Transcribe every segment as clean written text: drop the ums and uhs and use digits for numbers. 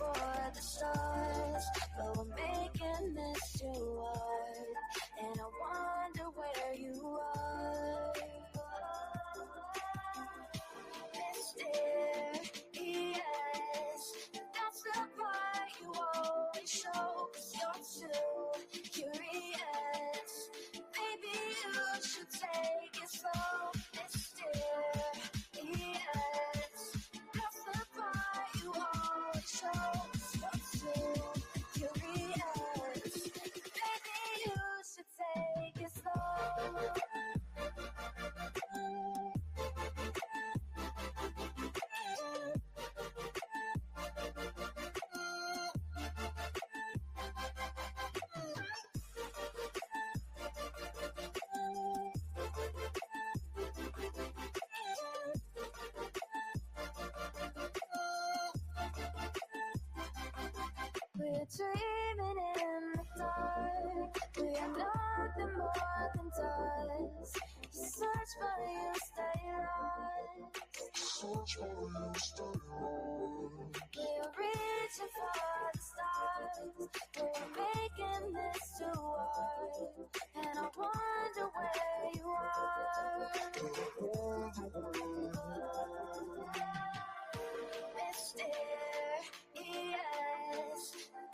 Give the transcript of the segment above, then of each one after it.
for the stars, but we're making this too hard, and I wonder where you are. Mysterious, that's the part you always show, 'cause you're too curious. Maybe you should take it slow. Mysterious, that's the part you always show, 'cause you're too curious. Maybe you should take it slow. We're dreaming in the dark. We are nothing more than dust. You search but you stay lost. We are reaching for the stars, but we're making this too hard, and I wonder where you are. Mysterious,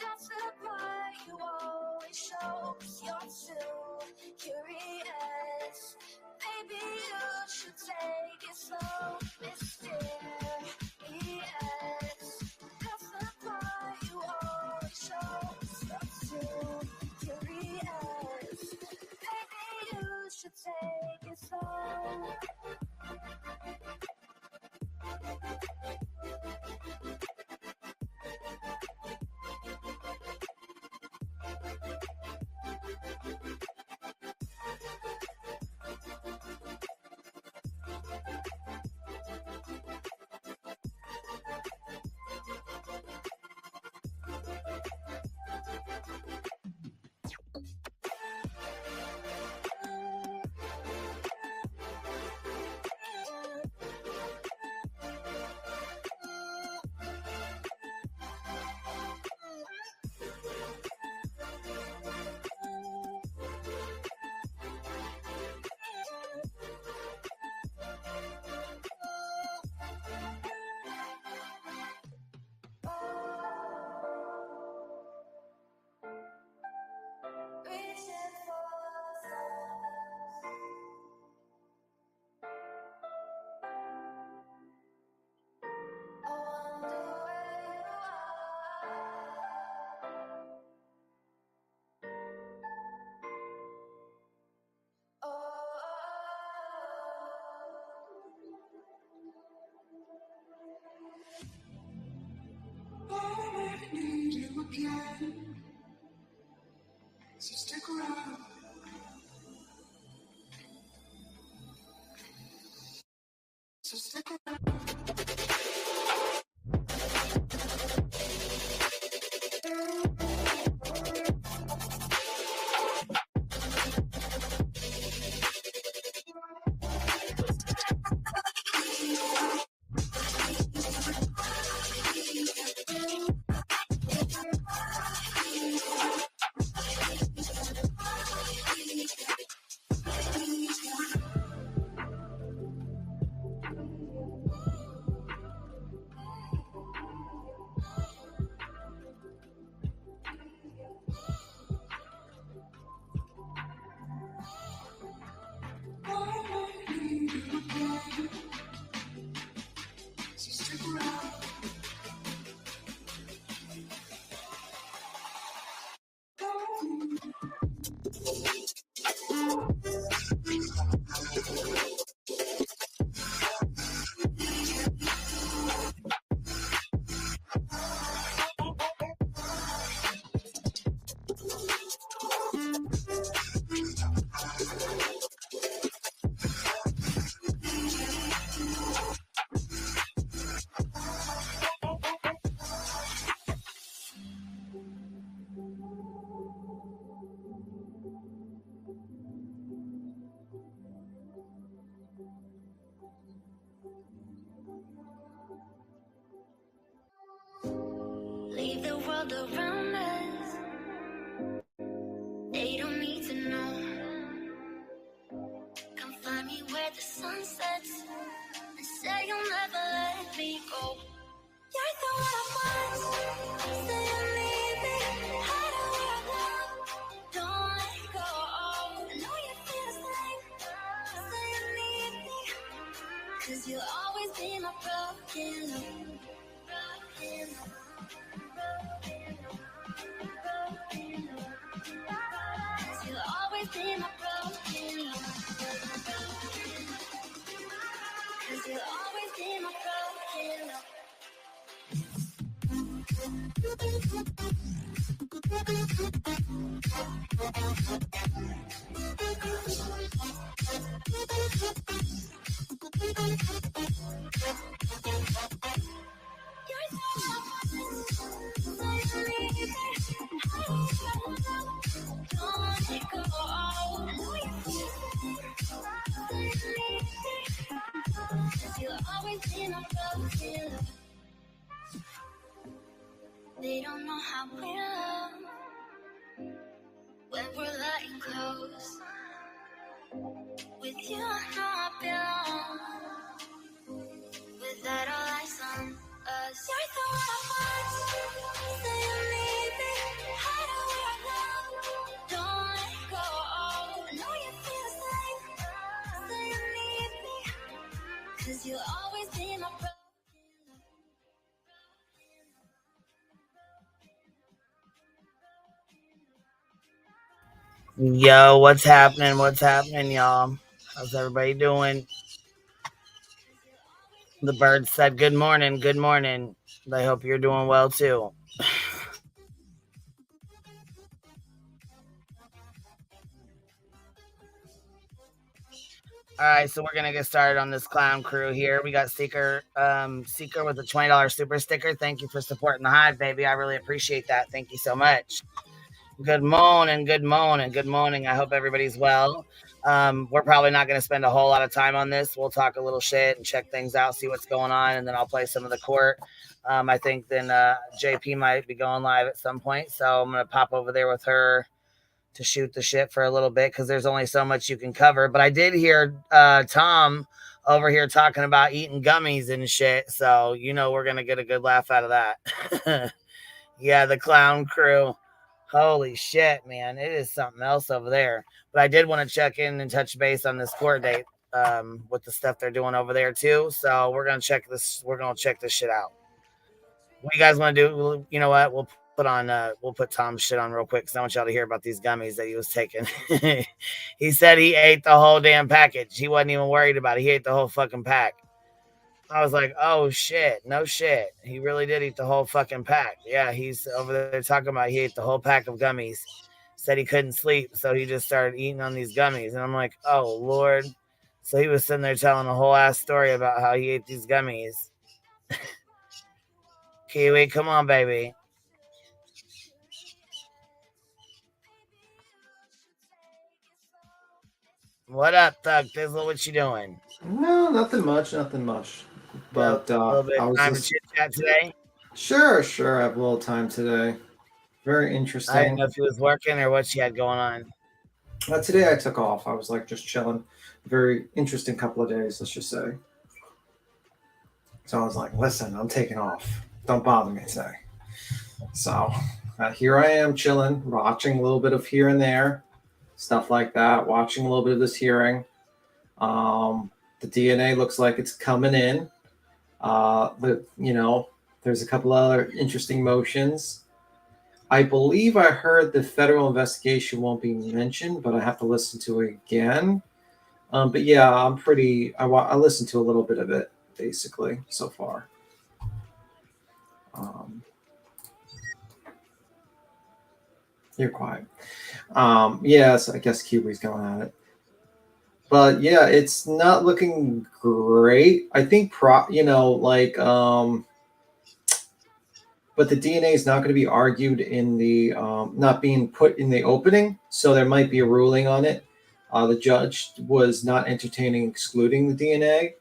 that's the part you always show, 'cause you're too curious. Maybe you should take it slow. Mysterious, that's the part you always show, 'cause you're too curious. Maybe you should take it slow. Reaching for the stars. I wonder where you are. I might need you again, so stick around. So stick around. me go. You're the one I want. Say you need me. Hide away I love. Don't let go. I know you feel the same. Say you need me. 'Cause you'll always be my broken love. Broken love. Broken love. Broken love. 'Cause you'll always be my broken love. Cause you'll always be my broken love. You're so don't let it go. I know you feel me. Cause you'll always be my broken love. They don't know how we love when we're letting close. With you, I know I belong. Without all eyes on us, you're the one I want. Say you need me. Hide away I love. Don't let go. I know you feel the same. Say you need me. 'Cause you'll always be my broken love. Yo, what's happening? What's happening, y'all? How's everybody doing? The bird said good morning, good morning. I hope you're doing well too. All right, so we're gonna get started on this clown crew here. We got Seeker with a $20 super sticker. Thank you for supporting the hive, baby. I really appreciate that. Thank you so much. Good morning, good morning, good morning. I hope everybody's well. We're probably not going to spend a whole lot of time on this. We'll talk a little shit and check things out, see what's going on, and then I'll play some of the court. I think then JP might be going live at some point, so I'm going to pop over there with her to shoot the shit for a little bit because there's only so much you can cover. But I did hear Tom over here talking about eating gummies and shit, so we're going to get a good laugh out of that. Yeah, the clown crew. Holy shit, man. It is something else over there. But I did want to check in and touch base on this court date with the stuff they're doing over there too. So we're gonna check this. We're gonna check this shit out. What you guys want to do? You know what? We'll put Tom's shit on real quick because I want y'all to hear about these gummies that he was taking. He said he ate the whole damn package. He wasn't even worried about it. He ate the whole fucking pack. I was like, oh shit, no shit. He really did eat the whole fucking pack. Yeah, he's over there talking about he ate the whole pack of gummies. Said he couldn't sleep, so he just started eating on these gummies. And I'm like, oh Lord. So he was sitting there telling a whole ass story about how he ate these gummies. Kiwi, come on, baby. What up, Thug Thizzle? What you doing? No, nothing much. But a little bit I of was time to just chit chat today. sure. I have a little time today. Very I didn't interesting. know if he was working or what she had going on. Today I took off. I was like just chilling. Very interesting couple of days, let's just say. So I was like, listen, I'm taking off. Don't bother me today. So here I am chilling, watching a little bit of here and there, stuff like that. Watching a little bit of this hearing. The DNA looks like it's coming in. There's a couple other interesting motions. I believe I heard the federal investigation won't be mentioned, but I have to listen to it again. But yeah, I listened to a little bit of it basically so far. You're quiet. Yes, I guess Kiwi's going at it. But yeah, it's not looking great. I think but the DNA is not going to be argued in the not being put in the opening, so there might be a ruling on it. The judge was not entertaining excluding the DNA.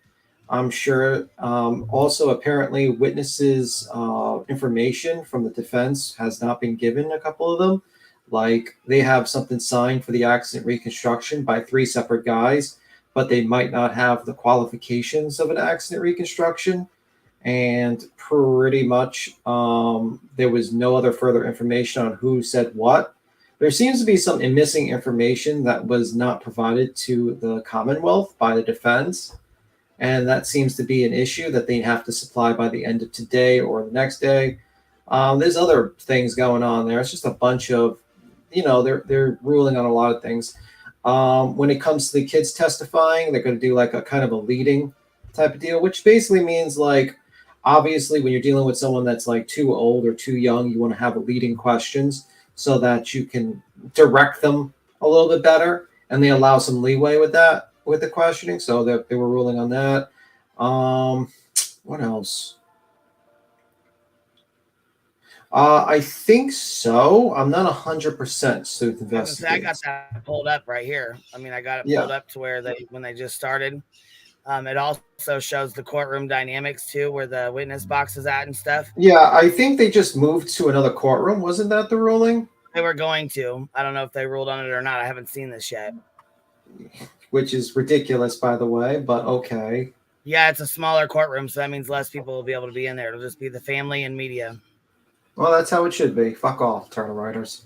I'm sure. Also, apparently, witnesses' information from the defense has not been given. A couple of them, like they have something signed for the accident reconstruction by 3 separate guys, but they might not have the qualifications of an accident reconstruction. and pretty much there was no other further information on who said what. There seems to be some missing information that was not provided to the Commonwealth by the defense, and that seems to be an issue that they have to supply by the end of today or the next day. There's other things going on there. It's just a bunch of, they're ruling on a lot of things. When it comes to the kids testifying, they're going to do like a kind of a leading type of deal, which basically means like, obviously, when you're dealing with someone that's like too old or too young, you want to have a leading questions so that you can direct them a little bit better, and they allow some leeway with that, with the questioning. So they were ruling on that. What else? I think so. I'm not 100% sleuth investigating. I got that pulled up right here. I mean, I got it pulled up to where when they just started. It also shows the courtroom dynamics too, where the witness box is at and stuff. Yeah, I think they just moved to another courtroom. Wasn't that the ruling? They were going to. I don't know if they ruled on it or not. I haven't seen this yet. Which is ridiculous, by the way, but okay. Yeah, it's a smaller courtroom, so that means less people will be able to be in there. It'll just be the family and media. Well, that's how it should be. Fuck off, Turtle Writers.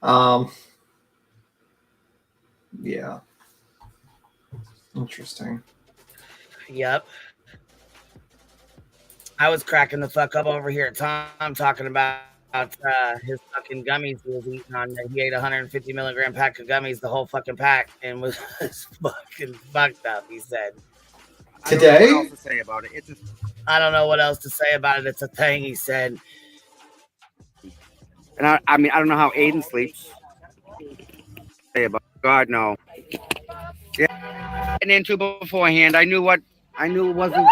Yeah. Interesting. Yep. I was cracking the fuck up over here at Tom talking about his fucking gummies he was eating on there. He ate 150 milligram pack of gummies, the whole fucking pack, and was fucking fucked up, he said. Today? I don't know what else to say about it. I don't know what else to say about it. It's a thing, he said. And I mean, I don't know how Aiden sleeps. Say about God, no. Yeah. And into beforehand, I knew it wasn't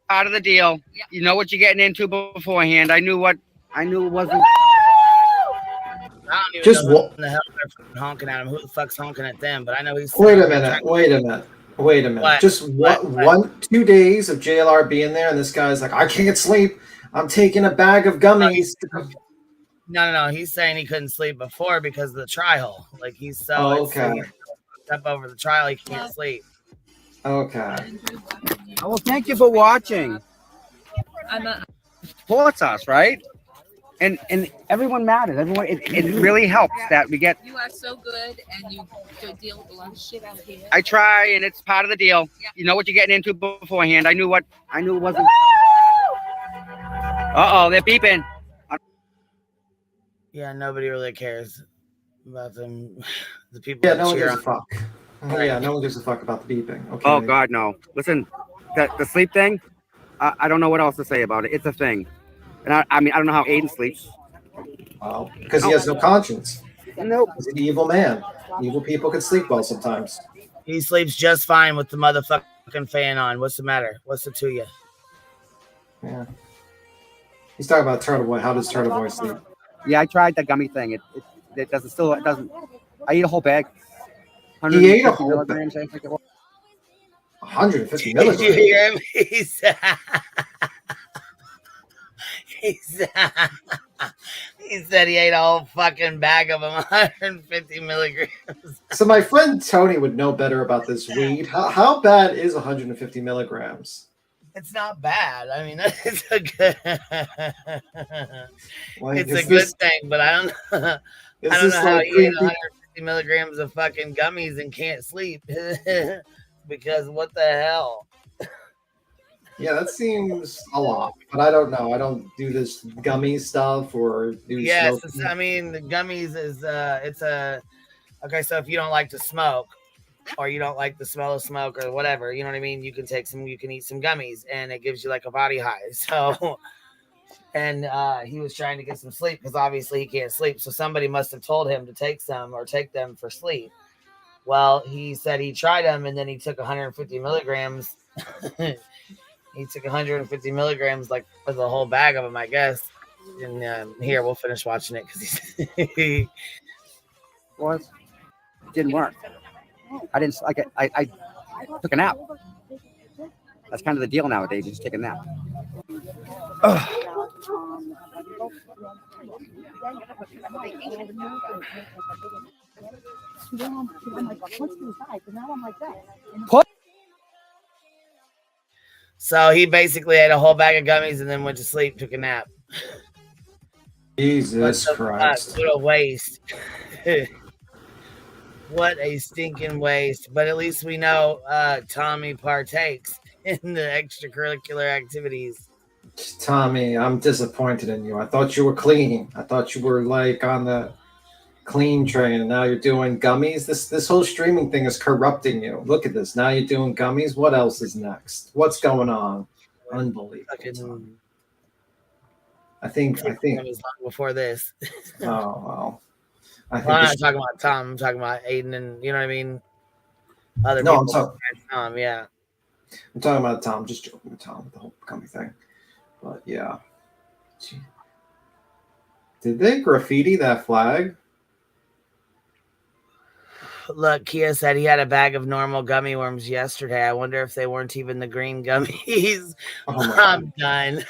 part of the deal. You know what you're getting into beforehand. I knew it wasn't. I don't even just know who the hell they're honking at him. Who the fuck's honking at them? But I know he's. Wait a minute. What? Just what? 2 days of JLR being there, and this guy's like, I can't sleep. I'm taking a bag of gummies. No. He's saying he couldn't sleep before because of the trial. Like he's so okay. Up over the trial, he can't sleep. Okay. Well, thank you for watching. Supports us, right? And everyone matters. Everyone, it really helps that we get. You are so good, and you deal with a lot of shit out here. I try, and it's part of the deal. Yeah. You know what you're getting into beforehand. I knew it wasn't. They're beeping. Yeah, nobody really cares about them. The people. Yeah, no one gives a fuck. Yeah, no one gives a fuck about the beeping. Okay. Oh God, no. Listen, the sleep thing. I don't know what else to say about it. It's a thing. And I mean, I don't know how Aiden sleeps. Well, because he has no conscience. Nope. He's an evil man. Evil people can sleep well sometimes. He sleeps just fine with the motherfucking fan on. What's the matter? What's it to you? Yeah. He's talking about Turtle Boy. How does Turtle Boy sleep? Yeah, I tried that gummy thing. It doesn't. I eat a whole bag. He ate a whole bag. 150 milligrams. Did you hear him? He said he ate a whole fucking bag of them, 150 milligrams. So my friend Tony would know better about this weed. How bad is 150 milligrams? It's not bad. I mean, it's a good. Like, it's a good thing, but I don't know. I don't know how you eat 150 milligrams of fucking gummies and can't sleep. Because what the hell? Yeah, that seems a lot, but I don't know. I don't do this gummy stuff or do. Yes, I mean the gummies is okay. So if you don't like to smoke, or you don't like the smell of smoke or whatever, you know what I mean. You can eat some gummies, and it gives you like a body high. So, and he was trying to get some sleep because obviously he can't sleep. So somebody must have told him to take some or take them for sleep. Well, he said he tried them, and then he took 150 milligrams. He took 150 milligrams, like for the whole bag of them, I guess. And here, we'll finish watching it because he. What? It didn't work. I didn't like it. I took a nap. That's kind of the deal nowadays. You just take a nap. So he basically ate a whole bag of gummies and then went to sleep, took a nap. Jesus What the Christ. fuck? What a waste. What a stinking waste. But at least we know Tommy partakes in the extracurricular activities. Tommy, I'm disappointed in you. I thought you were clean. I thought you were like on the clean train, and now you're doing gummies. This whole streaming thing is corrupting you. Look at this. Now you're doing gummies. What else is next? What's going on? Unbelievable. Tommy. I think It was long before this. oh well. I'm not talking about Tom. I'm talking about Aiden, and you know what I mean. Other no, people. I'm talking. Tom, yeah. I'm talking about Tom. Just joking with Tom, the whole gummy thing. But yeah. Gee. Did they graffiti that flag? Look, Kia said he had a bag of normal gummy worms yesterday. I wonder if they weren't even the green gummies. Oh I'm done.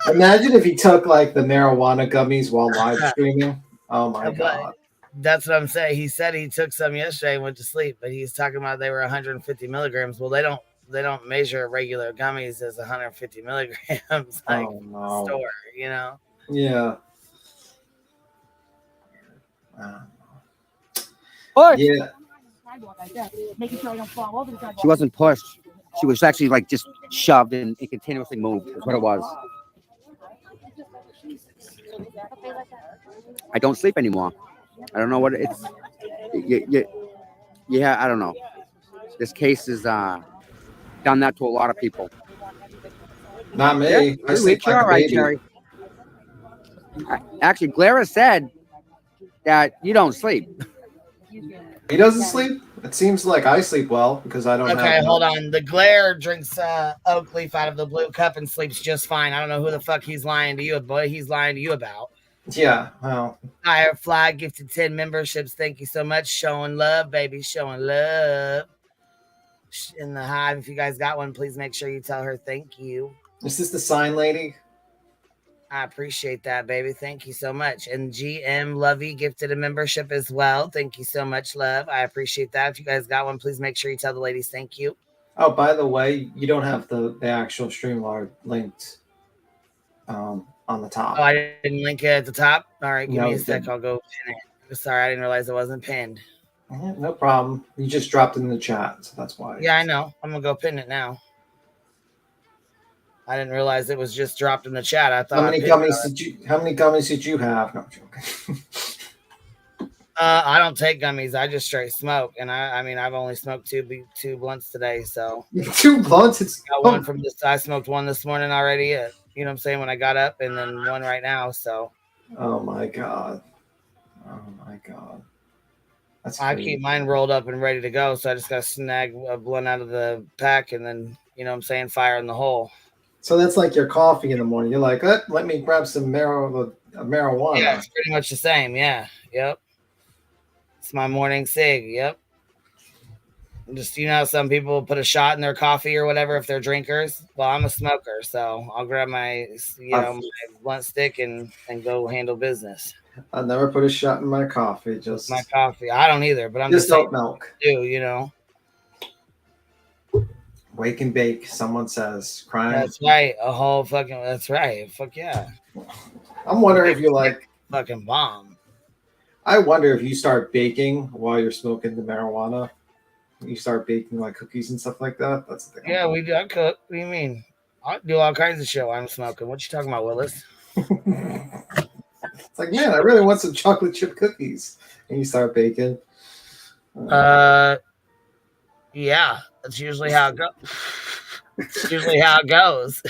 Imagine if he took like the marijuana gummies while live streaming. Oh my god. That's what I'm saying. He said he took some yesterday and went to sleep, but he's talking about they were 150 milligrams. Well, they don't measure regular gummies as 150 milligrams like store, you know? Yeah. Push. Yeah. She wasn't pushed. She was actually like just shoved and continuously moved. That's what it was. I don't sleep anymore. I don't know what it's. Yeah, I don't know. This case has done that to a lot of people. Not me. Yeah, I sleep like a right, baby. Jerry. Actually, Glara said that you don't sleep. He doesn't sleep? It seems like I sleep well because I don't have... Okay, hold on. The Glare drinks oak leaf out of the blue cup and sleeps just fine. I don't know who the fuck he's lying to you, but he's lying to you about. Yeah, well. Fire Flag gifted 10 memberships. Thank you so much. Showing love, baby. Showing love. In the hive, if you guys got one, please make sure you tell her thank you. Is this the sign lady? I appreciate that, baby. Thank you so much. And GM Lovey gifted a membership as well. Thank you so much, love. I appreciate that. If you guys got one, please make sure you tell the ladies thank you. Oh, by the way, you don't have the actual Streamlard linked on the top. Oh, I didn't link it at the top? All right, give me a sec. I'll go pin it. Sorry, I didn't realize it wasn't pinned. No problem. You just dropped it in the chat, so that's why. Yeah, I know. I'm going to go pin it now. I didn't realize it was just dropped in the chat. I thought. How many gummies did you have? No, I'm joking. I don't take gummies. I just straight smoke, and I mean, I've only smoked two blunts today. So 2 blunts. Got one from this. I smoked one this morning already. You know what I'm saying, when I got up, and then one right now. So. Oh my god. Oh my god. That's I keep mine rolled up and ready to go. So I just got to snag a blunt out of the pack, and then you know what I'm saying, fire in the hole. So that's like your coffee in the morning. You're like, let me grab some marijuana. Yeah, it's pretty much the same. Yeah. Yep. It's my morning cig. Yep. Just, you know, some people put a shot in their coffee or whatever if they're drinkers. Well, I'm a smoker, so I'll grab my, my blunt stick and go handle business. I never put a shot in my coffee. Just my coffee. I don't either, but I'm just oat milk. You know. Wake and bake, someone says. Crying. That's right. A whole fucking. That's right. Fuck yeah. I'm wondering if you like fucking bomb. I wonder if you start baking while you're smoking the marijuana. You start baking like cookies and stuff like that. That's the thing. Yeah, we do. I cook. What do you mean? I do all kinds of shit while I'm smoking. What you talking about, Willis? It's like, man, I really want some chocolate chip cookies. And you start baking. Yeah, that's usually how it goes. It's usually how it goes.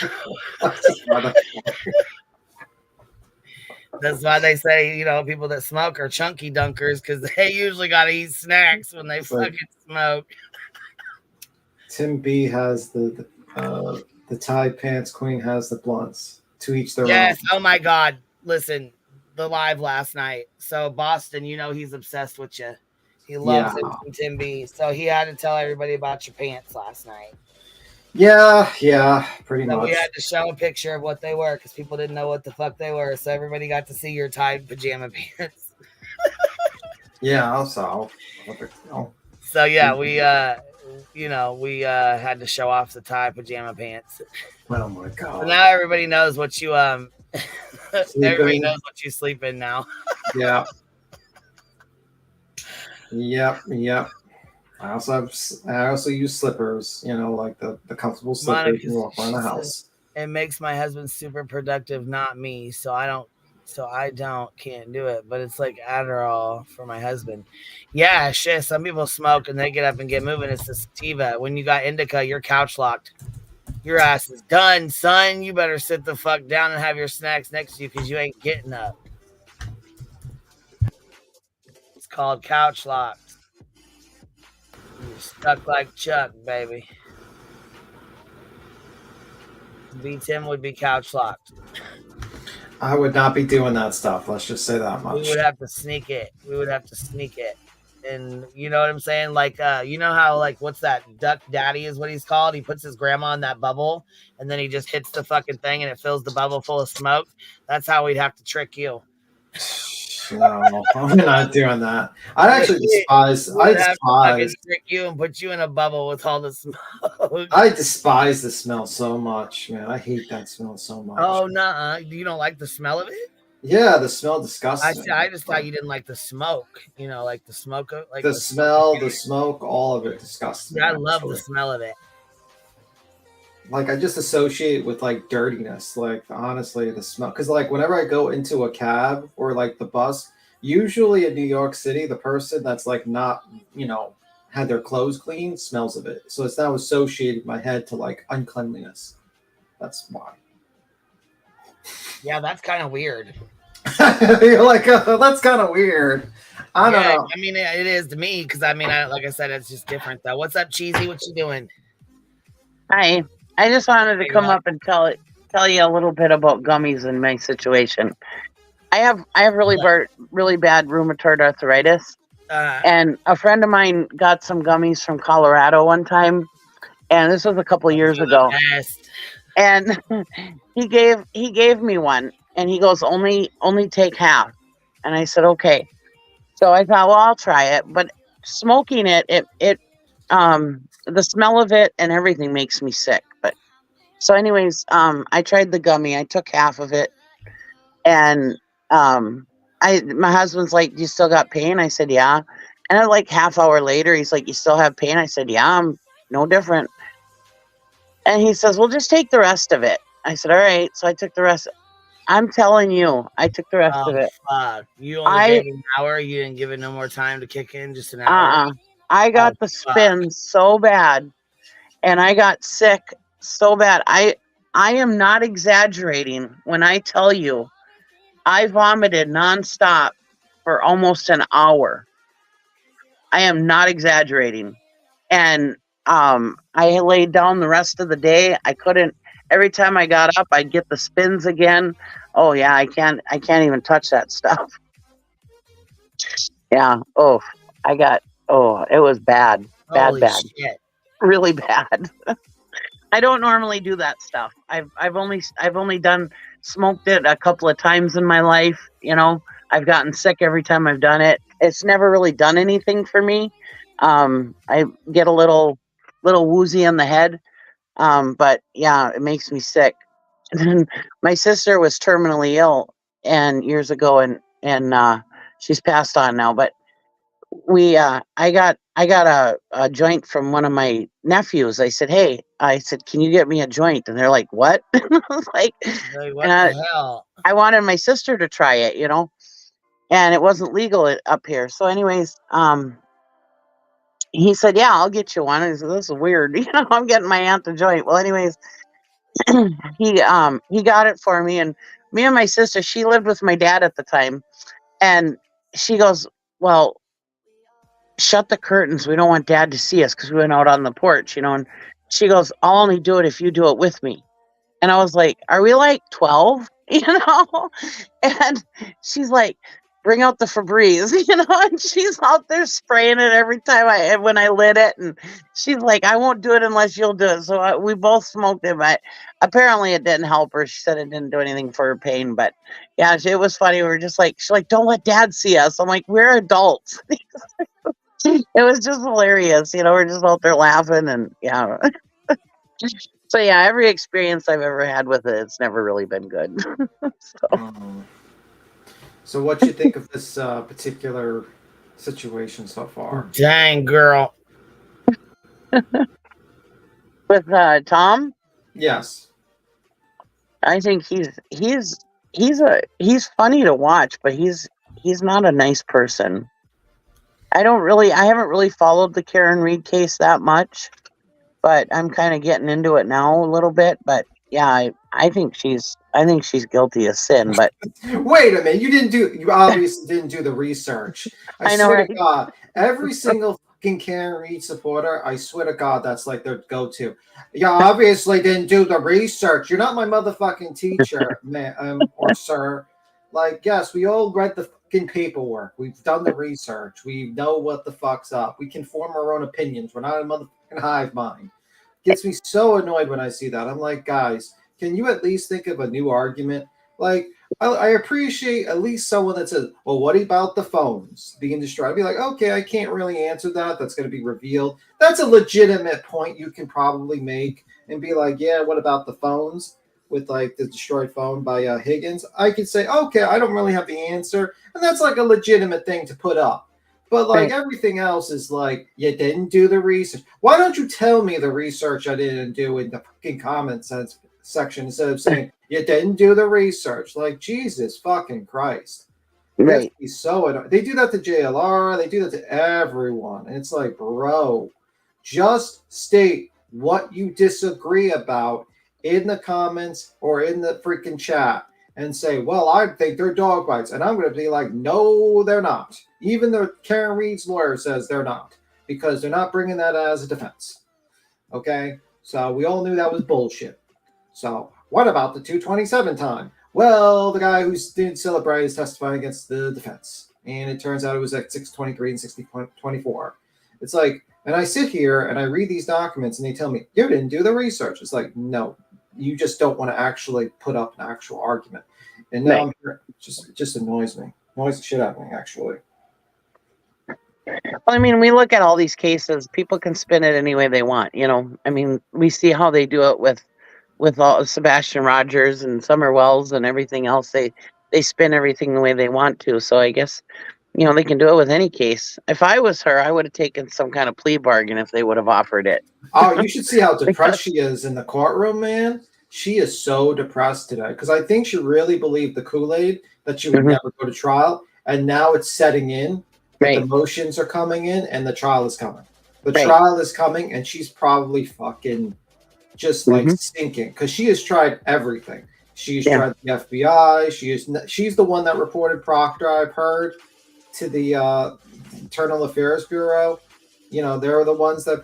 That's why they say, you know, people that smoke are chunky dunkers because they usually got to eat snacks when they fucking smoke. Tim B has the tie pants. Queen has the blunts. To each their own. Yes. Oh my God. Listen, the live last night. So Boston, you know, he's obsessed with you. He loves it from Tim B. So he had to tell everybody about your pants last night. Yeah, pretty much. We had to show a picture of what they were because people didn't know what the fuck they were. So everybody got to see your tied pajama pants. Yeah, also. So yeah, you know, we had to show off the tie pajama pants. Oh my So god. now everybody knows what you everybody in? knows what you sleep in now. Yeah. Yep. I also use slippers, you know, like the comfortable slippers you walk around the house. It makes my husband super productive, not me. So I can't do it. But it's like Adderall for my husband. Yeah, shit. Some people smoke and they get up and get moving. It's the sativa. When you got indica, you're couch locked. Your ass is done, son. You better sit the fuck down and have your snacks next to you because you ain't getting up. It's called couch locked. You're stuck like Chuck, baby. V10 would be couch locked. I would not be doing that stuff. Let's just say that much. We would have to sneak it. And you know what I'm saying? Like, you know how, like, what's that? Duck Daddy is what he's called. He puts his grandma in that bubble and then he just hits the fucking thing and it fills the bubble full of smoke. That's how we'd have to trick you. No, I'm not doing that. I despise trick you and put you in a bubble with all the smoke. I despise the smell so much, man. I hate that smell so much. Oh, no, you don't like the smell of it? Yeah, the smell disgusts me. I just thought you didn't like the smoke. You know, like the smoke, like the smell, the smoke, all of it disgusts me. I love the smell of it. Like, I just associate it with like dirtiness. Like, honestly, the smell. Because like whenever I go into a cab or like the bus, usually in New York City, the person that's like not, you know, had their clothes clean smells of it. So it's now associated in my head to like uncleanliness. That's why. Yeah, that's kind of weird. You're like, oh, that's kind of weird. I don't know. I mean, it is to me because I mean, like I said, it's just different though. What's up, Cheesy? What you doing? Hi. I just wanted to come up and tell you a little bit about gummies in my situation. I have really bad rheumatoid arthritis, and a friend of mine got some gummies from Colorado one time, and this was a couple of years ago. And he gave me one, and he goes, only take half, and I said okay. So I thought, well, I'll try it, but smoking it the smell of it and everything makes me sick. But so anyways, I tried the gummy. I took half of it, and my husband's like, "Do you still got pain?" I said, "Yeah." And then like half hour later, he's like, "You still have pain?" I said, "Yeah, I'm no different." And he says, "Well, just take the rest of it." I said, "All right." So I took the rest. I'm telling you, I took the rest of it. Fuck. You only gave an hour. You didn't give it no more time to kick in. Just an hour. I got the spin so bad, and I got sick so bad. I am not exaggerating when I tell you I vomited nonstop for almost an hour. I am not exaggerating. And I laid down the rest of the day. I couldn't. Every time I got up, I'd get the spins again. Oh yeah, I can't even touch that stuff. Yeah. Oh, it was bad. Holy Bad. Shit. Really bad. I don't normally do that stuff. I've only smoked it a couple of times in my life. You know, I've gotten sick every time I've done it. It's never really done anything for me. I get a little woozy in the head. But yeah, it makes me sick. And then my sister was terminally ill years ago, and she's passed on now. But I got a joint from one of my nephews. I said, "Hey," I said, "Can you get me a joint?" And they're like, "What?" I was like, what the hell? I wanted my sister to try it, you know, and it wasn't legal up here. So, anyways, he said, "Yeah, I'll get you one." I said, "This is weird, you know. I'm getting my aunt a joint." Well, anyways, he got it for me, and me and my sister. She lived with my dad at the time, and she goes, "Well, shut the curtains. We don't want Dad to see us," because we went out on the porch, you know. And she goes, "I'll only do it if you do it with me." And I was like, "Are we like 12?" You know? And she's like, "Bring out the Febreze," you know, and she's out there spraying it every time when I lit it. And she's like, "I won't do it unless you'll do it." So we both smoked it, but apparently it didn't help her. She said it didn't do anything for her pain. But yeah, it was funny. We were just like, she's like, "Don't let Dad see us." I'm like, "We're adults." It was just hilarious. We're just out there laughing and yeah. So yeah, every experience I've ever had with it, it's never really been good. So what you think of this particular situation so far? Dang, girl. With Tom, Yes. I think he's funny to watch, but he's not a nice person. I haven't really followed the Karen Reed case that much, but I'm kind of getting into it now a little bit. But yeah, I think she's guilty of sin. But Wait a minute, you obviously didn't do the research. I know, Swear right? to God, every single fucking Karen Reed supporter, I swear to God, that's like their go-to. You obviously didn't do the research. You're not my motherfucking teacher, man, or sir. Like, yes, we all read the fucking paperwork. We've done the research. We know what the fuck's up. We can form our own opinions. We're not a motherfucking hive mind. Gets me so annoyed when I see that. I'm like, guys, can you at least think of a new argument? Like, I appreciate at least someone that says, well, what about the phones being destroyed? I'd be like, okay, I can't really answer that. That's going to be revealed. That's a legitimate point you can probably make and be like, yeah, what about the phones with like the destroyed phone by Higgins? I could say, okay, I don't really have the answer. And that's like a legitimate thing to put up. But like everything else is like, you didn't do the research. Why don't you tell me the research I didn't do in the fucking comments section instead of saying you didn't do the research? Like, Jesus fucking Christ. Right. He's so annoying. They do that to JLR. They do that to everyone. And it's like, bro, just state what you disagree about in the comments or in the freaking chat and say, well, I think they're dog bites. And I'm going to be like, no, they're not. Even though Karen Reed's lawyer says they're not, because they're not bringing that as a defense. Okay? So we all knew that was bullshit. So what about the 227 time? Well, the guy who's doing celebrate is testifying against the defense. And it turns out it was at 623 and 624. It's like, and I sit here and I read these documents and they tell me, you didn't do the research. It's like, no, you just don't want to actually put up an actual argument. And now I'm here, it just annoys me. Annoys the shit out of me, actually. Well, I mean, we look at all these cases. People can spin it any way they want. I mean, we see how they do it with all Sebastian Rogers and Summer Wells and everything else. They spin everything the way they want to. So I guess they can do it with any case. If I was her, I would have taken some kind of plea bargain if they would have offered it. Oh, you should see how depressed she is in the courtroom, man. She is so depressed today because I think she really believed the Kool-Aid that she would never go to trial, and now it's setting in. The motions are coming in, and the trial is coming. The trial is coming, and she's probably fucking just like sinking because she has tried everything. She's tried the FBI. She's the one that reported Proctor, I've heard, to the Internal Affairs Bureau. They're the ones that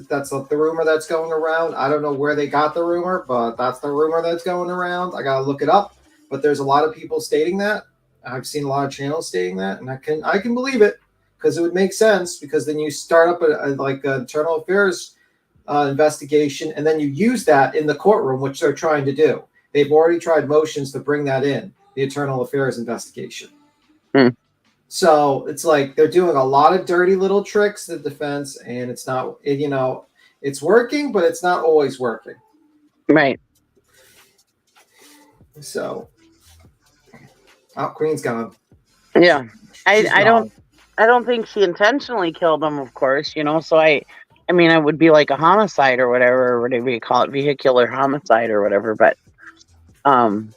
that's the rumor that's going around. I don't know where they got the rumor, but that's the rumor that's going around. I gotta look it up, but there's a lot of people stating that. I've seen a lot of channels stating that, and I can believe it because it would make sense. Because then you start up an internal affairs investigation, and then you use that in the courtroom, which they're trying to do. They've already tried motions to bring that in the internal affairs investigation. So it's like they're doing a lot of dirty little tricks, the defense, and it's not, it's working, but it's not always working. Right. So, Queen's gone. Yeah, I don't think she intentionally killed him. Of course, So I mean, it would be like a homicide or whatever you call it, vehicular homicide or whatever. But I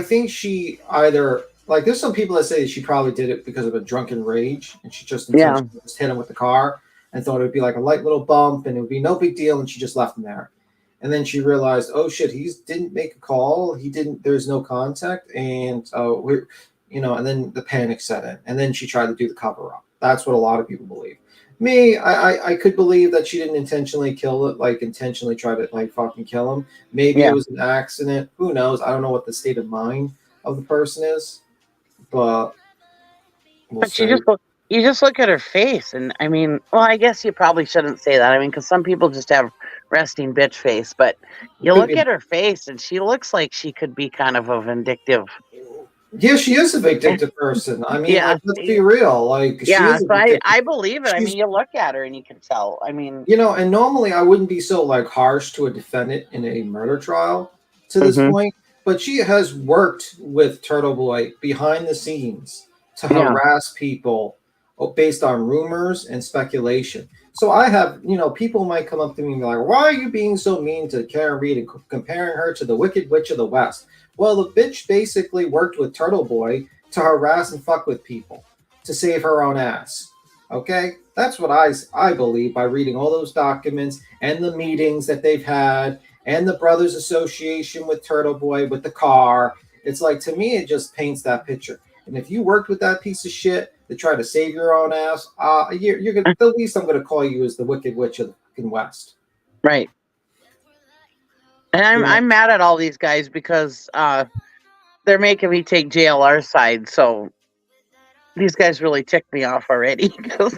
think she either. Like, there's some people that say she probably did it because of a drunken rage, and she just intentionally just hit him with the car and thought it would be like a light little bump, and it would be no big deal, and she just left him there. And then she realized, oh shit, he didn't make a call, there's no contact, and and then the panic set in, and then she tried to do the cover up. That's what a lot of people believe. Me, I could believe that she didn't intentionally kill it, like intentionally try to like fucking kill him. Maybe it was an accident. Who knows? I don't know what the state of mind of the person is. But you just look at her face, and I mean, well, I guess you probably shouldn't say that. I mean, because some people just have resting bitch face, but you look at her face, and she looks like she could be kind of a vindictive Yeah, she is a vindictive person. I mean, Yeah, like, let's be real. Like, she yeah. is a So vindictive. I believe it. I She's- mean, you look at her and you can tell. I mean, You know, and normally I wouldn't be so like harsh to a defendant in a murder trial to this Mhm. point, but she has worked with Turtle Boy behind the scenes to Yeah. harass people based on rumors and speculation. So I have, you know, people might come up to me and be like, "Why are you being so mean to Karen Reed and comparing her to the Wicked Witch of the West?" Well, the bitch basically worked with Turtle Boy to harass and fuck with people to save her own ass. Okay, that's what I believe by reading all those documents and the meetings that they've had and the brothers association with Turtle Boy with the car. It's like, to me, it just paints that picture. And if you worked with that piece of shit to try to save your own ass, you're gonna, the least I'm gonna call you is the Wicked Witch of the fucking West. Right. And I'm mad at all these guys because they're making me take JLR's side. So these guys really ticked me off already because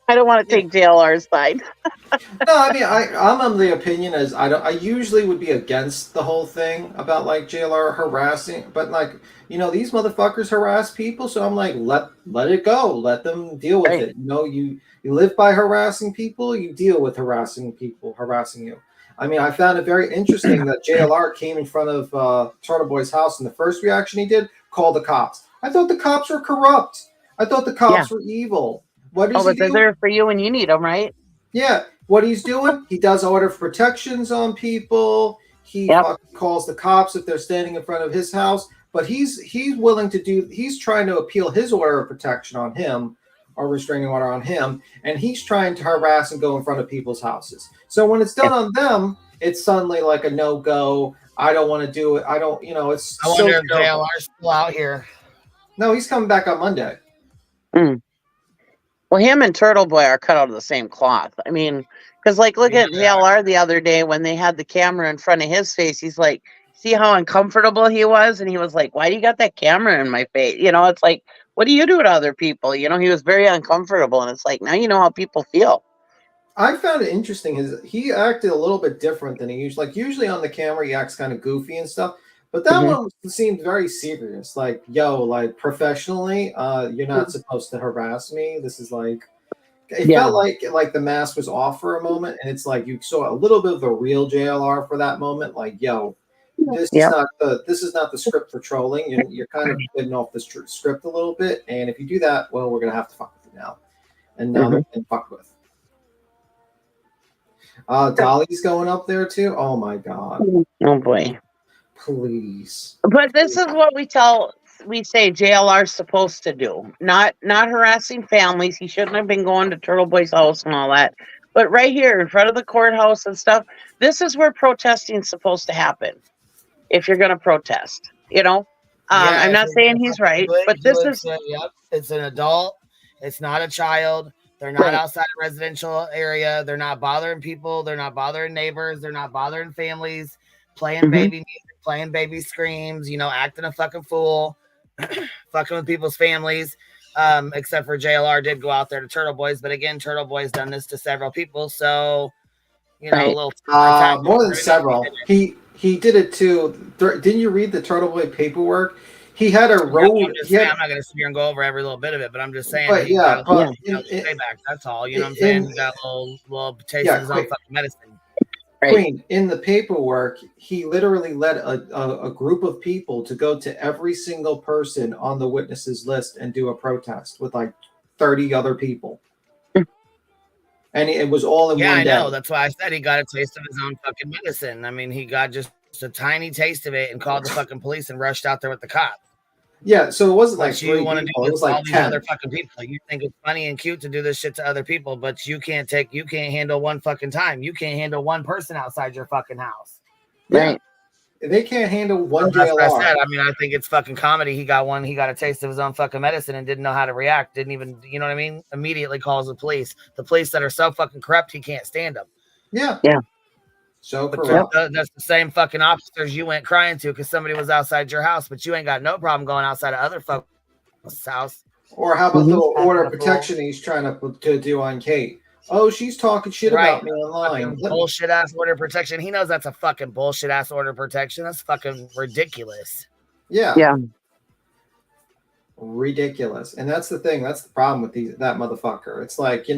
I don't want to take JLR's side. No, I mean, I'm of the opinion as I usually would be against the whole thing about like JLR harassing, but like, you know, these motherfuckers harass people, so I'm like, let it go, let them deal with it. You know, you live by harassing people, you deal with harassing people harassing you. I mean, I found it very interesting that JLR came in front of Turtle Boy's house, and the first reaction he did, call the cops. I thought the cops were corrupt. I thought the cops were evil. What does he but they're do? there for you when you need them, right? Yeah, what he's doing, he does order of protections on people. He fucking calls the cops if they're standing in front of his house. But he's willing to do. He's trying to appeal his order of protection on him, or restraining order on him, and he's trying to harass and go in front of people's houses. So when it's done on them, it's suddenly like a no go. I don't want to do it. I don't. You know, it's. I wonder if JLR's still out here. No, he's coming back on Monday. Mm. Well, him and Turtle Boy are cut out of the same cloth. I mean, because like, look at JLR the other day when they had the camera in front of his face. He's like, see how uncomfortable he was, and he was like, "Why do you got that camera in my face?" You know, it's like, what do you do to other people? You know, he was very uncomfortable, and it's like, now you know how people feel. I found it interesting. He acted a little bit different than he usually. Like, usually on the camera, he acts kind of goofy and stuff. But that one seemed very serious. Like, yo, like, professionally, you're not supposed to harass me. This is like, it felt like the mask was off for a moment, and it's like you saw a little bit of the real JLR for that moment. Like, yo, this is not the script for trolling. You're kind of getting off the script a little bit, and if you do that, well, we're gonna have to fuck with you now. And now they're getting fucked with. Dolly's going up there too. Oh my god. Oh boy. Please. But this is what we say JLR's supposed to do. Not harassing families. He shouldn't have been going to Turtle Boy's house and all that. But right here in front of the courthouse and stuff, this is where protesting is supposed to happen. If you're going to protest, you know, I'm not saying he's right, but this is it's an adult. It's not a child. They're not outside a residential area. They're not bothering people. They're not bothering neighbors. They're not bothering families. Playing baby music, playing baby screams. You know, acting a fucking fool, fucking with people's families. Except for JLR did go out there to Turtle Boys, but again, Turtle Boys done this to several people. So, you know, a little more than several. He did it too. Didn't you read the Turtle Boy paperwork? He had a road. I'm not going to sit here and go over every little bit of it, but I'm just saying. But yeah, payback. That's all. You know what I'm saying? He got a little taste of his own fucking medicine. Queen, in the paperwork, he literally led a group of people to go to every single person on the witnesses list and do a protest with like 30 other people. And it was all in one day. Yeah, I know. That's why I said he got a taste of his own fucking medicine. I mean, he got just a tiny taste of it and called the fucking police and rushed out there with the cop. Yeah, so it wasn't like you want to do it was like all these other fucking people. You think it's funny and cute to do this shit to other people, but you can't handle one fucking time. You can't handle one person outside your fucking house. Right. They can't handle one That's JLR. what I said. I mean, I think it's fucking comedy. He got a taste of his own fucking medicine and didn't know how to react. Didn't even, you know what I mean? Immediately calls the police. The police that are so fucking corrupt, he can't stand them. Yeah. Yeah. So that's the same fucking officers you went crying to because somebody was outside your house, but you ain't got no problem going outside of other folks' house. Or how about the order of protection he's trying to do on Kate? Oh, she's talking shit about me online. Bullshit ass order of protection. He knows that's a fucking bullshit ass order of protection. That's fucking ridiculous. Yeah. Yeah. ridiculous. And that's the thing. That's the problem with that motherfucker. It's like, you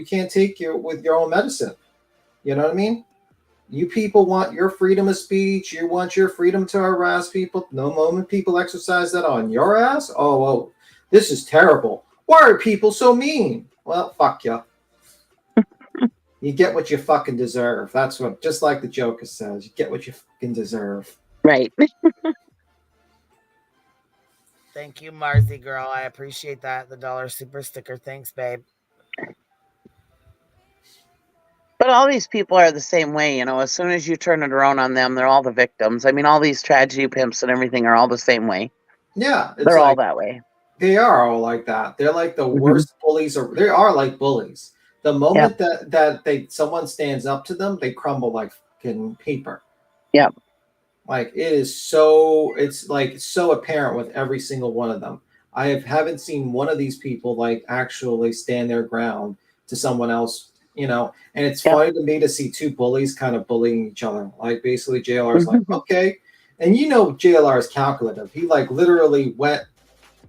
can't take with your own medicine. You know what I mean? You people want your freedom of speech. You want your freedom to harass people. No moment people exercise that on your ass. Oh, this is terrible. Why are people so mean? Well, fuck you. You get what you fucking deserve. That's what, just like the Joker says, you get what you fucking deserve. Right. Thank you, Marzi girl. I appreciate that. The $1 super sticker. Thanks, babe. But all these people are the same way, as soon as you turn it around on them, they're all the victims. I mean, all these tragedy pimps and everything are all the same way. Yeah. They're all that way. They are all like that. They're like the worst bullies, or they are like bullies. The moment that someone stands up to them, they crumble like fucking paper. Yep. Like it's so apparent with every single one of them. I haven't seen one of these people like actually stand their ground to someone else, and it's funny to me to see two bullies kind of bullying each other. Like basically JLR is like, okay. And JLR is calculative. He like literally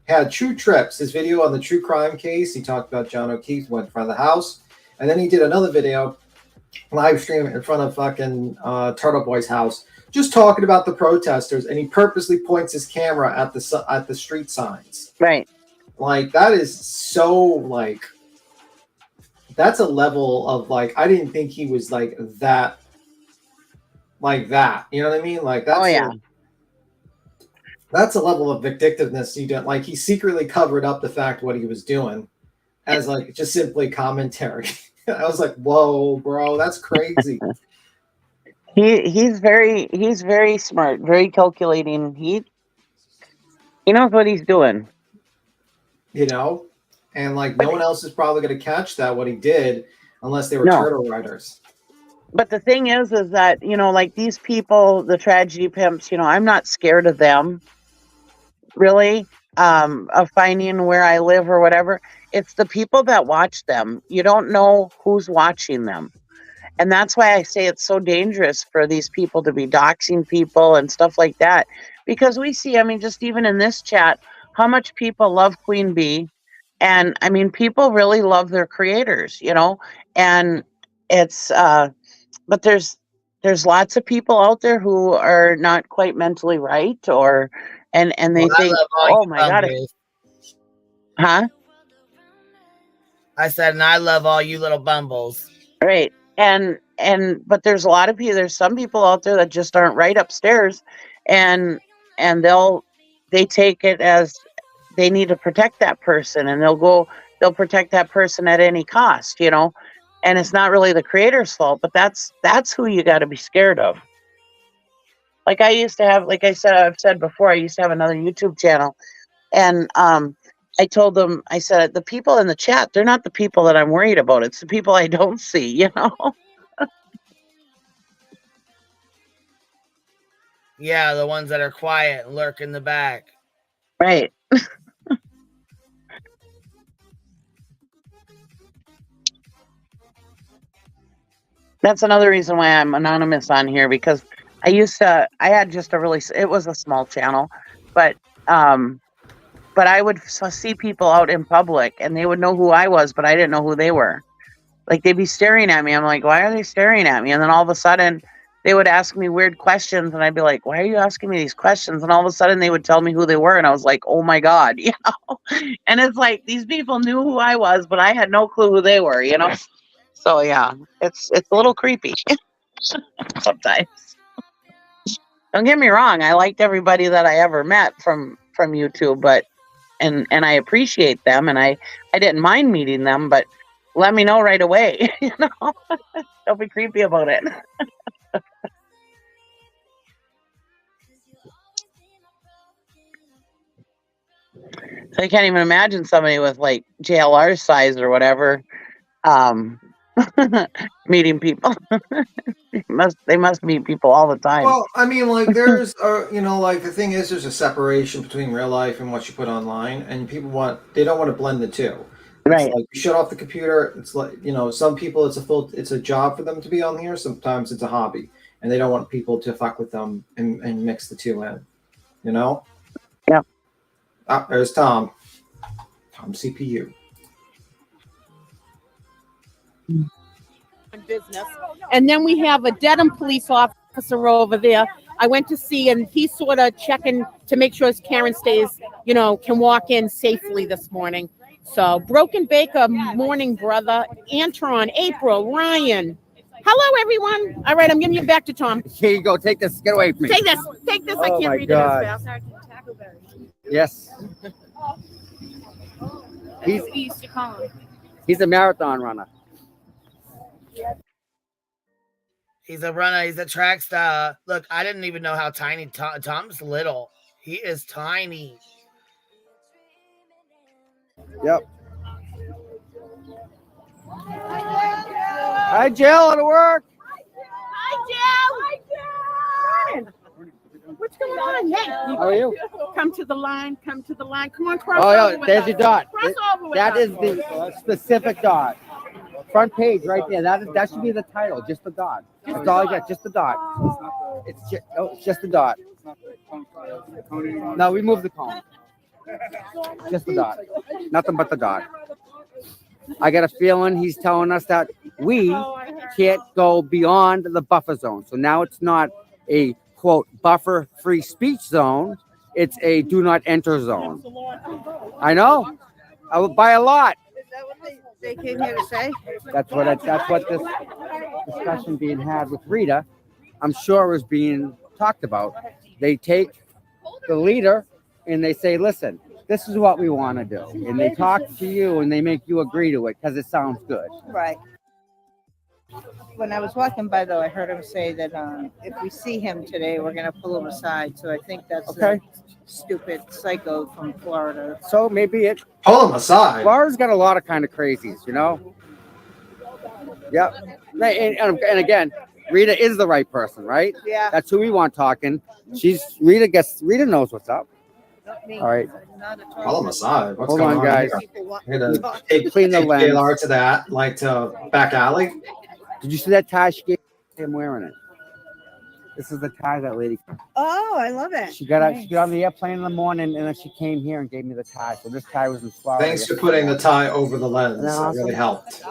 had true trips. His video on the true crime case, he talked about John O'Keefe, went in front of the house. And then he did another video, live stream in front of fucking Turtle Boy's house, just talking about the protesters. And he purposely points his camera at the street signs. Right. Like that is so like, that's a level of like, I didn't think he was like that. You know what I mean? Like that's that's a level of vindictiveness you don't like. He secretly covered up the fact what he was doing as like just simply commentary. I was like, whoa, bro, that's crazy. He's very smart, very calculating. He knows what he's doing. And like no one else is probably going to catch that what he did unless they were turtle riders. But the thing is that, like these people, the tragedy pimps, I'm not scared of them, really, of finding where I live or whatever. It's the people that watch them. You don't know who's watching them. And that's why I say it's so dangerous for these people to be doxing people and stuff like that. Because we see, just even in this chat, how much people love Queen Bee. And, people really love their creators, and it's... but there's lots of people out there who are not quite mentally right, and they think, oh my God. Huh? I said, and I love all you little bumbles. Right. But there's a lot of people, there's some people out there that just aren't right upstairs, and they take it as they need to protect that person, and they'll protect that person at any cost, and it's not really the creator's fault, but that's who you got to be scared of. Like I used to have, like I've said before, I used to have another YouTube channel, and I told them, I said, the people in the chat, they're not the people that I'm worried about. It's the people I don't see, Yeah, the ones that are quiet and lurk in the back. Right. That's another reason why I'm anonymous on here, because I had just it was a small channel, but I would see people out in public and they would know who I was, but I didn't know who they were. Like they'd be staring at me. I'm like, why are they staring at me? And then all of a sudden they would ask me weird questions and I'd be like, why are you asking me these questions? And all of a sudden they would tell me who they were. And I was like, oh my God, and it's like, these people knew who I was, but I had no clue who they were, So yeah, it's a little creepy sometimes. Don't get me wrong, I liked everybody that I ever met from YouTube, but and I appreciate them, and I didn't mind meeting them, but let me know right away, Don't be creepy about it. So I can't even imagine somebody with like JLR size or whatever meeting people. They must meet people all the time. Well, like there's like the thing is there's a separation between real life and what you put online, and people they don't want to blend the two. Right. It's like you shut off the computer. It's like, some people it's a job for them to be on here. Sometimes it's a hobby, and they don't want people to fuck with them and mix the two in, Yeah. Ah, there's Tom. Tom CPU. Business. And then we have a Dedham police officer over there. I went to see, and he's sort of checking to make sure Karen stays, can walk in safely this morning. So, Broken Baker, morning, brother. Antron, April, Ryan. Hello, everyone. All right, I'm giving you back to Tom. Here you go. Take this. Get away from me. Take this. Take this. I Oh, can't my read God. it as fast. Yes. He's a marathon runner. He's a runner. He's a track star. Look, I didn't even know how tiny Tom's little. He is tiny. Yep. Hi, Jill. At work. Hi, Jill. What's going on? Hey, How are you? Come to the line. Come to the line. Come on, cross Oh, over yeah. with There's us. your dot. Cross over with That us. is the specific dot. Front page right there. That should be the title. Just the dot. That's all I got. Just the dot. It's just the dot. No, we moved the cone. Just the dot. Nothing but the dot. I got a feeling he's telling us that we can't go beyond the buffer zone. So now it's not a quote buffer free speech zone. It's a do not enter zone. I know. I will buy a lot. Is that what they came here to say? That's what this discussion being had with Rita, I'm sure, is being talked about. They take the leader and they say, listen, this is what we want to do. And they talk to you and they make you agree to it because it sounds good. Right. When I was walking by, though, I heard him say that if we see him today, we're going to pull him aside. So I think that's Okay. the stupid psycho from Florida. So maybe it. Pull him aside. Florida's got a lot of kind of crazies, Yep. And again, Rita is the right person, right? Yeah. That's who we want talking. Rita knows what's up. All right. Pull him aside. What's Hold going on, guys. here? I'm gonna take Clean the lens. JLR to that, like to back alley. Did you see that tie she gave him wearing it? This is the tie that lady. Oh, I love it. She got on the airplane in the morning and then she came here and gave me the tie. So this tie was in Florida. Thanks for putting the tie over the lens. Isn't that That awesome? really helped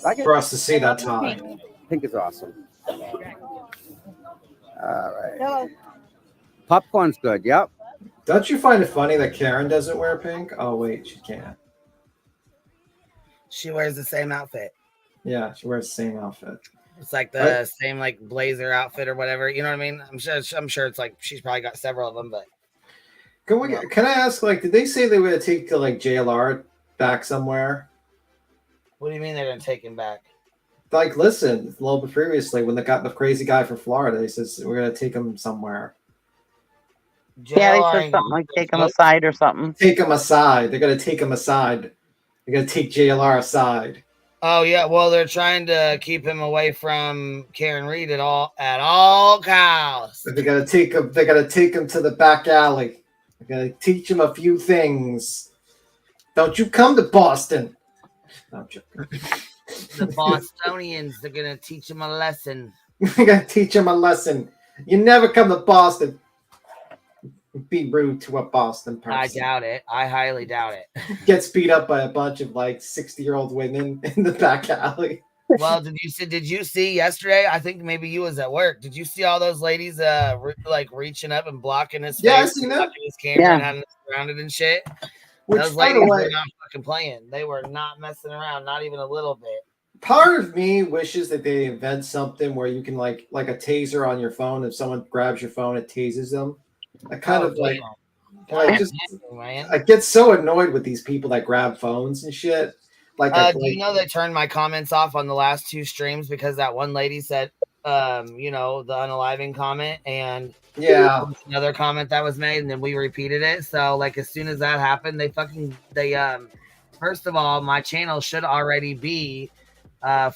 Like it? for us to see that tie. Pink is awesome. All right. Hello. Popcorn's good. Yep. Don't you find it funny that Karen doesn't wear pink? Oh wait, she can't. She wears the same outfit. Yeah, she wears the same outfit. It's like the same like blazer outfit or whatever. You know what I mean? I'm sure it's like she's probably got several of them, but Can I ask, like, did they say they were gonna take to like JLR back somewhere? what do you mean they're gonna take him back? Like, listen, a little bit previously when they got the crazy guy from Florida, he says we're gonna take him somewhere. Yeah, they JLR said ain't something gonna like take him aside or something. Take him aside. They're gonna take him aside. They're gonna take JLR aside. Oh yeah, well they're trying to keep him away from Karen Reed at all costs. They're gonna take him. They're gonna take him to the back alley. They're gonna teach him a few things. Don't you come to Boston? No, I'm joking. The Bostonians, they're gonna teach him a lesson. They're gonna teach him a lesson. You never come to Boston. Be rude to a Boston person. I doubt it. I highly doubt it. Gets beat up by a bunch of like 60-year-old women in the back alley. Well, did you see yesterday? I think maybe you was at work. Did you see all those ladies like reaching up and blocking his face? Yeah, I seen that. Blocking his camera Yeah. and having it surrounded and shit. Which, Those by the ladies way, were not fucking playing. They were not messing around, not even a little bit. part of me wishes that they invent something where you can like a taser on your phone. If someone grabs your phone, it tases them. I kind of like. I get so annoyed with these people that grab phones and shit. Do you know they turned my comments off on the last two streams because that one lady said, the unaliving comment, and yeah, another comment that was made, and then we repeated it. So like as soon as that happened, they first of all, my channel should already be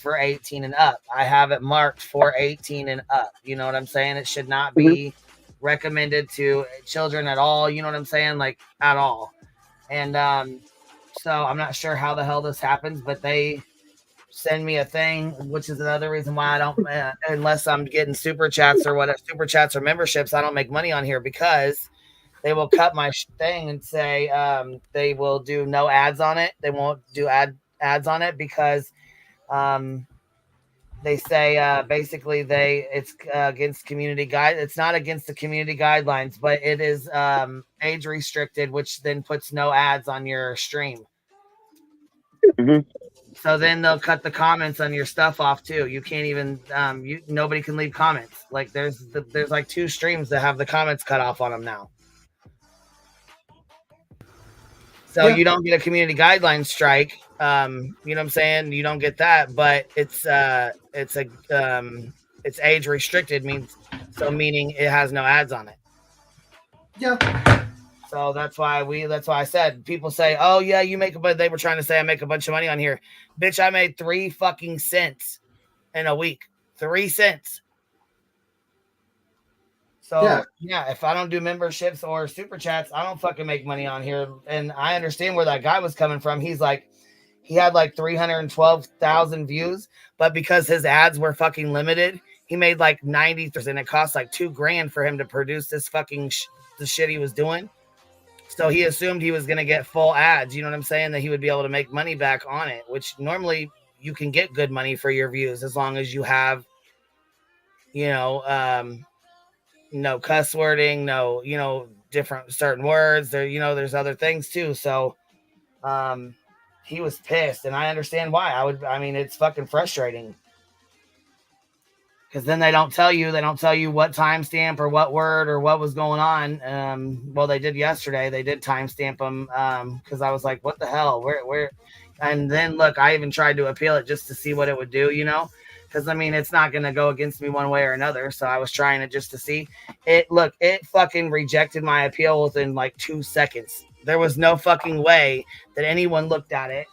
for 18 and up. I have it marked for 18 and up. You know what I'm saying? It should not be recommended to children at all. You know what I'm saying? Like at all. And so I'm not sure how the hell this happens, but they send me a thing, which is another reason why I don't, unless I'm getting super chats or whatever, super chats or memberships, I don't make money on here because they will cut my thing and say they will do no ads on it. They won't do ads on it because they say basically it's against community guide. It's not against the community guidelines, but it is age restricted, which then puts no ads on your stream. Mm-hmm. So then they'll cut the comments on your stuff off too. You can't even nobody can leave comments. Like there's like 2 streams that have the comments cut off on them now. So you don't get a community guidelines strike. You know what I'm saying? You don't get that, but it's age restricted means meaning it has no ads on it. Yeah. So that's why I said people say, "Oh yeah, you make but they were trying to say I make a bunch of money on here." Bitch, I made 3 fucking cents in a week. 3 cents. So yeah, if I don't do memberships or super chats, I don't fucking make money on here. And I understand where that guy was coming from. He's like, he had like 312,000 views, but because his ads were fucking limited, he made like 90, and it cost like $2,000 for him to produce this fucking the shit he was doing. So he assumed he was going to get full ads. You know what I'm saying? That he would be able to make money back on it, which normally you can get good money for your views as long as you have, no cuss wording, no, different certain words there, there's other things too. So, he was pissed and I understand why. It's fucking frustrating because then they don't tell you what timestamp or what word or what was going on. Well, they did yesterday. They did timestamp them. Cause I was like, what the hell, where, and then look, I even tried to appeal it just to see what it would do, because it's not going to go against me one way or another. So I was trying it just to see it. Look, it fucking rejected my appeal within like 2 seconds. There was no fucking way that anyone looked at it.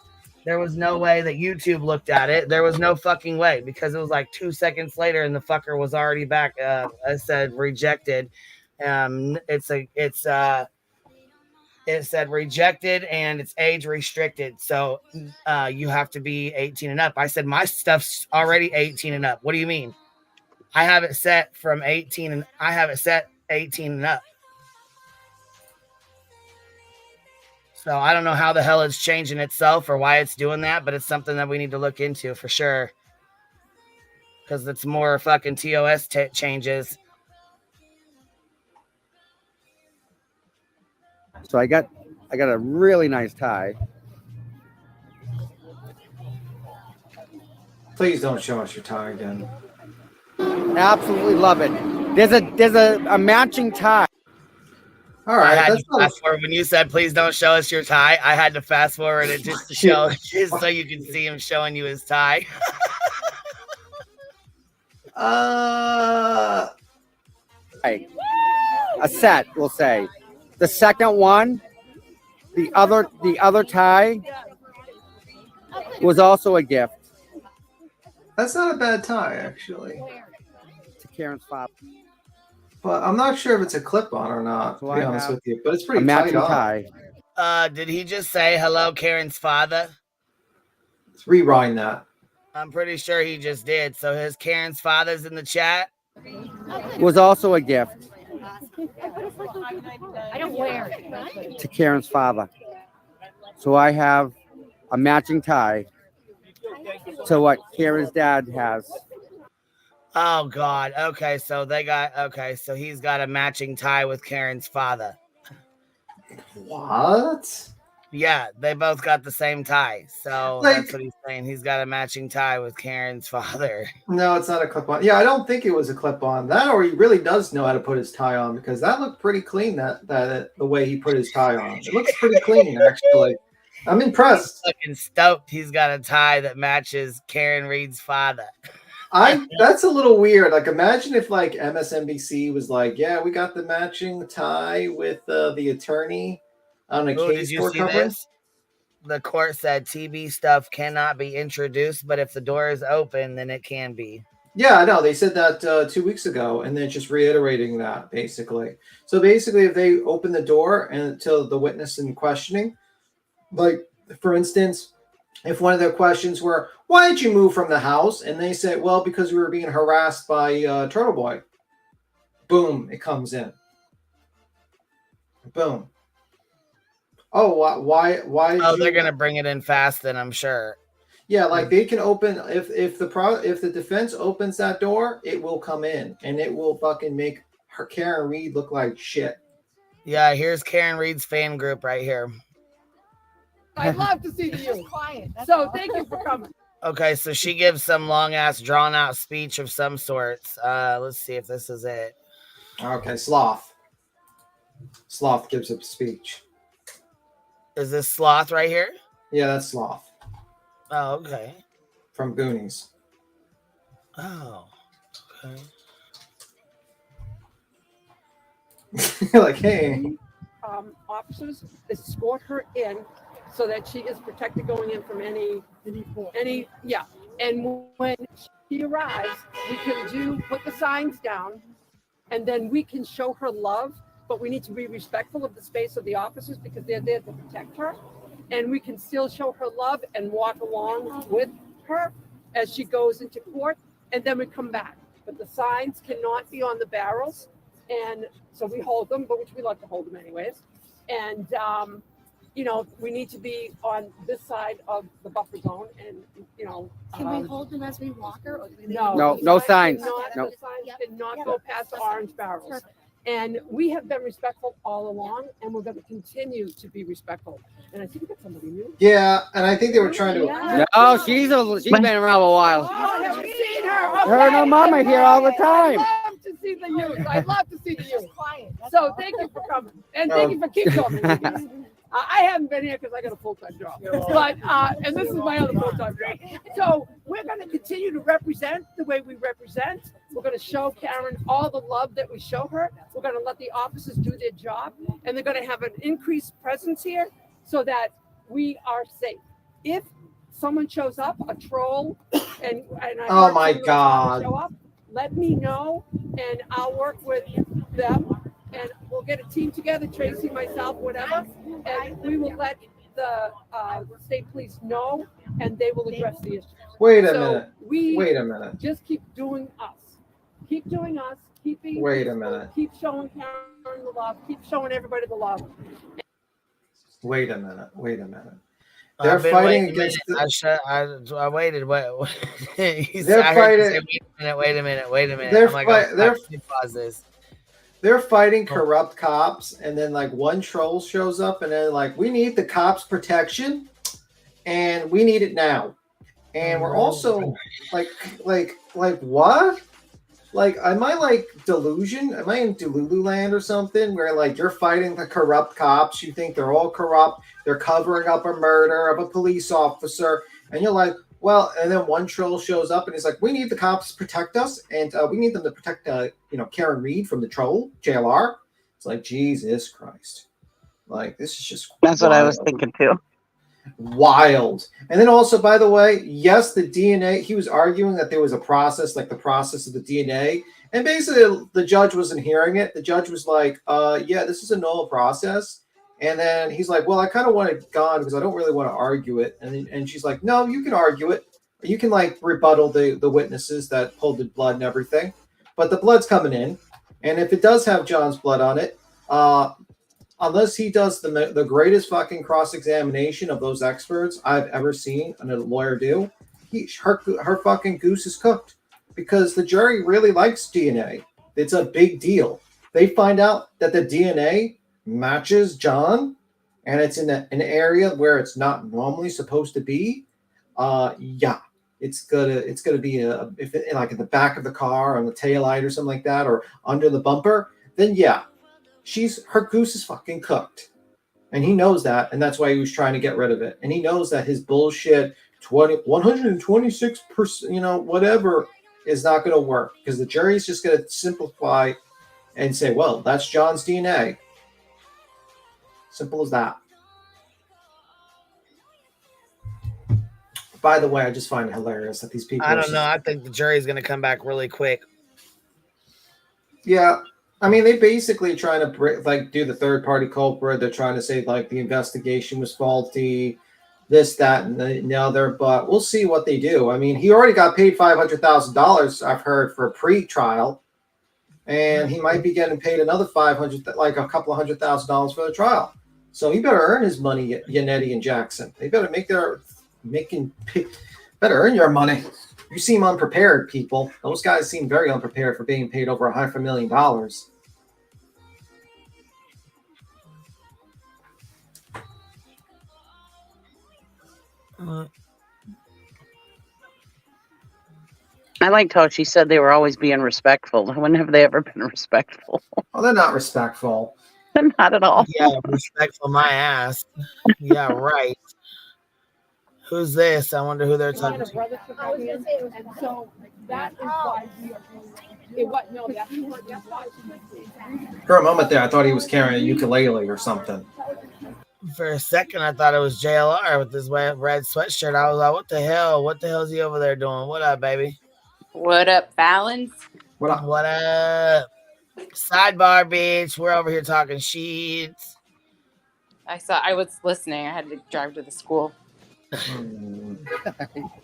There was no way that YouTube looked at it. There was no fucking way because it was like 2 seconds later and the fucker was already back. I said rejected. It said rejected and it's age restricted. So you have to be 18 and up. I said, my stuff's already 18 and up. What do you mean? I have it set from 18 and I have it set 18 and up. So I don't know how the hell it's changing itself or why it's doing that, but it's something that we need to look into for sure. Because it's more fucking TOS changes. So I got a really nice tie. Please don't show us your tie again. Absolutely love it. There's a matching tie. All right. I had to fast forward when you said, "Please don't show us your tie." I had to fast forward it just to show, just so you can see him showing you his tie. A set, we'll say. The second one, the other tie was also a gift. That's not a bad tie, actually. To Karen's father. But I'm not sure if it's a clip-on or not, to be honest with you. But it's pretty tight tie. Did he just say hello, Karen's father? Let's rewind that. I'm pretty sure he just did. So his Karen's father's in the chat. Was also a gift. I don't wear it. To Karen's father. So I have a matching tie to what Karen's dad has. Oh God. Okay, so so he's got a matching tie with Karen's father. What? Yeah, they both got the same tie. So that's what he's saying. He's got a matching tie with Karen's father. No, it's not a clip-on. Yeah, I don't think it was a clip-on. That, or he really does know how to put his tie on, because that looked pretty clean, that the way he put his tie on. It looks pretty clean, actually. I'm impressed. I'm fucking stoked he's got a tie that matches Karen Reed's father. That's a little weird. Like, imagine if like MSNBC was like, yeah, we got the matching tie with the attorney on a case did you see this? The court said TB stuff cannot be introduced, but if the door is open, then it can be. Yeah, I know. They said that 2 weeks ago, and then just reiterating that, basically. So basically, if they open the door and to the witness in questioning, like, for instance, if one of their questions were, why did you move from the house? And they say, well, because we were being harassed by Turtle Boy. Boom, it comes in. Boom. Oh, why? Oh, they're gonna bring it in fast. Then I'm sure. Yeah, like they can open if the defense opens that door, it will come in and it will fucking make her Karen Reed look like shit. Yeah, here's Karen Reed's fan group right here. I'd love to see you. Quiet. So thank you for coming. Okay, so she gives some long ass drawn out speech of some sorts. Let's see if this is it. Okay, Sloth. Sloth gives a speech. Is this Sloth right here? Yeah, that's Sloth. Oh, okay. From Goonies. Oh, okay. Like, hey. Officers escort her in so that she is protected going in from any. Yeah. And when she arrives, we can put the signs down, and then we can show her love. But we need to be respectful of the space of the officers because they're there to protect her. And we can still show her love and walk along with her as she goes into court, and then we come back. But the signs cannot be on the barrels, and so we hold them, but which we like to hold them anyways. And we need to be on this side of the buffer zone, and Can we hold them as we walk her? Or do we No signs. The signs cannot go past the orange barrels. Perfect. And we have been respectful all along, and we're going to continue to be respectful. And I think we got somebody new. Yeah, and I think they were trying to. Yeah. No, she's been around a while. Oh, have you seen her? Okay. Her and her mama here all the time. I love to see the youth. I love to see the youth. So thank you for coming, and thank you for keep coming. I haven't been here because I got a full-time job, but and this is my other full-time job. So we're going to continue to represent the way we represent. We're going to show Karen all the love that we show her. We're going to let the officers do their job, and they're going to have an increased presence here so that we are safe. If someone shows up, a troll, and oh my God, show up, let me know, and I'll work with them. And we'll get a team together, Tracy, myself, whatever, and we will let the state police know, and they will address the issue. Wait a minute. Just keep doing us. Keep doing us. Keep being. Wait a minute. Keep showing Karen the love. Keep showing everybody the love. Wait a minute. They're fighting against. I waited. What? They're fighting. Wait a minute. They're pause this. They're fighting corrupt cops, and then like one troll shows up, and then like we need the cops' protection, and we need it now. And we're also like what? Like, am I like delusion? Am I in Delulu land or something? Where like you're fighting the corrupt cops, you think they're all corrupt, they're covering up a murder of a police officer, and you're like, well, and then one troll shows up and he's like, we need the cops to protect us, and we need them to protect, Karen Reed from the troll, JLR. It's like, Jesus Christ. Like, this is just That's wild. What I was thinking too. Wild. And then also, by the way, yes, the DNA, he was arguing that there was a process, like the process of the DNA. And basically, the judge wasn't hearing it. The judge was like, yeah, this is a normal process. And then he's like, well, I kind of want it gone because I don't really want to argue it. And she's like, no, you can argue it. You can like rebuttal the witnesses that pulled the blood and everything. But the blood's coming in. And if it does have John's blood on it, unless he does the greatest fucking cross-examination of those experts I've ever seen a lawyer do, her fucking goose is cooked. Because the jury really likes DNA. It's a big deal. They find out that the DNA matches John, and it's in an area where it's not normally supposed to be. Yeah, it's gonna be like in the back of the car, on the taillight or something like that, or under the bumper. Then yeah, her goose is fucking cooked, and he knows that, and that's why he was trying to get rid of it. And he knows that his bullshit 126%, whatever, is not going to work because the jury's just going to simplify and say, well, that's John's DNA. Simple as that. By the way, I just find it hilarious that these people... I don't know. I think the jury's going to come back really quick. Yeah. I mean, they basically trying to do the third-party culprit. They're trying to say, like, the investigation was faulty, this, that, and the other. But we'll see what they do. I mean, he already got paid $500,000, I've heard, for a pre-trial. and he might be getting paid another $500, like a couple of $100,000 for the trial. So he better earn his money, Yannetti and Jackson. They better better earn your money. You seem unprepared, people. Those guys seem very unprepared for being paid over $500,000. I liked how she said they were always being respectful. When have they ever been respectful? Well, they're not respectful. They're not at all. Yeah, respectful my ass. Yeah, right. Who's this? I wonder who they're talking to. So that is why we are it what no that's For a moment there, I thought he was carrying a ukulele or something. For a second, I thought it was JLR with his red sweatshirt. I was like, what the hell? What the hell is he over there doing? What up, baby? What up, Balance? What up? What up? Sidebar, bitch. We're over here talking sheets. I was listening. I had to drive to the school. I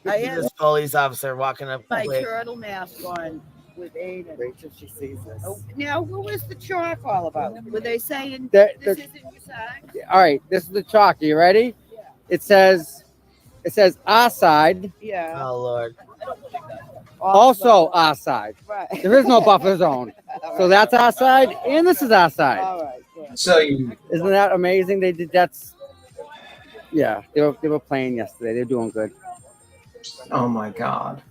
have This police officer walking up my quick. turtle mask on with Aiden. Wait till she sees this. Oh, now, what was the chalk all about? Were they saying The- this the- isn't your side? All right, this is the chalk. Are you ready? It says our side, Yeah. Oh, Lord. also our side. Right. There is no buffer zone. So that's our side, and this is our side. All right. Good. So you, Isn't that amazing? They did that's. Yeah, they were playing yesterday. They're doing good. oh my God.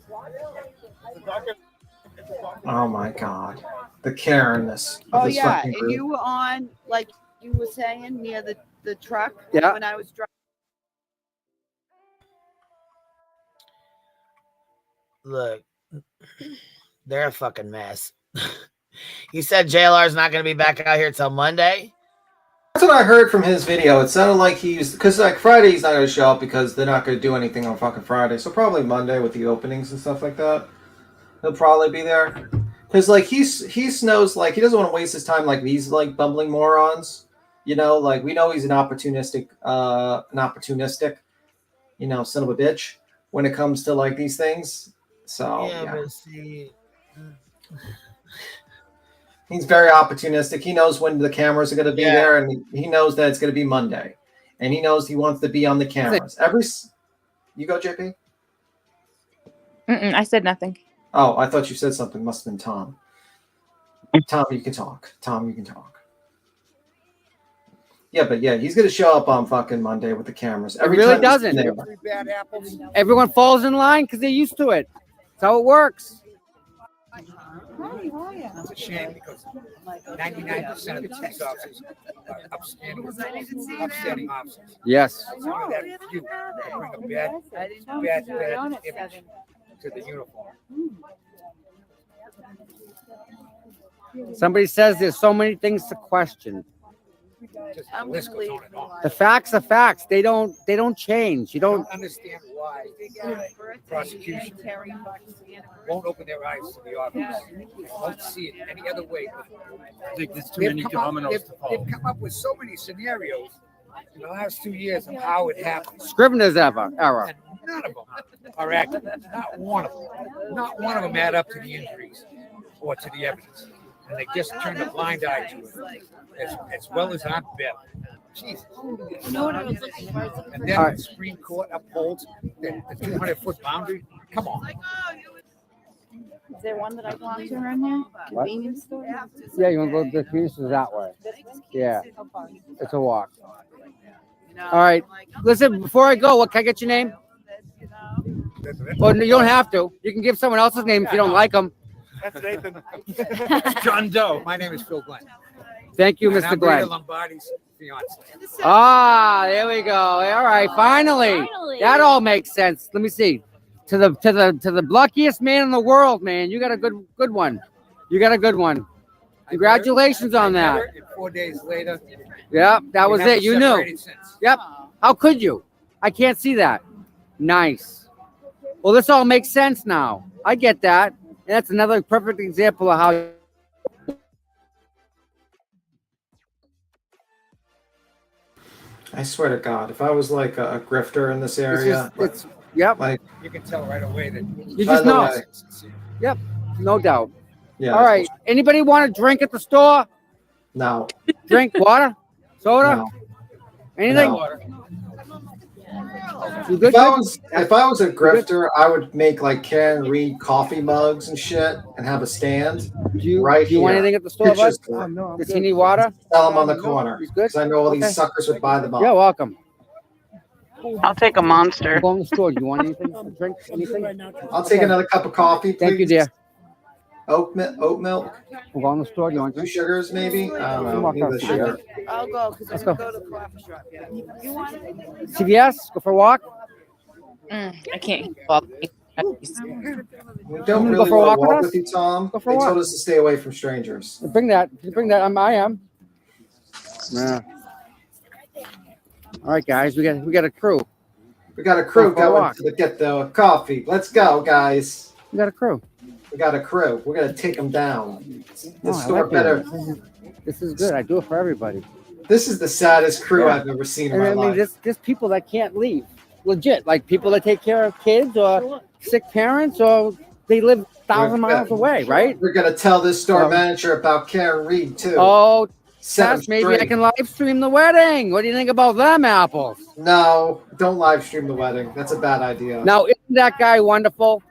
Oh my God. The Karenness of Oh this yeah, fucking and group. you were on, like you were saying, near the truck. Yeah. When I was driving. Look, they're a fucking mess. You said JLR's not going to be back out here till Monday? That's what I heard from his video. It sounded like he's, because like Friday he's not going to show up because they're not going to do anything on fucking Friday. So probably Monday with the openings and stuff like that. He'll probably be there. Because like he knows, like he doesn't want to waste his time like these like bumbling morons. You know, like we know he's an opportunistic, you know, son of a bitch when it comes to like these things. So yeah. But see, He's very opportunistic. He knows when the cameras are going to be there, and he knows that it's going to be Monday, and he knows he wants to be on the cameras. You go, JP. I said nothing. Oh, I thought you said something. Must have been Tom. Tom, you can talk. Tom, you can talk. Yeah, but yeah, he's going to show up on fucking Monday with the cameers. It really time he's doesn't. there. Everyone falls in line because they're used to it. That's how it works. It's a shame because 99% of the police officers are upstanding officers. Yes. Some of that few that bring a bad image to the uniform. Somebody says there's so many things to question. Just the list goes on and on. The facts are facts. They don't change. You I don't. don't understand why the prosecution won't open their eyes to the obvious. They won't see it any other way. I think there's too many dominoes to fall. They've come up with so many scenarios in the last 2 years of how it happened. Scrivener's error. And none of them are accurate. Not one of them. Not one of them add up to the injuries or to the evidence. And they just turn a blind eye to it. As well as I'm better. Jesus. You know what I was looking for? And then the Supreme Court upholds the 200-foot boundary. Come on. Is there one that I belong to around here? What? Convenience store? Yeah, you want to go to the convenience store that way. Yeah, it's a walk. All right. Listen, before I go, what can I get your name? Well, no, you don't have to. You can give someone else's name if you don't like them. That's Nathan. It's John Doe. My name is Phil Glenn. Thank you, And Mr. I'm Glenn. Rita Lombardi's fiance. Ah, there we go. All right, finally. That all makes sense. Let me see. To the luckiest man in the world, man. You got a good one. You got a good one. Congratulations on that. And 4 days later. Yep, that was it. You knew. Separated since. Yep. How could you? I can't see that. Nice. Well, this all makes sense now. I get that. And that's another perfect example of how. I swear to God, if I was like a grifter in this area, Yep. like You can tell right away that You just know. Yep. No doubt. Yeah. All right. Anybody want a drink at the store? No. Drink water, soda, No. anything? No. You good? If I was a grifter, I would make like Karen Reed coffee mugs and shit, and have a stand Do you here. want anything at the store, bud? Pictures for it. Does he need water? Sell them on the corner. He's good. Because I know all Okay. these suckers would buy them up. You're welcome. I'll take a monster. Go in the store. Do you want anything? A drink? Anything? I'll take another cup of coffee, please. Thank you, dear. Oat milk. We'll go in the store. Do you want 2 sugars, maybe? I don't know. Walk Maybe out the to sugar. I'll go because Let's I'm go. going to go to the coffee shop. Yeah. You want it? CVS? Go for a walk? I can't. Well, We don't Go really for a want to walk with walk us? with you, Tom. Go for a They told walk. us to stay away from strangers. Bring that. Bring that. I am. Yeah. All right, guys. We got a crew. We got a crew Go for a going walk. to get the coffee. Let's go, guys. We got a crew. We got a crew. We're gonna take them down. The Oh, I store like better. This is good. I do it for everybody. This is the saddest crew Yeah. I've ever seen in And my I mean, life. there's people that can't leave. Legit, like people that take care of kids or sick parents, or they live 1,000 miles away, right? We're gonna tell this store manager about Karen Reed too. Oh, Set 'em Tess, maybe I straight. can live stream the wedding. What do you think about them apples? No, don't live stream the wedding. That's a bad idea. Now, isn't that guy wonderful?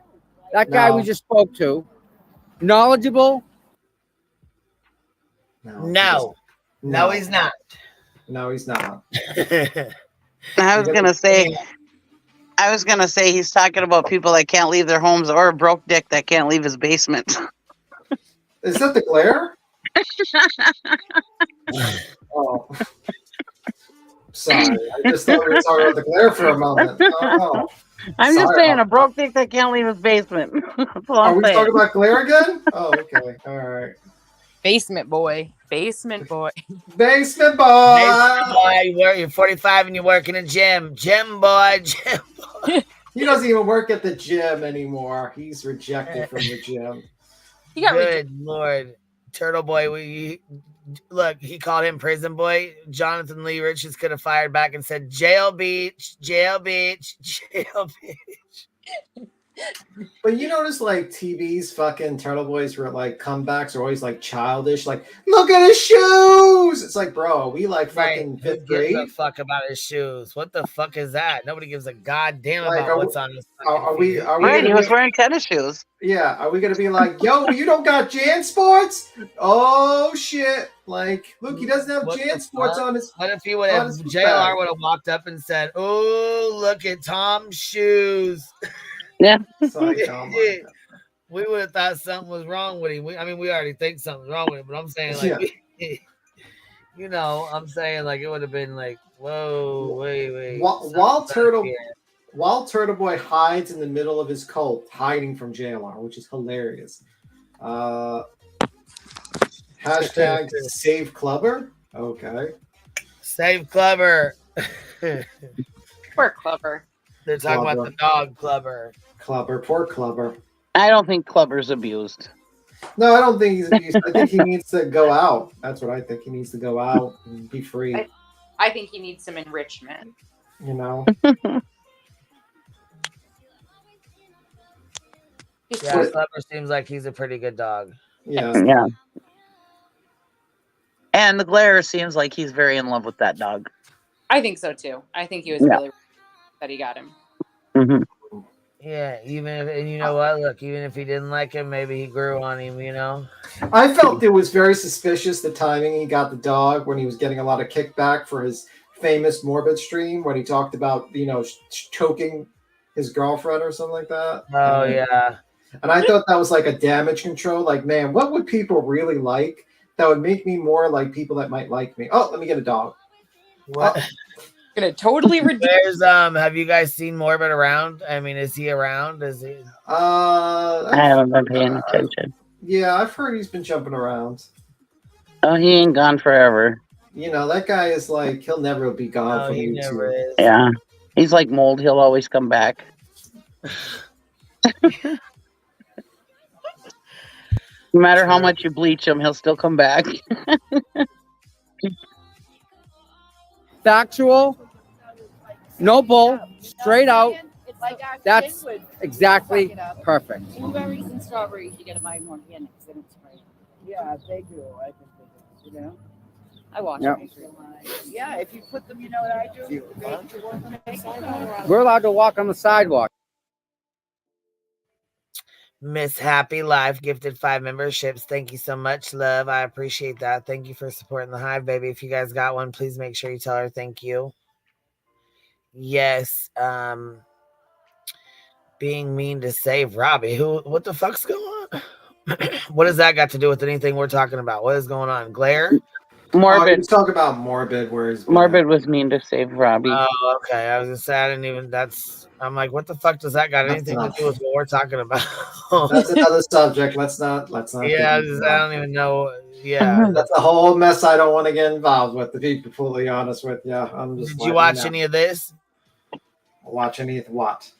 That guy we No. just spoke to, knowledgeable. No, he's not. No, he's not. I was gonna say he's talking about people that can't leave their homes, or a broke dick that can't leave his basement. Is that the glare? Oh, sorry. I just thought we were talking about the glare for a moment. Oh, I'm just sorry saying, about a broke dick that can't leave his basement. That's all Are I'm we saying. talking about glare again? Oh, okay. All right. Basement boy. Basement boy. Basement boy. Basement boy, you're 45 and you work in a gym. Gym boy, gym boy. He doesn't even work at the gym anymore. He's rejected from the gym. He got Good Lord. Turtle boy, look, he called him prison boy. Jonathan Lee Richards could have fired back and said, jail beach, jail beach, jail beach. But you notice, like, TV's fucking Turtle Boys were like comebacks are always like childish. Like, look at his shoes. It's like, bro, we like fucking Who fifth gives grade. a fuck about his shoes? What the fuck is that? Nobody gives a goddamn Like, about what's on his Are we? Are we? Right, gonna he was be- wearing tennis shoes. Yeah, are we gonna be like, yo, you don't got Jan Sports? Oh shit! Like, look, he doesn't have What Jan the Sports fuck? on his. What if he would have, on his JLR bag. would have walked up and said, oh, look at Tom's shoes. Yeah. Sorry, Tom. We would have thought something was wrong with him. I mean, we already think something's wrong with him, but I'm saying, like, you know, I'm saying, like, it would have been like, whoa, wait. While something's Turtle, up here. while Turtle Boy hides in the middle of his cult, hiding from JLR, which is hilarious. Hashtag save Clubber. Okay. Save Clubber. Poor Clever. They're talking about the dog Clubber. Clubber, poor Clubber. I don't think Clubber's abused. No, I don't think he's abused. I think he needs to go out. That's what I think. He needs to go out and be free. I think he needs some enrichment. You know. Yeah, Clubber seems like he's a pretty good dog. Yeah. Yeah. And the glare seems like he's very in love with that dog. I think so too. I think he was Yeah. really that he got him. Mm-hmm. Yeah, and you know what? Look, even if he didn't like him, maybe he grew on him, you know? I felt it was very suspicious the timing he got the dog when he was getting a lot of kickback for his famous Morbid stream when he talked about, you know, choking his girlfriend or something like that. Oh, yeah. And I thought that was like a damage control. Like, man, what would people really like that would make me more like people that might like me? Oh, let me get a dog. What? Gonna totally There's have you guys seen Morbid around? I mean, is he around? Is he I haven't been paying attention. Yeah, I've heard he's been jumping around. Oh, he ain't gone forever. You know, that guy is like, he'll never be gone from he YouTube. never is. Yeah. He's like mold. He'll always come back. No matter how much you bleach him, he'll still come back. Factual, no bull, straight out. That's exactly perfect. Blueberries and strawberries, you gotta buy more organic than it's Yeah, they do. I think they do. You know. I watch Yep. them. Yeah, if you put them, you know what I do? We're allowed to walk on the sidewalk. Miss Happy Life gifted 5 memberships. Thank you so much, love. I appreciate that. Thank you for supporting the Hive, baby. If you guys got one, please make sure you tell her thank you. Yes. Being mean to save Robbie. What the fuck's going on? What does that got to do with anything we're talking about? What is going on? Glare? Morbid. He's talking about Morbid, where he's Morbid was mean to save Robbie. Oh, okay. I was gonna say I didn't even. I'm like, what the fuck does that got anything to do with what we're talking about? That's another subject. Let's not. Yeah, I don't even know. Yeah, that's a whole mess. I don't want to get involved with. To be completely honest with you, I'm just. Did you watch any of this? Watch any of what?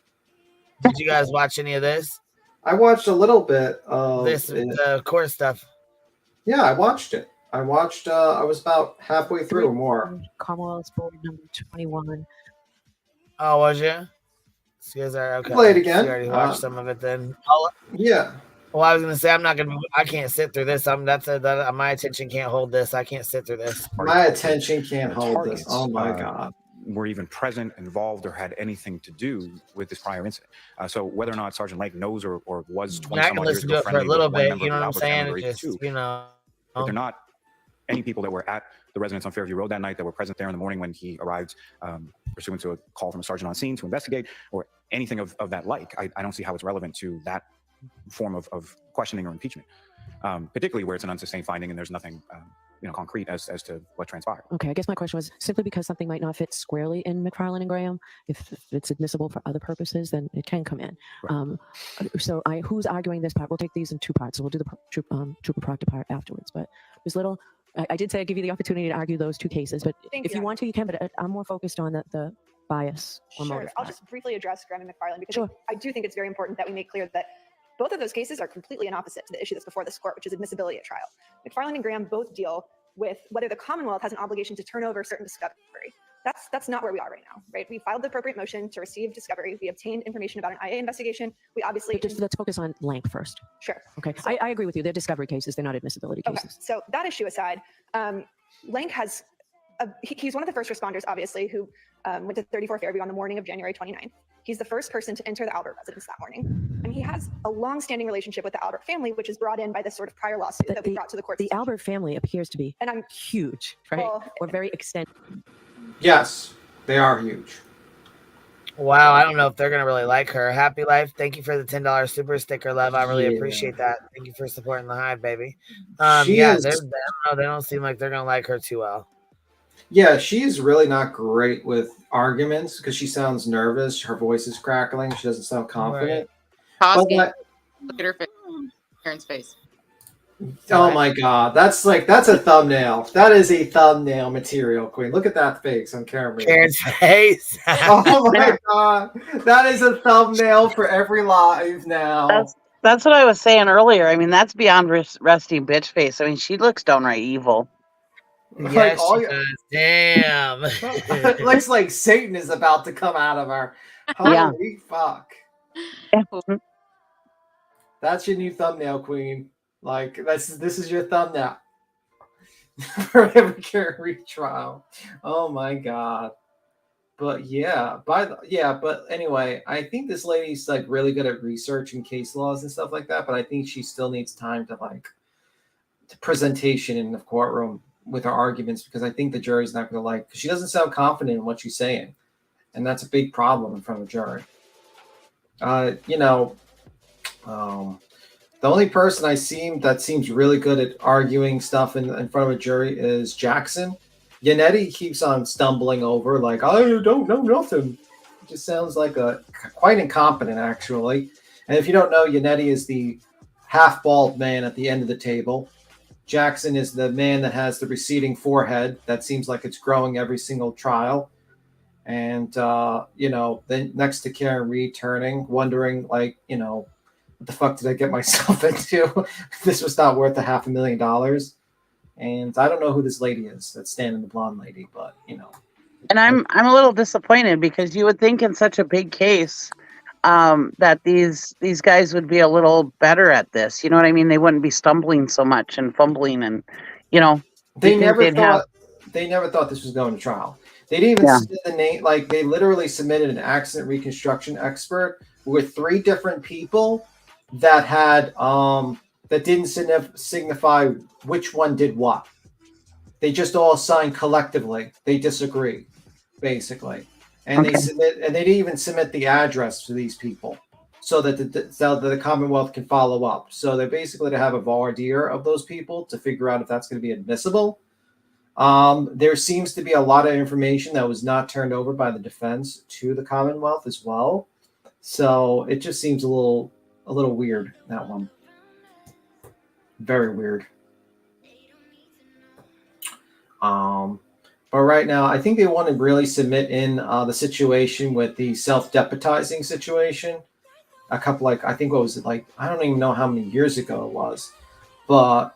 Did you guys watch any of this? I watched a little bit of the court stuff. Yeah, I watched it. I watched. I was about halfway through or more. Commonwealth's board number 21. Oh, was you? So you guys are okay. Play it again. So you already watched some of it then. Yeah. Well, I was gonna say I can't sit through this. My attention can't hold this. I can't sit through this. My attention can't hold this. Oh my god. Were even present, involved, or had anything to do with this prior incident. So whether or not Sergeant Lake knows or was 20 I can listen to it for a little bit. You know what I'm saying? Just, but they're not any people that were at the residence on Fairview Road that night that were present there in the morning when he arrived, pursuant to a call from a sergeant on scene to investigate, or anything of that like. I don't see how it's relevant to that form of questioning or impeachment, particularly where it's an unsustained finding and there's nothing concrete as to what transpired. Okay, I guess my question was simply because something might not fit squarely in McFarland and Graham. If it's admissible for other purposes, then it can come in. Right. So who's arguing this part? We'll take these in 2 parts. So we'll do the Trooper Proctor part afterwards. But Ms. Little, I did say I'd give you the opportunity to argue those 2 cases. But if you want to, you can. But I'm more focused on the bias or motive. I'll just briefly address Graham and McFarland because I do think it's very important that we make clear that both of those cases are completely an opposite to the issue that's before this court, which is admissibility at trial. McFarland and Graham both deal with whether the Commonwealth has an obligation to turn over certain discovery. That's not where we are right now, right? We filed the appropriate motion to receive discovery. We obtained information about an IA investigation. We obviously let's focus on Lank first. Sure. Okay. So, I agree with you. They're discovery cases. They're not admissibility cases. Okay. So that issue aside, Lank has he's one of the first responders, obviously, who went to 34 Fairview on the morning of January 29th. He's the first person to enter the Albert residence that morning. And he has a long-standing relationship with the Albert family, which is brought in by this sort of prior lawsuit that we brought to the court. The Albert family appears to be huge, right? Or very extended. Yes, they are huge. Wow, I don't know if they're gonna really like her. Happy Life, thank you for the $10 super sticker, love. I really appreciate that. Thank you for supporting the Hive, baby. They don't seem like they're gonna like her too well. Yeah, she's really not great with arguments because she sounds nervous. Her voice is crackling. She doesn't sound confident. Pause game. Look at her face. Karen's face. Oh my god, that's a thumbnail. That is a thumbnail material, Queen. Look at that face on camera. Karen's face. Oh my god, that is a thumbnail for every live now. That's what I was saying earlier. I mean, that's beyond resting bitch face. I mean, she looks downright evil. Yes, she does. Damn. It looks like Satan is about to come out of her. Holy fuck. That's your new thumbnail, Queen. Like this is your thumbnail for every Karen trial. Oh my god. But but anyway, I think this lady's like really good at researching case laws and stuff like that, but I think she still needs time to presentation in the courtroom with her arguments, because I think the jury's not going to because she doesn't sound confident in what she's saying, and that's a big problem in front of a jury. The only person that seems really good at arguing stuff in front of a jury is Jackson. Yannetti keeps on stumbling over like, I don't know nothing. It just sounds like quite incompetent, actually. And if you don't know, Yannetti is the half-bald man at the end of the table. Jackson is the man that has the receding forehead that seems like it's growing every single trial. And, then next to Karen Reed turning, wondering, what the fuck did I get myself into? This was not worth $500,000. And I don't know who this lady is that's standing, the blonde lady, but, And I'm a little disappointed because you would think in such a big case, that these guys would be a little better at this. You know what I mean? They wouldn't be stumbling so much and fumbling, and They you think never they'd have. thought this was going to trial. They didn't even Yeah. submit the name. Like, they literally submitted an accident reconstruction expert with 3 different people that had that didn't signify which one did what. They just all signed collectively. They disagree, basically, and Okay. they didn't even submit the address to these people so that the Commonwealth can follow up. So they're basically to have a voir dire of those people to figure out if that's going to be admissible. There seems to be a lot of information that was not turned over by the defense to the Commonwealth as well. So it just seems a little weird, that one. Very weird. But right now, I think they want to really submit in the situation with the self-deputizing situation. I think what was it, like, I don't even know how many years ago it was. But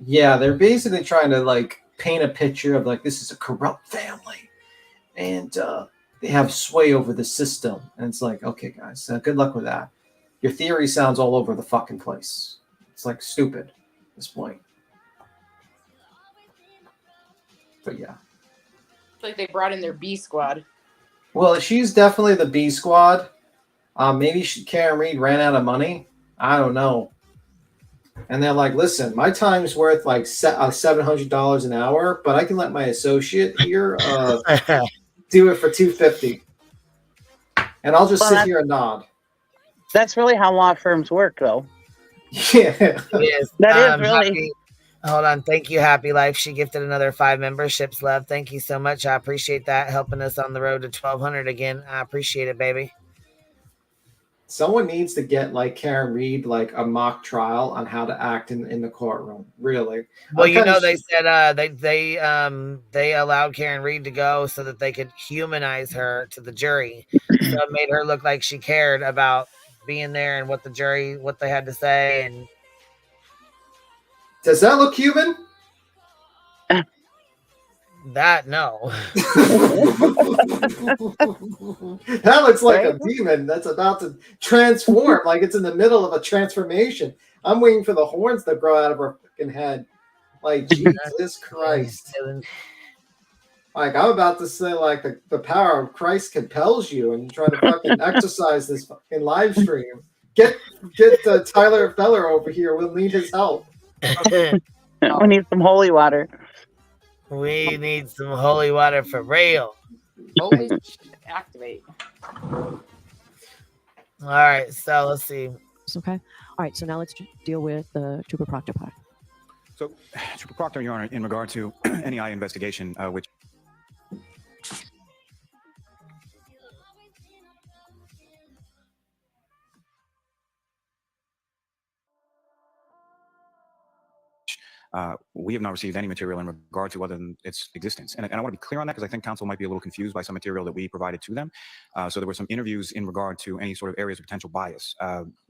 yeah, they're basically trying to like paint a picture of like, this is a corrupt family and they have sway over the system. And it's like, okay, guys, good luck with that. Your theory sounds all over the fucking place. It's like stupid at this point. But yeah. It's like they brought in their B squad. Well, she's definitely the B squad. Maybe Karen Reed ran out of money. I don't know. And they're like, listen, my time's worth like $700 an hour, but I can let my associate here do it for $250. And I'll just sit here and nod. That's really how law firms work, though. Yeah. Yes. That is really. Hold on. Thank you, Happy Life. She gifted another 5 memberships, love. Thank you so much. I appreciate that. Helping us on the road to 1,200 again. I appreciate it, baby. Someone needs to get like Karen Reed like a mock trial on how to act in the courtroom. Really. Well, you know, they said they allowed Karen Reed to go so that they could humanize her to the jury. So it made her look like she cared about being there and what they had to say. And does that look human? That no. That looks like a demon that's about to transform, like it's in the middle of a transformation. I'm waiting for the horns to grow out of her fucking head. Like, Jesus Christ. Like, I'm about to say, like, the power of Christ compels you, and you try to fucking exercise this fucking live stream. Get Tyler Feller over here. We'll need his help. We need some holy water. We need some holy water for real. Holy activate. All right, so let's see. Okay. All right, so now let's deal with the Trooper Proctor part. So, Trooper Proctor, Your Honor, in regard to any IA investigation, which we have not received any material in regard to other than its existence. And I want to be clear on that because I think counsel might be a little confused by some material that we provided to them. So there were some interviews in regard to any sort of areas of potential bias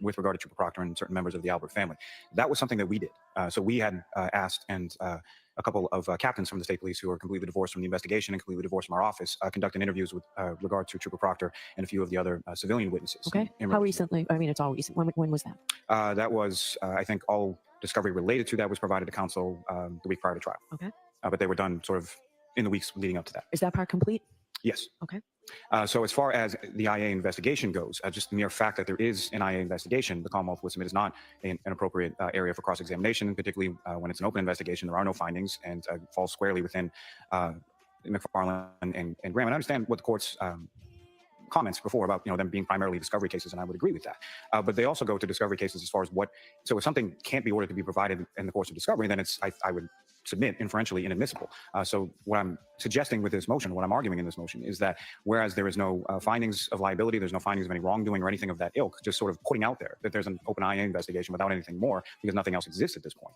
with regard to Trooper Proctor and certain members of the Albert family. That was something that we did. So we had asked and a couple of captains from the state police who are completely divorced from the investigation and completely divorced from our office conducted interviews with regard to Trooper Proctor and a few of the other civilian witnesses. Okay. How recently? I mean, it's all recent. When was that? That was, I think, all discovery related to that was provided to counsel the week prior to trial. Okay. But they were done sort of in the weeks leading up to that. Is that part complete? Yes. Okay. So as far as the IA investigation goes, just the mere fact that there is an IA investigation, the Commonwealth would submit is not an appropriate area for cross-examination, particularly when it's an open investigation. There are no findings and falls squarely within McFarland and Graham. And I understand what the court's comments before about them being primarily discovery cases, and I would agree with that. But they also go to discovery cases as far as so if something can't be ordered to be provided in the course of discovery, then it's I would submit inferentially inadmissible. So what I'm suggesting with this motion, what I'm arguing in this motion, is that whereas there is no findings of liability, there's no findings of any wrongdoing or anything of that ilk, just sort of putting out there that there's an open IA investigation without anything more because nothing else exists at this point.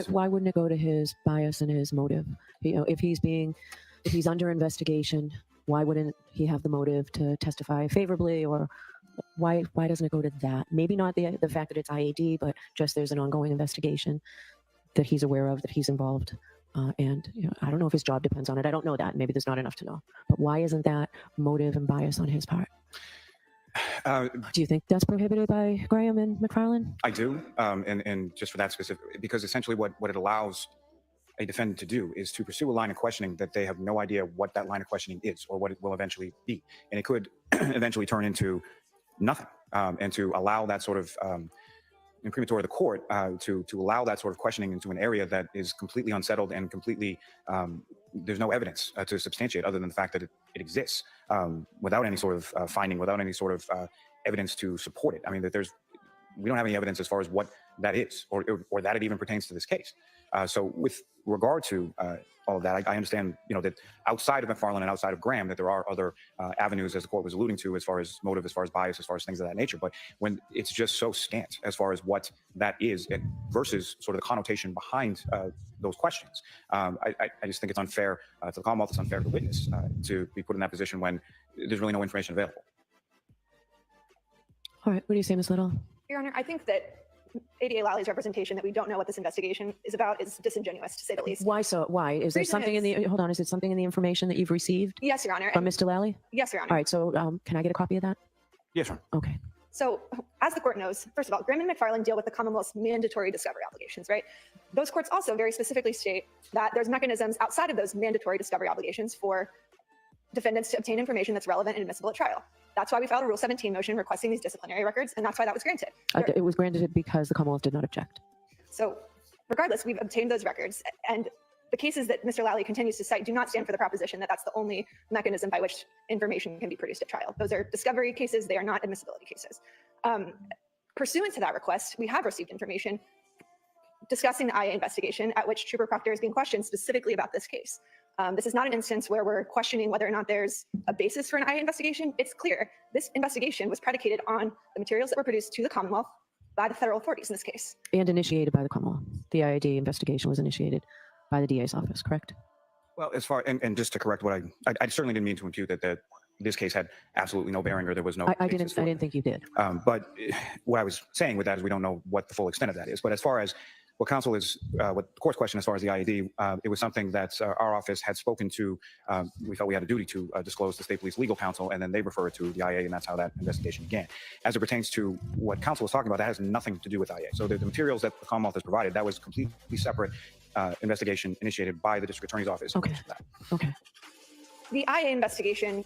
Why wouldn't it go to his bias and his motive? If he's under investigation, why wouldn't he have the motive to testify favorably, or why doesn't it go to that? Maybe not the fact that it's IAD, but just there's an ongoing investigation that he's aware of, that he's involved. And I don't know if his job depends on it. I don't know that. Maybe there's not enough to know. But why isn't that motive and bias on his part? Do you think that's prohibited by Graham and McFarland? I do, and just for that specific, because essentially what it allows a defendant to do is to pursue a line of questioning that they have no idea what that line of questioning is or what it will eventually be. And it could eventually turn into nothing. And to allow that sort of imprimatur of the court to allow that sort of questioning into an area that is completely unsettled and completely, there's no evidence to substantiate other than the fact that it exists without any sort of finding, without any sort of evidence to support it. I mean, we don't have any evidence as far as what that is or that it even pertains to this case. So with regard to all of that, I understand, that outside of McFarland and outside of Graham, that there are other avenues, as the court was alluding to, as far as motive, as far as bias, as far as things of that nature. But when it's just so scant as far as what that is versus sort of the connotation behind those questions, I just think it's unfair to the Commonwealth. It's unfair to the witness to be put in that position when there's really no information available. All right, what do you say, Ms. Little? Your Honor, I think that ADA Lally's representation that we don't know what this investigation is about is disingenuous, to say the least. Why so? Why? Is there something in the, hold on, is there something in the information that you've received? Yes, Your Honor. From Mr. Lally? Yes, Your Honor. All right, so can I get a copy of that? Yes, sir. Okay. So as the court knows, first of all, Graham and McFarland deal with the Commonwealth's mandatory discovery obligations, right? Those courts also very specifically state that there's mechanisms outside of those mandatory discovery obligations for defendants to obtain information that's relevant and admissible at trial. That's why we filed a Rule 17 motion requesting these disciplinary records, and that's why that was granted. It was granted because the Commonwealth did not object. So regardless, we've obtained those records, and the cases that Mr. Lally continues to cite do not stand for the proposition that that's the only mechanism by which information can be produced at trial. Those are discovery cases. They are not admissibility cases. Pursuant to that request, we have received information discussing the IA investigation at which Trooper Proctor is being questioned specifically about this case. This is not an instance where we're questioning whether or not there's a basis for an IA investigation. It's clear this investigation was predicated on the materials that were produced to the Commonwealth by the federal authorities in this case. And initiated by the Commonwealth. The IID investigation was initiated by the DA's office, correct? Well, as far, and just to correct what I certainly didn't mean to impute that this case had absolutely no bearing or there was no. I didn't think you did. But what I was saying with that is we don't know what the full extent of that is. But as far as what counsel is, what the court's question as far as the IED, it was something that our office had spoken to. We felt we had a duty to disclose to State Police Legal Counsel, and then they refer it to the IA, and that's how that investigation began. As it pertains to what counsel was talking about, that has nothing to do with IA. So the materials that the Commonwealth has provided, that was completely separate investigation initiated by the District Attorney's Office. Okay. Okay. The IA investigation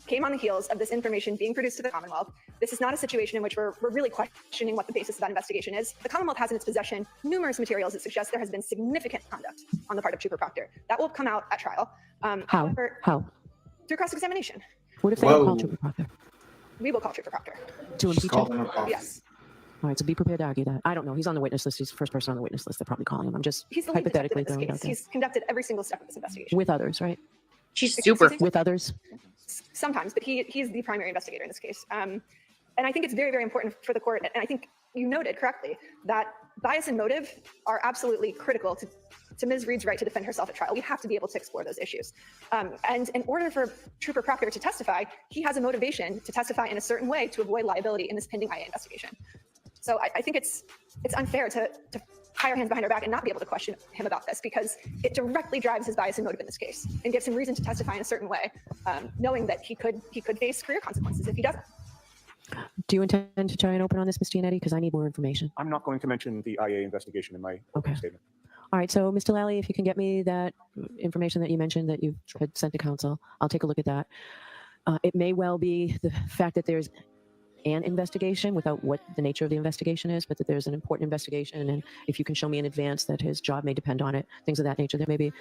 came on the heels of this information being produced to the Commonwealth. This is not a situation in which we're really questioning what the basis of that investigation is. The Commonwealth has in its possession numerous materials that suggest there has been significant conduct on the part of Trooper Proctor. That will come out at trial. How? However, How? through cross-examination. What if they don't call Trooper Proctor? We will call Trooper Proctor. To impeach him? Yes. All right, so be prepared to argue that. I don't know. He's on the witness list. He's the first person on the witness list. They're probably calling him. I'm just He's the lead detective hypothetically in this throwing it out case. there. He's conducted every single step of this investigation. With others, right? She's super. With others? Sometimes, but he's the primary investigator in this case. And I think it's very, very important for the court, and I think you noted correctly, that bias and motive are absolutely critical to Ms. Reed's right to defend herself at trial. We have to be able to explore those issues. And in order for Trooper Proctor to testify, he has a motivation to testify in a certain way to avoid liability in this pending IA investigation. So I think it's unfair to tie our hands behind our back and not be able to question him about this, because it directly drives his bias and motive in this case and gives him reason to testify in a certain way, knowing that he could face career consequences if he doesn't. Do you intend to try and open on this, Ms. Gianetti? Because I need more information. I'm not going to mention the IA investigation in my opening statement. All right, so Mr. Lally, if you can get me that information that you mentioned that you had sent to counsel, I'll take a look at that. It may well be the fact that there's an investigation without what the nature of the investigation is, but that there's an important investigation, and if you can show me in advance that his job may depend on it, things of that nature, there may be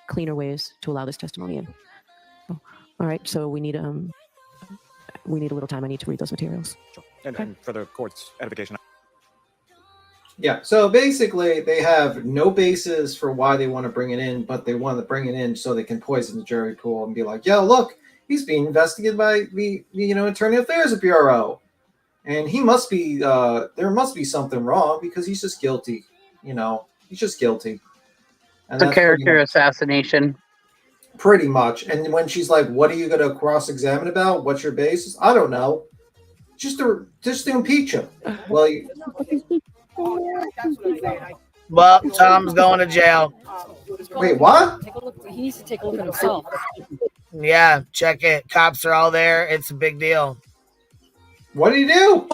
cleaner ways to allow this testimony in. All right, so we need a little time. I need to read those materials. Sure. And for the court's edification. Yeah, so basically they have no basis for why they want to bring it in, but they want to bring it in so they can poison the jury pool and be like, yo, look, he's being investigated by the Attorney Affairs Bureau. And he must be, there must be something wrong because he's just guilty. He's just guilty. And it's a character assassination. Pretty much. And when she's like, what are you going to cross-examine about? What's your basis? I don't know. Just to impeach him. Well, well, Tom's going to jail. Wait, what? He needs to take a look at himself. Yeah, check it. Cops are all there. It's a big deal. What did he do?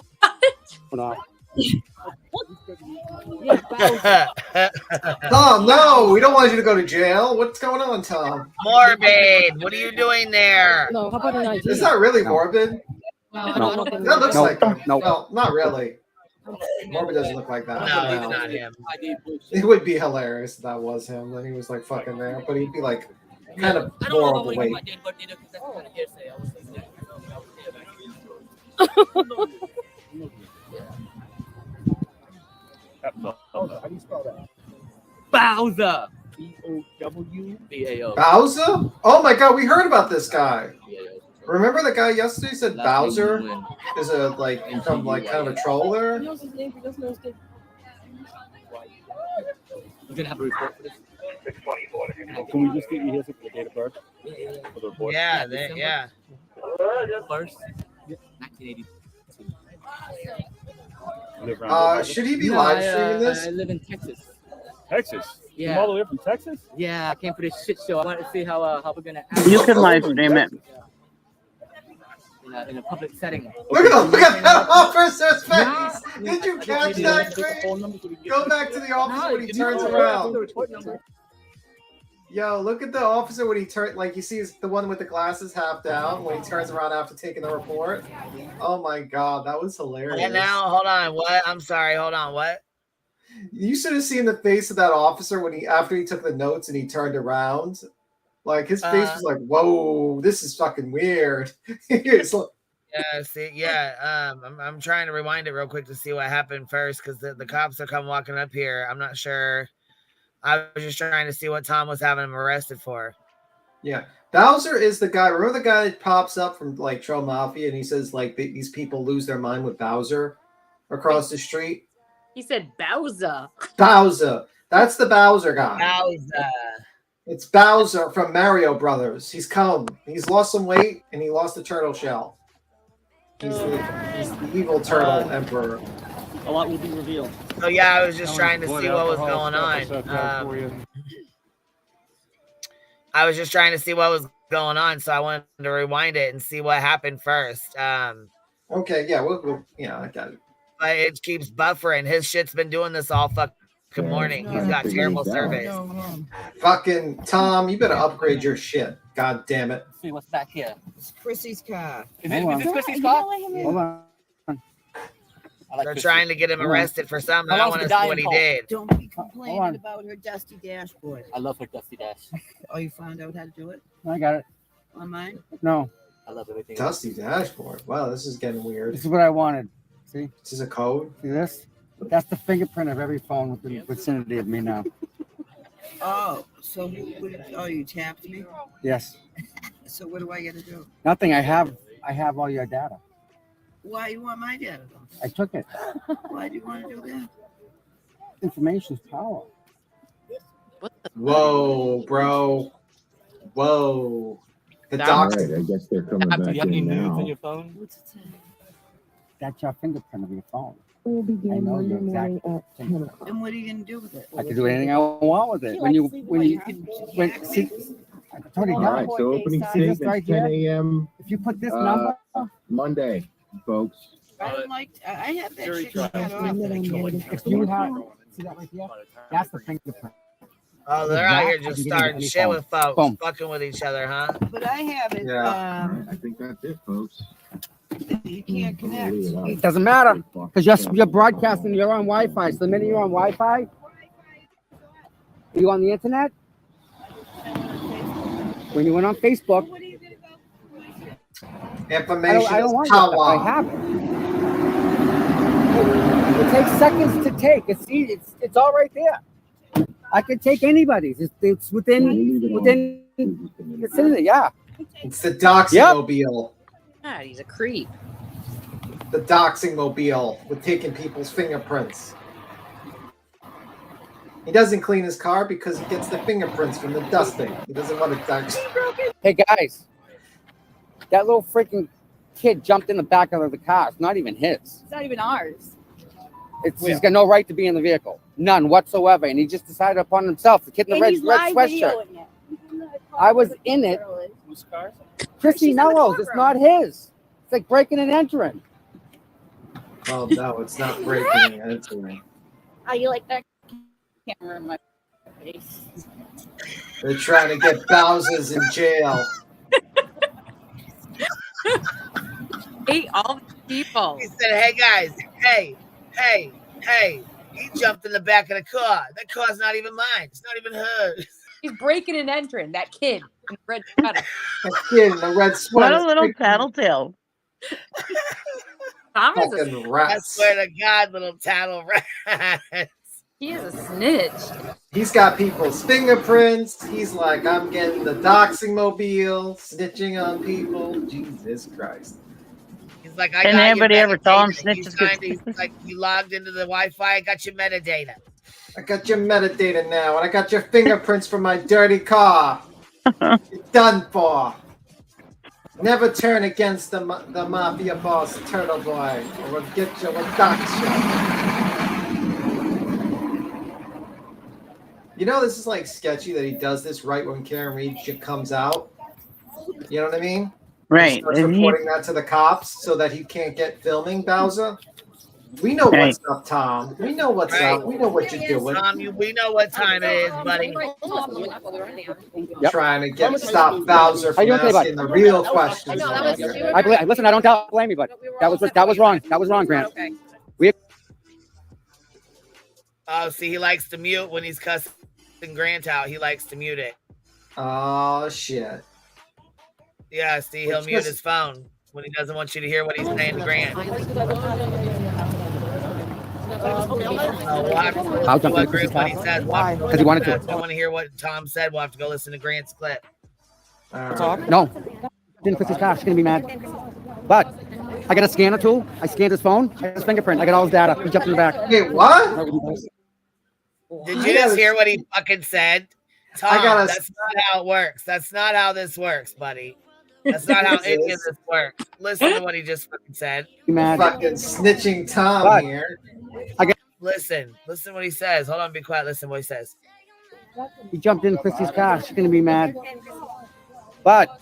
Tom, no, we don't want you to go to jail. What's going on, Tom? Morbid, what are you doing there? No, how about an ID? It's not really morbid. No. That looks No. like him. No. Well, not really. Morbid doesn't look like that. No, it's not him. It would be hilarious if that was him. Then he was like fucking there, but he'd be like kind of more overweight. How do you spell that? Bowser. B-O-W-B-A-O. Bowser? Oh my god, we heard about this guy. Remember the guy yesterday said Bowser is a like from like kind of a troll there? We're gonna have a report for this. Can we just get you here for the date of birth? For the report? Yeah, yeah. First, 1982. Should he be live streaming this? I live in Texas. Texas? Yeah. You all the way from Texas? Yeah, I came for this shit show. I wanted to see how we're gonna. You can live stream it. In a public setting. Look at that officer's face! Did you catch that? Go back to the officer when he turns around. Yo, look at the officer when he turns, like you see the one with the glasses half down when he turns around after taking the report. Oh my god, that was hilarious. And now, hold on, what? I'm sorry, hold on, what? You should have seen the face of that officer when after he took the notes and he turned around. Like his face was like, "Whoa, this is fucking weird." Yeah, see, yeah. I'm trying to rewind it real quick to see what happened first because the cops are come walking up here. I'm not sure. I was just trying to see what Tom was having him arrested for. Yeah, Bowser is the guy. Remember the guy that pops up from like Troll Mafia and he says like these people lose their mind with Bowser across the street. He said Bowser. Bowser, that's the Bowser guy. Bowser. It's Bowser from Mario Brothers. He's come. He's lost some weight and he lost the turtle shell. He's the evil turtle emperor. A lot will be revealed. So yeah, I was just trying to see what was going on. I was just trying to see what was going on, so I wanted to rewind it and see what happened first. Okay, yeah, I got it. But it keeps buffering. His shit's been doing this all fucking morning. He's got terrible service. Fucking Tom, you better upgrade your shit. God damn it. See what's back here. It's Chrissy's car. Is this Chrissy's car? Hold on. They're trying to get him arrested for something. I want to see what he did. Don't be complaining about her dusty dashboard. I love her dusty dash. Oh, you found out how to do it I got it. on mine? No. I love everything. Dusty dashboard. Wow, this is getting weird. This is what I wanted. See? This is a code. See this? That's the fingerprint of every phone within the vicinity of me now. Oh, so you tapped me? Yes. So what do I got to do? Nothing. I have all your data. Why you want my data? I took it. Why do you want to do that? Information's power. Whoa, bro. Whoa. The docs. Right, I guess they're coming back in now. On your phone? What's it say? That's your fingerprint of your phone. Will begin I know Monday your morning exact at 10 o'clock. And what are you going to do with it? I can do anything I want with it. When you see, I told you All right, so opening statement, right 10 here. a.m. If you put this number, Monday, folks. I don't like. I have that Jury shit trial. cut off. if you have, see that right here? That's the fingerprint. Oh, they're out here just starting shit with folks, Boom. fucking with each other, huh? But I have it. Yeah. I think that's it, folks. You can't connect. It doesn't matter because you're broadcasting. You're on Wi-Fi. So the minute you're on Wi-Fi, are you on the internet? When you went on Facebook, Information I don't is want your stuff. I power. have it. It takes seconds to take. It's easy. It's all right there. I can take anybody's. It's within vicinity. Yeah. It's the doxing mobile. God, he's a creep. The doxing mobile with taking people's fingerprints. He doesn't clean his car because he gets the fingerprints from the dusting. He doesn't want to dox. Hey guys, that little freaking kid jumped in the back of the car. It's not even his. It's not even ours. He's got no right to be in the vehicle, none whatsoever, and he just decided upon himself. The kid in the red sweatshirt. I was in it. Whose car? Chrissy Melrose, it's not his. It's like breaking and entering. Oh no, it's not breaking and entering. How you like that camera in my face? They're trying to get Bowser's in jail. Hate all the people. He said, "Hey guys, hey. He jumped in the back of the car. That car's not even mine. It's not even hers." He's breaking and entering. That kid in the red sweater. That kid in the red What sweater. a little tattletale. Tom is Fucking a, I rats. swear to God, little tattle rat. he is a snitch. He's got people's fingerprints. He's like, I'm getting the doxing mobile, snitching on people. Jesus Christ. He's like, I Can got anybody your ever tell him metadata. You snitches get signed it. He's like, you logged into the Wi-Fi. I got your metadata. I got your metadata now, and I got your fingerprints from my dirty car. You're done for. Never turn against the mafia boss, Turtle Boy, or we'll get you, we'll dox you. You know, this is like sketchy that he does this right when Karen Reed comes out. You know what I mean? Right. He starts And reporting that to the cops so that he can't get filming, Bowser. We know Right. what's up, Tom. We know what's up. We know what you're doing. Tom, we know what time it is, buddy. Yep. Trying to stop Bowser How you from doing today, asking bud? the real questions. Listen, I don't blame you, but that was wrong. That was wrong, Grant. Oh, see, he likes to mute when he's cussing Grant out. He likes to mute it. Oh, shit. Yeah, see, he'll mute his phone when he doesn't want you to hear what he's saying to Grant. We'll have to I'll listen to jump what in Chris's what he car. says. Because he wanted to. If you want to hear what Tom said, we'll have to go listen to Grant's clip. No. Didn't Chris's car. She's going to be mad. But I got a scanner tool. I scanned his phone. I got his fingerprint. I got all his data. He jumped in the back. Wait, what? Did you just hear what he fucking said? Tom, gotta- that's not how it works. That's not how this works, buddy. That's not how any of this works. Listen to what he just fucking said. Fucking snitching Tom here. Listen what he says. Hold on, be quiet. Listen what he says. He jumped in Christy's car. She's going to be mad. But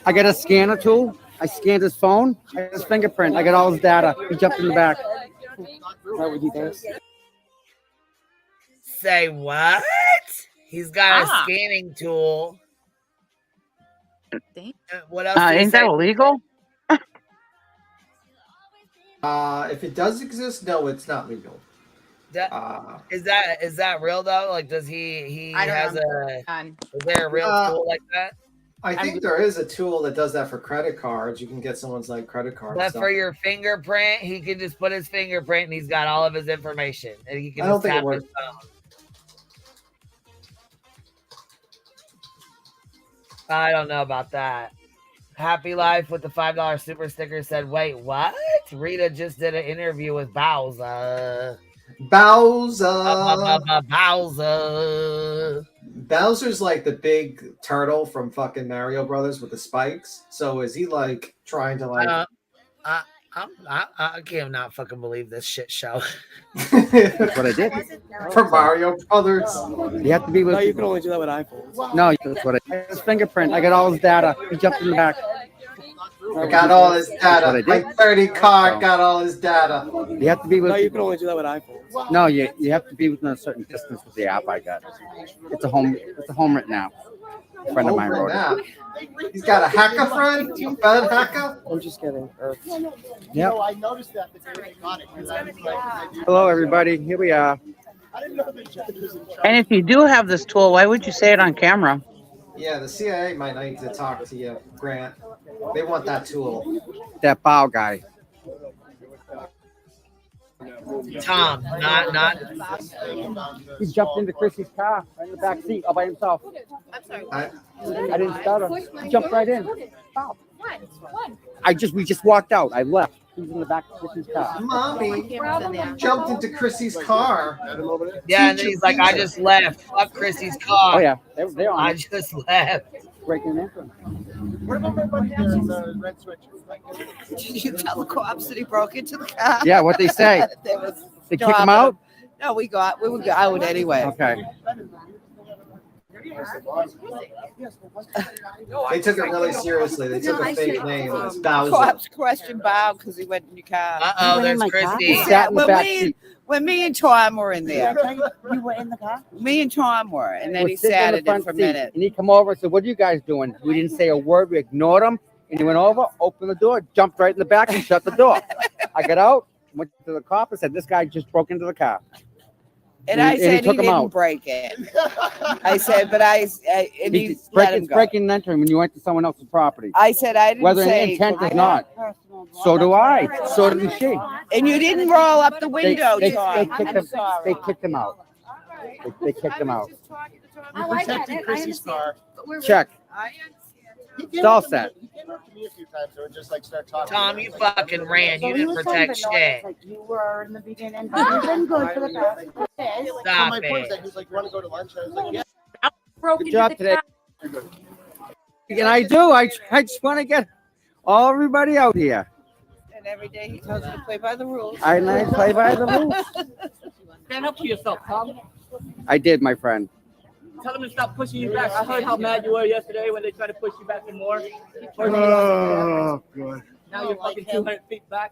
I got a scanner tool. I scanned his phone. I got his fingerprint. I got all his data. He jumped in the back. Say what? He's got a scanning tool. What else? Did he Ain't say? that illegal? If it does exist, no, it's not legal. Is that real though? Like, does he I don't has know. is there a real tool like that? I think there is a tool that does that for credit cards. You can get someone's like credit card. But stuff. for your fingerprint, he can just put his fingerprint and he's got all of his information. And he can I don't just think it tap his works. phone. I don't know about that. Happy Life with the $5 super sticker said, wait, what? Rita just did an interview with Bowser. Bowser. Bowser. Bowser's like the big turtle from fucking Mario Brothers with the spikes. So is he like trying to like? I can't not fucking believe this shit show. That's what I did. For Mario Brothers. You have to be with. No, you can only do that with iPhones. No, that's what I did. His fingerprint. I got all his data. He jumped in the back. I got all his That's what I data. did. My 30 car got all his data. You have to be with. No, you can only do that with iPhones. No, you have to be within a certain distance with the app I got. It's a home written app. A friend of mine wrote it. He's got a hacker friend? A bad hacker? I'm just kidding. Yep. I noticed that the day they got it. Because I was like, Hello, everybody. Here we are. I didn't know the judge was in charge. And if you do have this tool, why would you say it on camera? Yeah, the CIA might need to talk to you, Grant. They want that tool. That bow guy. Tom, not. He jumped into Chrissy's car right in the back seat all by himself. I'm sorry. I didn't start him. He jumped right in. Wow. We just walked out. I left. He was in the back of Chrissy's car. Mommy jumped into Chrissy's car. Yeah, and then he's like, I just left. Fuck Chrissy's car. Oh yeah, they're on. I it. just left. Breaking into him. What about my buddy there in the red sweatshirt? Did you tell the cops that he broke into the car? Yeah, what they say. They kick him out? No, we got out anyway. Okay. They took it really seriously. They took a fake name. It's Bowser. Cops questioned Bob because he went in your car. Uh-oh, there's Christy. He sat when me and Tom were in there. You were in the car? Me and Tom were, and then Was he sitting in sat the in it front for a seat, minute. And he come over and said, "What are you guys doing?" We didn't say a word. We ignored him. And he went over, opened the door, jumped right in the back, and shut the door. I got out, went to the cop, and said, "This guy just broke into the car." And I said he took him didn't out. break it. I said, but and he let him It's go. breaking and entering when you went to someone else's property. I said I didn't Whether say an intent is not. So do I. So did she. And you didn't roll up the window, They Tom. kicked him out. They kicked him out. You're protecting Chrissy's car. Check. It's all set. He came up to me a few times and just like start talking. Tom, you fucking ran. You didn't protect shit. Like you were in the beginning. You've been good for the past. Stop My point is it. that he was like, "You want to go to lunch?" I was like, "Yeah." Good job today. And I do. I just want to get everybody out here. And every day he tells you to play by the rules. I play by the rules. Stand up for yourself, Tom. I did, my friend. Tell them to stop pushing you back. I heard how mad you were yesterday when they tried to push you back some more. Oh, God. Now you're fucking 200 feet back.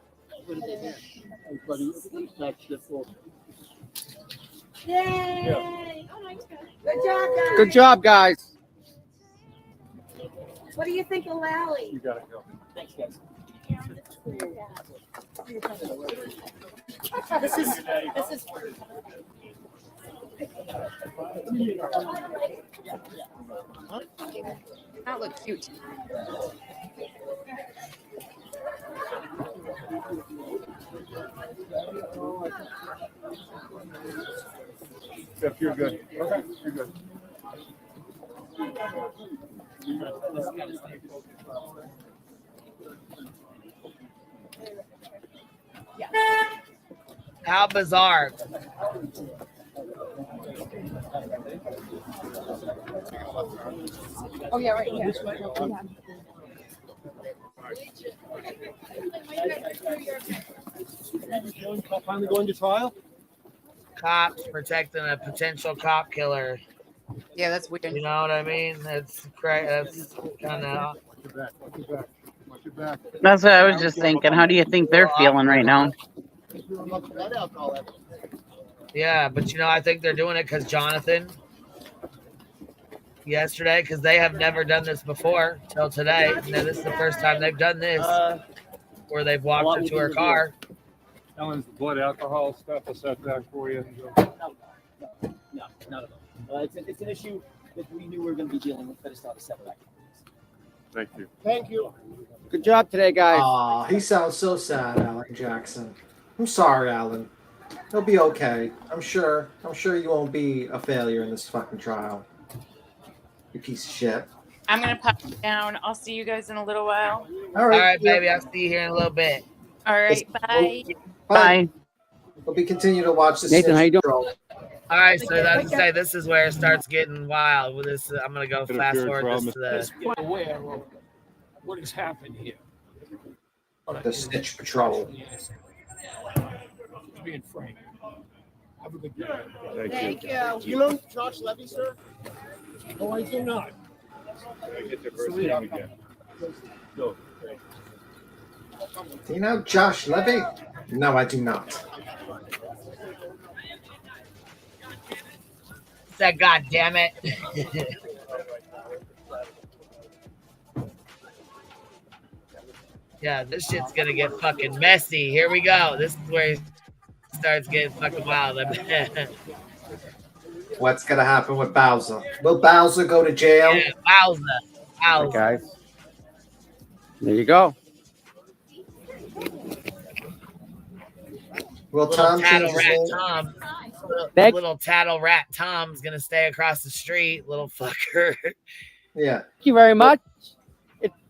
Yay! Good job, guys. Good job, guys. What do you think of Lally? You gotta go. Thanks, guys. This is. That looks cute. Except you're good. Okay, you're good. How bizarre. Oh yeah, right here. Finally going to trial? Cops protecting a potential cop killer. Yeah, that's weird. You know what I mean? That's crazy. That's kind of. That's what I was just thinking. How do you think they're feeling right now? Yeah, but you know, I think they're doing it because Jonathan yesterday, because they have never done this before till today. You know, this is the first time they've done this where they've walked into her car. Ellen's blood alcohol stuff. I'll set that for you. No, not at all. It's an issue that we knew we were going to be dealing with. Better start a separate action. Thank you. Thank you. Good job today, guys. Aw, he sounds so sad, Alan Jackson. I'm sorry, Alan. He'll be okay. I'm sure you won't be a failure in this fucking trial. You piece of shit. I'm gonna pop down. I'll see you guys in a little while. All right, All right, baby. I'll see you here in a little bit. All right, bye. Bye. Hope you continue to watch this. Nathan, how you doing? Patrol. All right, so as I say, this is where it starts getting wild. With this, I'm gonna go fast forward this to Let's the. be aware of what has happened here. The Snitch Patrol. Being frank. Have a good day. Thank you. Do you know Josh Levy, sir? Oh, I do not. Get your first name again. Go. Do you know Josh Levy? No, I do not. Said, God damn it. Yeah, this shit's gonna get fucking messy. Here we go. This is where it starts getting fucking wild. What's gonna happen with Bowser? Will Bowser go to jail? Yeah, Bowser. All right, guys. There you go. Will Little Tom change tattle his rat name? Tom. Thank- Little tattle rat Tom's gonna stay across the street. Little fucker. Yeah. Thank you very much.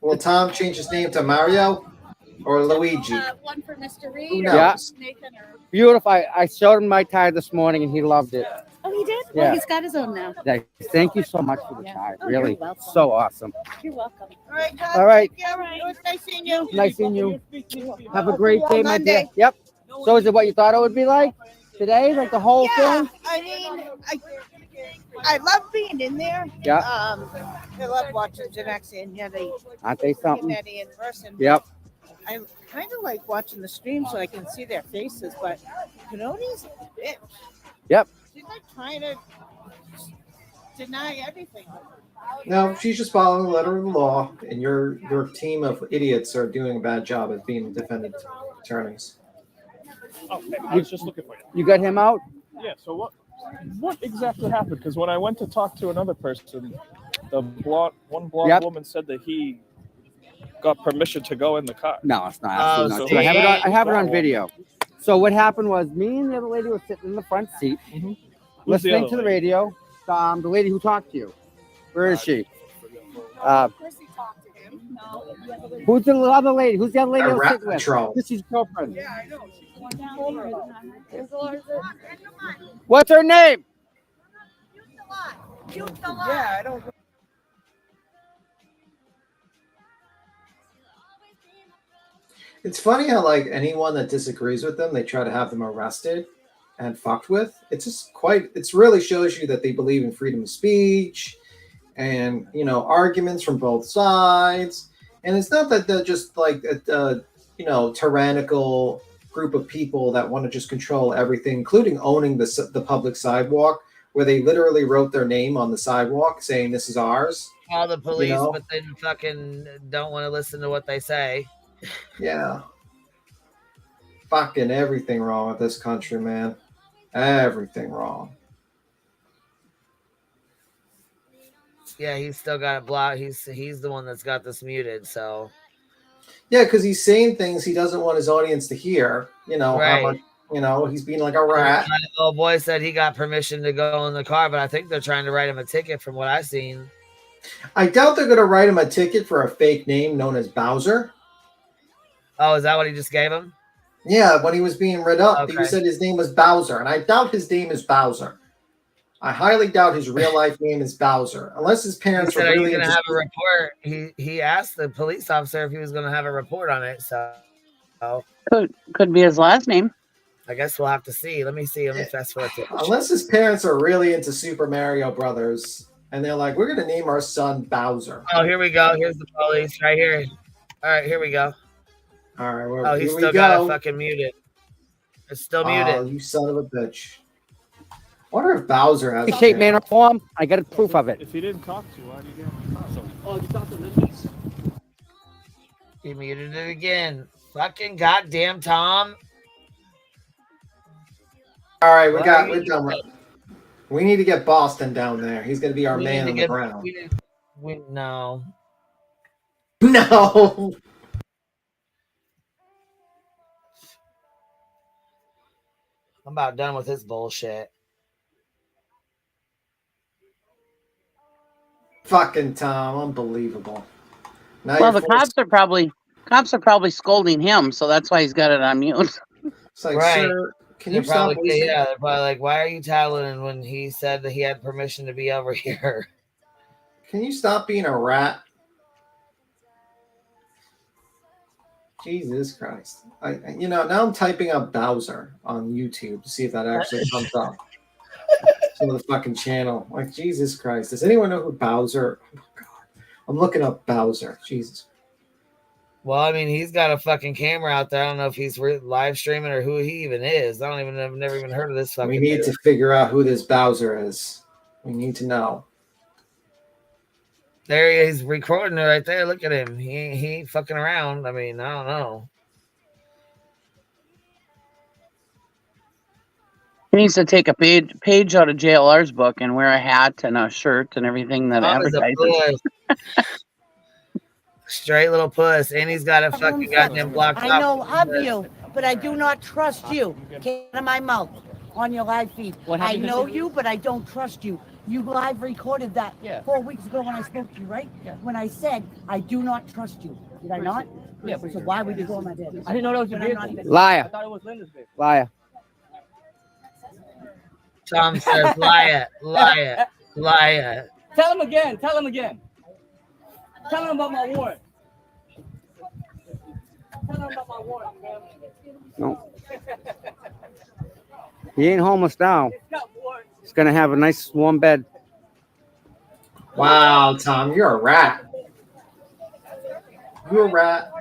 Will Tom change his name to Mario or Luigi? One for Mr. Who Reed. knows? Nathan or... Beautiful. I showed him my tie this morning and he loved it. Oh, he did? Yeah. Well, he's got his own now. Thank you so much for the tie. Oh, you're Really, welcome. so awesome. You're welcome. All right, guys. All right. Thank you. It was nice seeing you. Nice seeing you. Have a great day, my dear. Monday. Yep. So is it what you thought it would be like today? Like the whole Yeah, thing? I mean, I love being in there. Yeah. I love watching Janexa and Yeti. Aren't they something? Yeti in person. Yep. I kind of like watching the stream so I can see their faces, but Canoni's a bitch. Yep. She's like trying to deny everything. No, she's just following the letter of the law, and your team of idiots are doing a bad job of being defendant attorneys. Oh, I was just looking for you. You got him out? Yeah. So what exactly happened? Because when I went to talk to another person, one blonde Yep. woman said that he got permission to go in the car. No, it's not. Oh, Absolutely not. so true. I have it on he- video. So what happened was me and the other lady were sitting in the front seat, Who's the listening other to the lady? radio. The lady who talked to you. Where is she? Who's the other lady? Who's the other lady I was rat sitting with? patrol. This is girlfriend. What's her name? Yeah, I don't. It's funny how like anyone that disagrees with them, they try to have them arrested and fucked with. It's just it really shows you that they believe in freedom of speech and, arguments from both sides. And it's not that they're just like tyrannical group of people that want to just control everything, including owning the public sidewalk, where they literally wrote their name on the sidewalk saying this is ours. Call the police, know? but then fucking don't want to listen to what they say. Yeah. Fucking everything wrong with this country, man. Everything wrong. Yeah, he's still got it blocked. He's the one that's got this muted. So Yeah, because he's saying things he doesn't want his audience to hear. How Right. much, he's being like a rat. The little boy said he got permission to go in the car, but I think they're trying to write him a ticket from what I've seen. I doubt they're going to write him a ticket for a fake name known as Bowser. Oh, is that what he just gave him? Yeah, when he was being read up, he Okay. said his name was Bowser, and I doubt his name is Bowser. I highly doubt his real life name is Bowser, unless his He parents said, were "Are you really going to into have a report?" He asked the police officer if he was going to have a report on it. So Could be his last name. I guess we'll have to see. Let me see. Let me fast forward to it. Unless his parents are really into Super Mario Brothers, and they're like, we're going to name our son Bowser. Oh, here we go. Here's the police right here. All right, here we go. All right, well, Oh, he's here we still got go. it fucking muted. It's still Oh, muted. you son of a bitch. I wonder if Bowser has Cape Manor form. I got a proof of it. If he didn't talk to you, why did you get him in the car? Oh, you talked to Liz? He muted it again. Fucking goddamn Tom. All right, What we're are you done with it. We need to get Boston down there. He's going to be our We man need on to the get- ground. No. No. I'm about done with this bullshit. Fucking Tom, unbelievable. Now Well, you're the forced- cops are probably scolding him, so that's why he's got it on mute. It's like, Right. sir, can you They're stop probably, wasting? yeah, they're probably like, why are you tattling when he said that he had permission to be over here? Can you stop being a rat? Jesus Christ. Now I'm typing up Bowser on YouTube to see if that actually comes up. Some of the fucking channel. Like, Jesus Christ. Does anyone know who Bowser? Oh, God. I'm looking up Bowser. Jesus. Well, I mean, he's got a fucking camera out there. I don't know if he's live streaming or who he even is. I've never even heard of this fucking We need dude. to figure out who this Bowser is. We need to know. There he is recording it right there. Look at him. He ain't fucking around. I mean, I don't know. He needs to take a page out of JLR's book and wear a hat and a shirt and everything that Tom is a advertises. puss. Straight little puss. And he's got a fucking goddamn blocked I know of you, but I do not trust you. Get out of my mouth on your live feed. What I happened know to you, but I don't trust you. You live recorded that 4 weeks ago when I spoke to you, right? Yeah. When I said, I do not trust you. Did I not? Yeah. So why would you go on my bed? I didn't know that was your When I'm not vehicle. even- Liar. I thought it was Linda's vehicle. Liar. Tom says, liar, liar, liar. Tell him again. Tell him again. Tell him about my warrant. Tell him about my warrant, man. No. He ain't homeless now. He's gonna have a nice warm bed. Wow, Tom, you're a rat. You're a rat.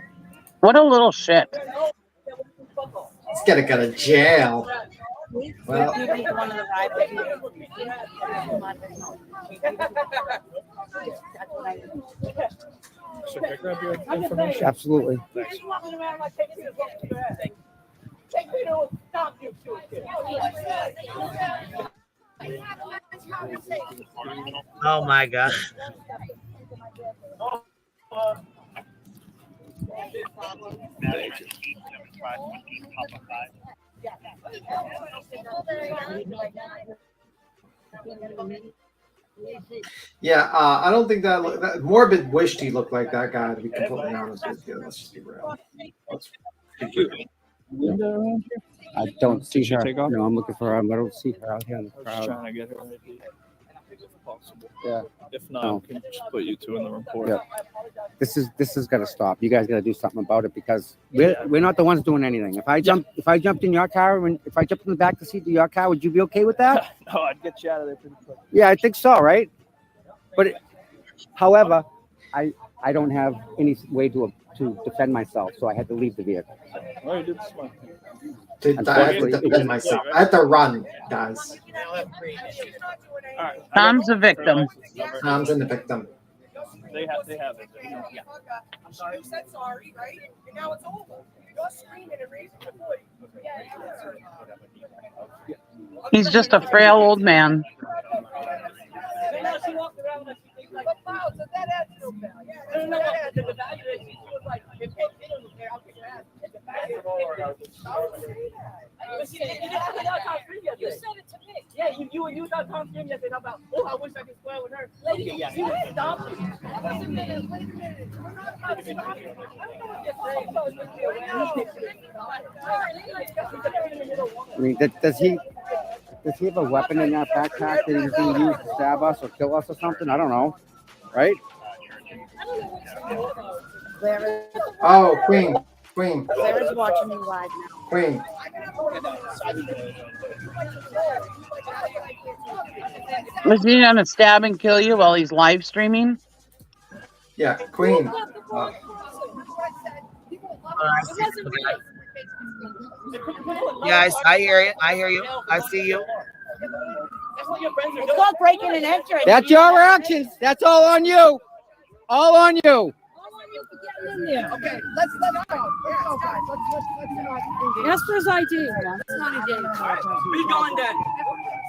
What a little shit. He's gonna go to jail. Well, So can I grab your information? Absolutely. Thanks. Oh my god. Thank you. yeah, I don't think that Morbid wished he looked like that guy, to be completely honest with you. Let's just be real. I don't see her. No, I'm looking for her. I don't see her out here in the I was crowd. trying to get her ID if possible. Yeah. If not, No. we can just put you two in the report. Yeah. This is got to stop. You guys got to do something about it because we're not the ones doing anything. If I jumped in your car and if I jumped in the back seat of your car, would you be okay with that? No, I'd get you out of there pretty quick. Yeah, I think so, right? But however, I don't have any way to defend myself, so I had to leave the vehicle. Oh, you did smart. I had to defend myself. I had to run, guys. Tom's a victim. Tom's in the victim. They have it. Yeah. I'm sorry. You said sorry, right? And now it's over. You're screaming and raising your voice. He's just a frail old man. You said it to me. Yeah, you thought Tom Green yesterday about, oh, I wish I could swear with her. Lady, yeah. You stopped me. Wait a minute. We're not about to stop you. I mean, does he have a weapon in that backpack that he's going to use to stab us or kill us or something? I don't know, right? Oh, Queen. Clara's watching me live now. Queen. Was he gonna stab and kill you while he's live streaming? Yeah, Queen. Yes, I hear you. I hear you. I see you. It's called breaking and entering. That's your actions. That's all on you. All on you. Okay, let's go. Let's go, guys. Let's Ask for his ID. It's not a game. Be gone then.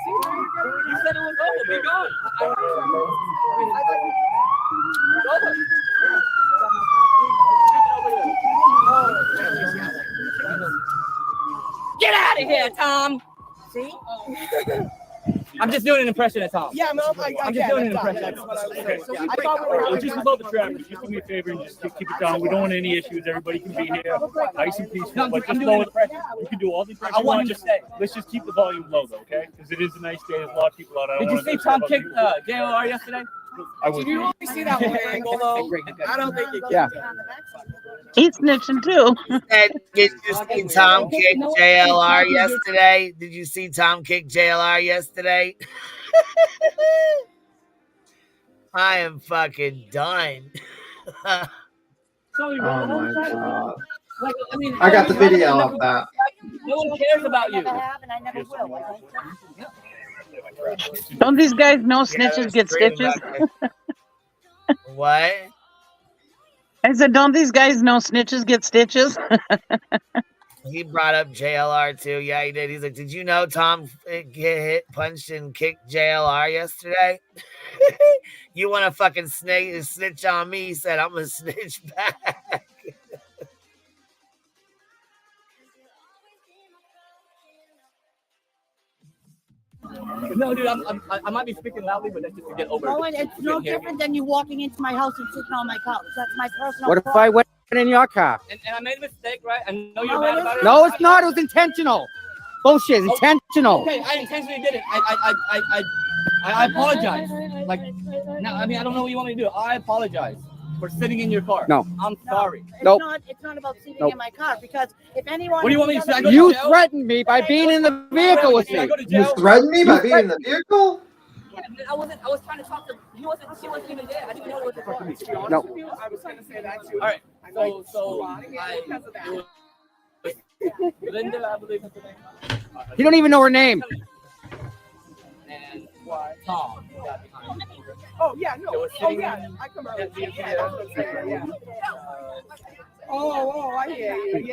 You said it was over. Be gone. Get out of here, Tom. See? I'm just doing an impression of Tom. Yeah, no, I'm just doing an impression. That's what I was saying. So I thought we were just about the traffic. Just do me a favor and just keep it down. We don't want any issues. Everybody can be here, nice and peaceful. No, But I'm just doing lower. an impression. You can do all the impressions. I want him to stay. Let's just keep the volume low, though, okay? Because it is a nice day. There's a lot of people out. I don't Did you wanna see disturb Tom other kick people. JLR yesterday? I would. Did you only see that one angle though? I don't think you can. Yeah. He's snitching too. Did you see Tom kick JLR yesterday? Did you see Tom kick JLR yesterday? I am fucking done. Oh my god. I got the video of that. No one cares about you. Don't these guys know snitches get stitches? What? I said, don't these guys know snitches get stitches? He brought up JLR too. Yeah, he did. He's like, did you know Tom get hit, punched, and kicked JLR yesterday? You want to fucking snitch on me? He said, I'm going to snitch back. No, dude, I might be speaking loudly, but that's just to get over No, it. and it's no different than you walking into my house and sitting on my couch. That's my personal. What if I went in your car? And I made a mistake, right? I know you're No, mad it about it. No, it's not. It was intentional. Bullshit. It's intentional. Okay, I intentionally did it. I apologize. Like, no, I mean, I don't know what you want me to do. I apologize for sitting in your car. No. I'm sorry. It's not about sitting Nope. in my car because if anyone. What do you want me to say? I go to You jail? threatened me by being in the vehicle with Can I me. go to You jail? threatened me by being in the vehicle? I was trying to talk to. She wasn't even there. I didn't know what the fuck. No. I was trying to say that too. All right. So it was Linda, I believe that's the name. You don't even know her name. And Tom. Oh yeah, no. Oh yeah, I come early. Yeah. Oh, I hear you.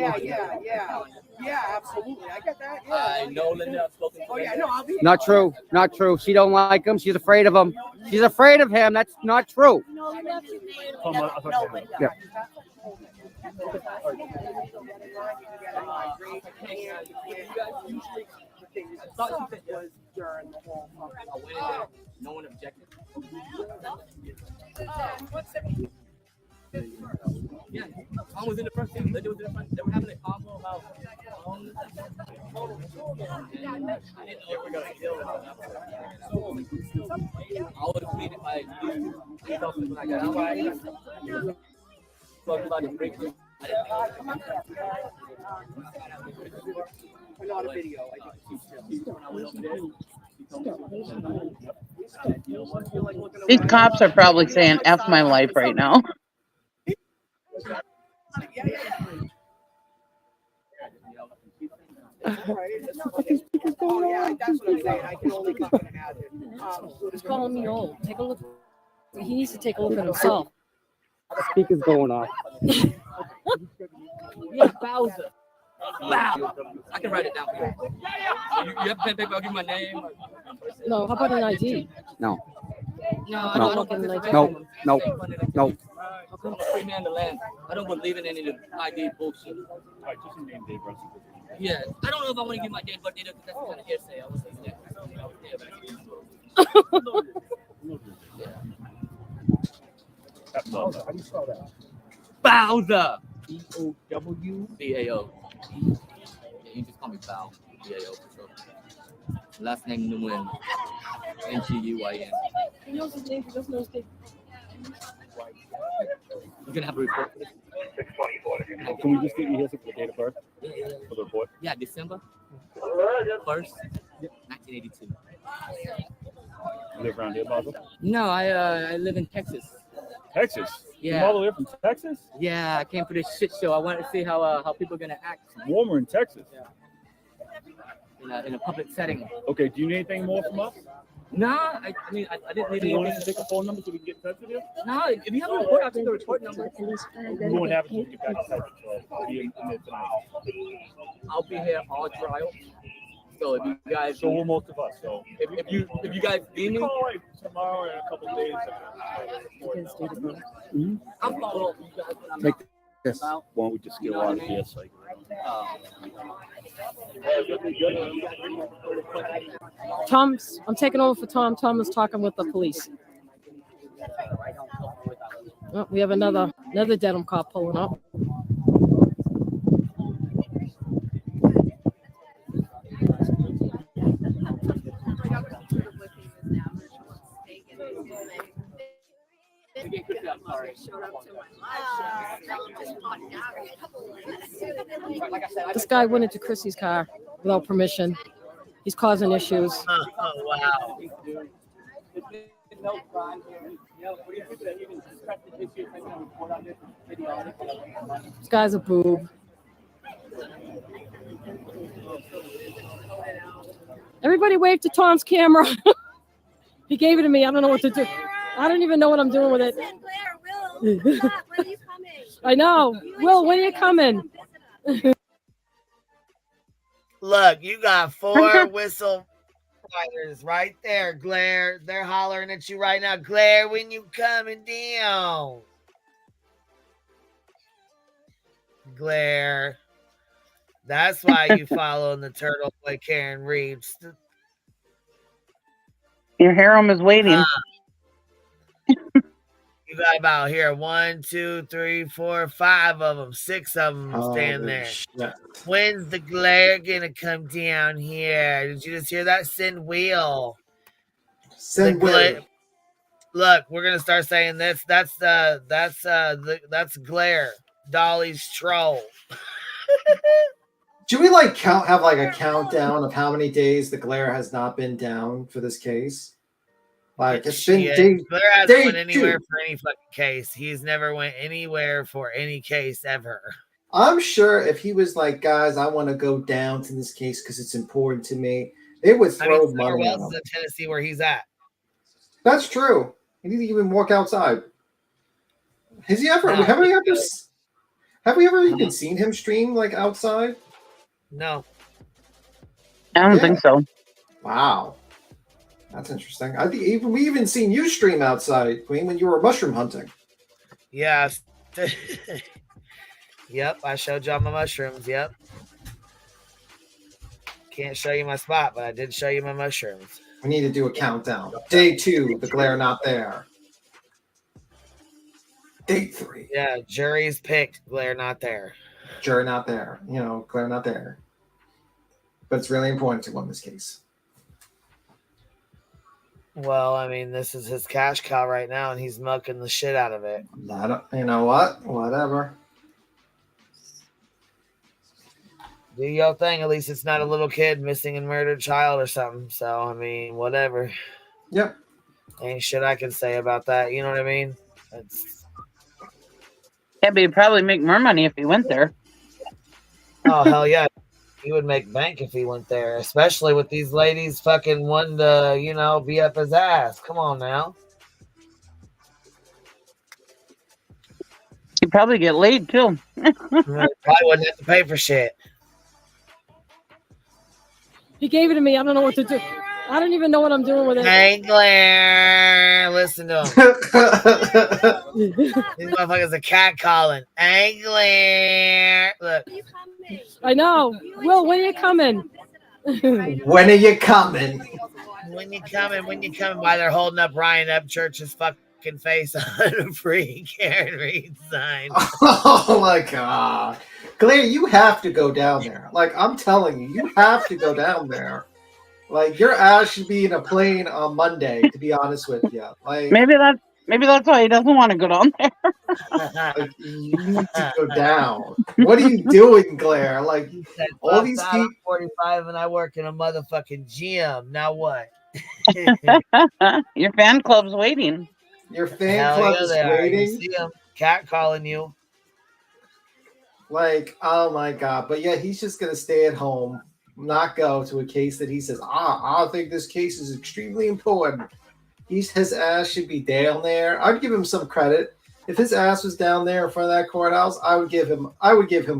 Yeah, absolutely. I get that. Yeah. I know Linda. I've spoken to Oh yeah, no, I'll be. Not true. Not true. She don't like him. She's afraid of him. She's afraid of him. That's not true. Yeah. No one objected. Yeah, Tom was in the front seat. Linda was in the front. They were having a convo about. I didn't know if we were gonna kill him. I was pleaded by you. When I got out. Talking about the break. Not a video. These cops are probably saying F my life right now. Oh yeah, that's what I'm saying. I can only fucking imagine. He's calling me old. Take a look. He needs to take a look at himself. Speaker's going off. Yeah, Bowser. Wow. I can write it down for you. You have pen paper, I'll give you my name. No, how about an ID? No. No, I don't look in the ID. No. I'm a free man to land. I don't believe in any of the ID bullshit. Alright, just name Dave Russell. Yeah, I don't know if I want to give my date birthday because that's kind of hearsay. I was saying How do you spell that? Bowser. B-O-W-B-A-O. Yeah, you just call me Bow. B-A-O for sure. Last name Nguyen. N-G-U-Y-N. He knows his name. He doesn't know his name. You're gonna have a report for this. Can we just get you here for the date of birth? For the report? Yeah, December 1st, 1982. You live around here, Basil? No, I live in Texas. Texas? Yeah. You all the way from Texas? Yeah, I came for this shit show. I wanted to see how people are gonna act. It's warmer in Texas. In a public setting. Okay, do you need anything more from us? Nah, I mean, I didn't need You want anything. to take a phone number so we can get in touch with you? No, if you have a report, I'll take the report number. We won't have it until we get back to Texas. So I'll be in there tonight. I'll be here all trial. So if you guys, So will most of us. So if you guys need me, call like tomorrow in a couple of days. I'll follow up with you guys when I'm Take out. this. Why don't we just get a lot of here? So I'm taking over for Tom. Tom is talking with the police. Oh, we have another denim cop pulling up. This guy went into Chrissy's car without permission. He's causing issues. Oh, wow. This guy's a boob. Everybody wave to Tom's camera. He gave it to me. I don't know what to do. I don't even know what I'm doing with it. I know. Will, when are you coming? Look, you got 4 whistle fighters right there, Glare. They're hollering at you right now. Glare, when you coming down? Glare. That's why you following the turtle like Karen Reeves. Your harem is waiting. You got about here 1, 2, 3, 4, 5 of them, 6 of them stand there. Shit. When's the Glare gonna come down here? Did you just hear that? Send Will. Send Will. Look, we're gonna start saying this. That's Glare. Dolly's troll. Should we have like a countdown of how many days the Glare has not been down for this case? Like it's been Blair hasn't went day anywhere 2. for any fucking case. He's never went anywhere for any case ever. I'm sure if he was like, guys, I want to go down to this case because it's important to me, they would throw money at Wells him. is in Tennessee where he's at. That's true. He didn't even walk outside. Has he ever? No, have we ever even seen him stream like outside? No. I don't think so. Wow, that's interesting. I think we even seen you stream outside, Queen, when you were mushroom hunting. Yeah. Yep, I showed y'all my mushrooms. Yep. Can't show you my spot, but I did show you my mushrooms. We need to do a countdown. Day 2, the glare not there. Day 3. Yeah, jury's picked. Glare not there. Jury not there. You know, glare not there. But it's really important to win this case. Well, I mean, this is his cash cow right now, and he's milking the shit out of it. You know what? Whatever. Do your thing. At least it's not a little kid missing and murdered child or something. So, I mean, whatever. Yep. Ain't shit I can say about that. You know what I mean? Yeah, but he'd probably make more money if he went there. Oh, hell yeah. He would make bank if he went there, especially with these ladies fucking wanting to, you know, be up his ass. Come on now. He'd probably get laid, too. Probably wouldn't have to pay for shit. He gave it to me. I don't know what to do. I don't even know what I'm doing with it. Hey, Glare. Listen to him. These motherfuckers are cat calling. Hey, Glare. Look. I know. Will, when are you coming? When are you coming? When you coming? When you coming? Why they're holding up Ryan Upchurch's fucking face on a free Karen Reed sign. Oh my god. Glare, you have to go down there. Like, I'm telling you, you have to go down there. Like, your ass should be in a plane on Monday, to be honest with you. Like, Maybe that's why he doesn't want to go down there. like, you need to go down. What are you doing, Glare? Like, all these people. I'm 45 and I work in a motherfucking gym. Now what? Your fan club's waiting. Your fan club is waiting. You see him cat calling you. Like, oh my god. But yeah, he's just gonna stay at home, not go to a case that he says, I think this case is extremely important. His ass should be down there. I'd give him some credit. If his ass was down there in front of that courthouse, I would give him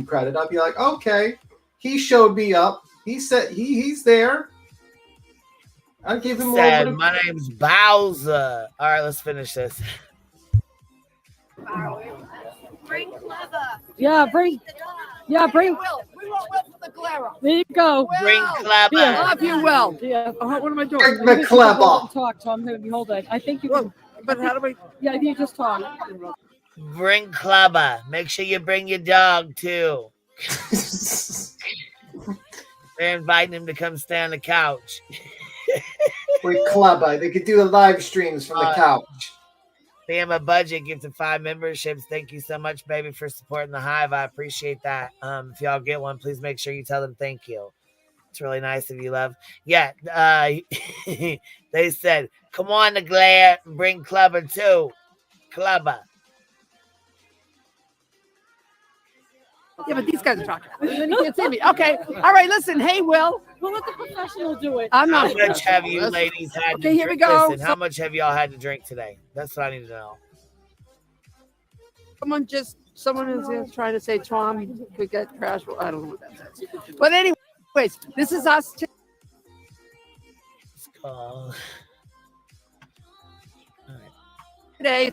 credit. I'd be like, okay, he showed me up. He said he's there. I'd give him a little bit of... My name's Bowser. All right, let's finish this. Bring Clever. Yeah, bring. Yeah, bring. Will. We want Will for the Glare. There you go. Bring Clever. Yeah. Love you, Will. Yeah. What am I doing? Bring the Clever. Talk, so I'm going to hold it. I think you. Well, but how do we? Yeah, you just talk. Bring Clever. Make sure you bring your dog too. They're inviting him to come stay on the couch. Bring Clever. They could do the live streams from the couch. They have a budget gift of 5 memberships. Thank you so much, baby, for supporting the Hive. I appreciate that. If y'all get one, please make sure you tell them thank you. It's really nice of you, love. Yeah, they said, come on to Glare and bring Clever too. Clever. Yeah, but these guys are talking. You can't see me. Okay. All right. Listen. Hey, Will. We'll let the professional do it. I'm How not. much have you ladies had to Okay, here we drink? go. Listen, how much have y'all had to drink today? That's what I need to know. Someone is trying to say Tom could get crashed. I don't know what that says. But anyways, this is us today.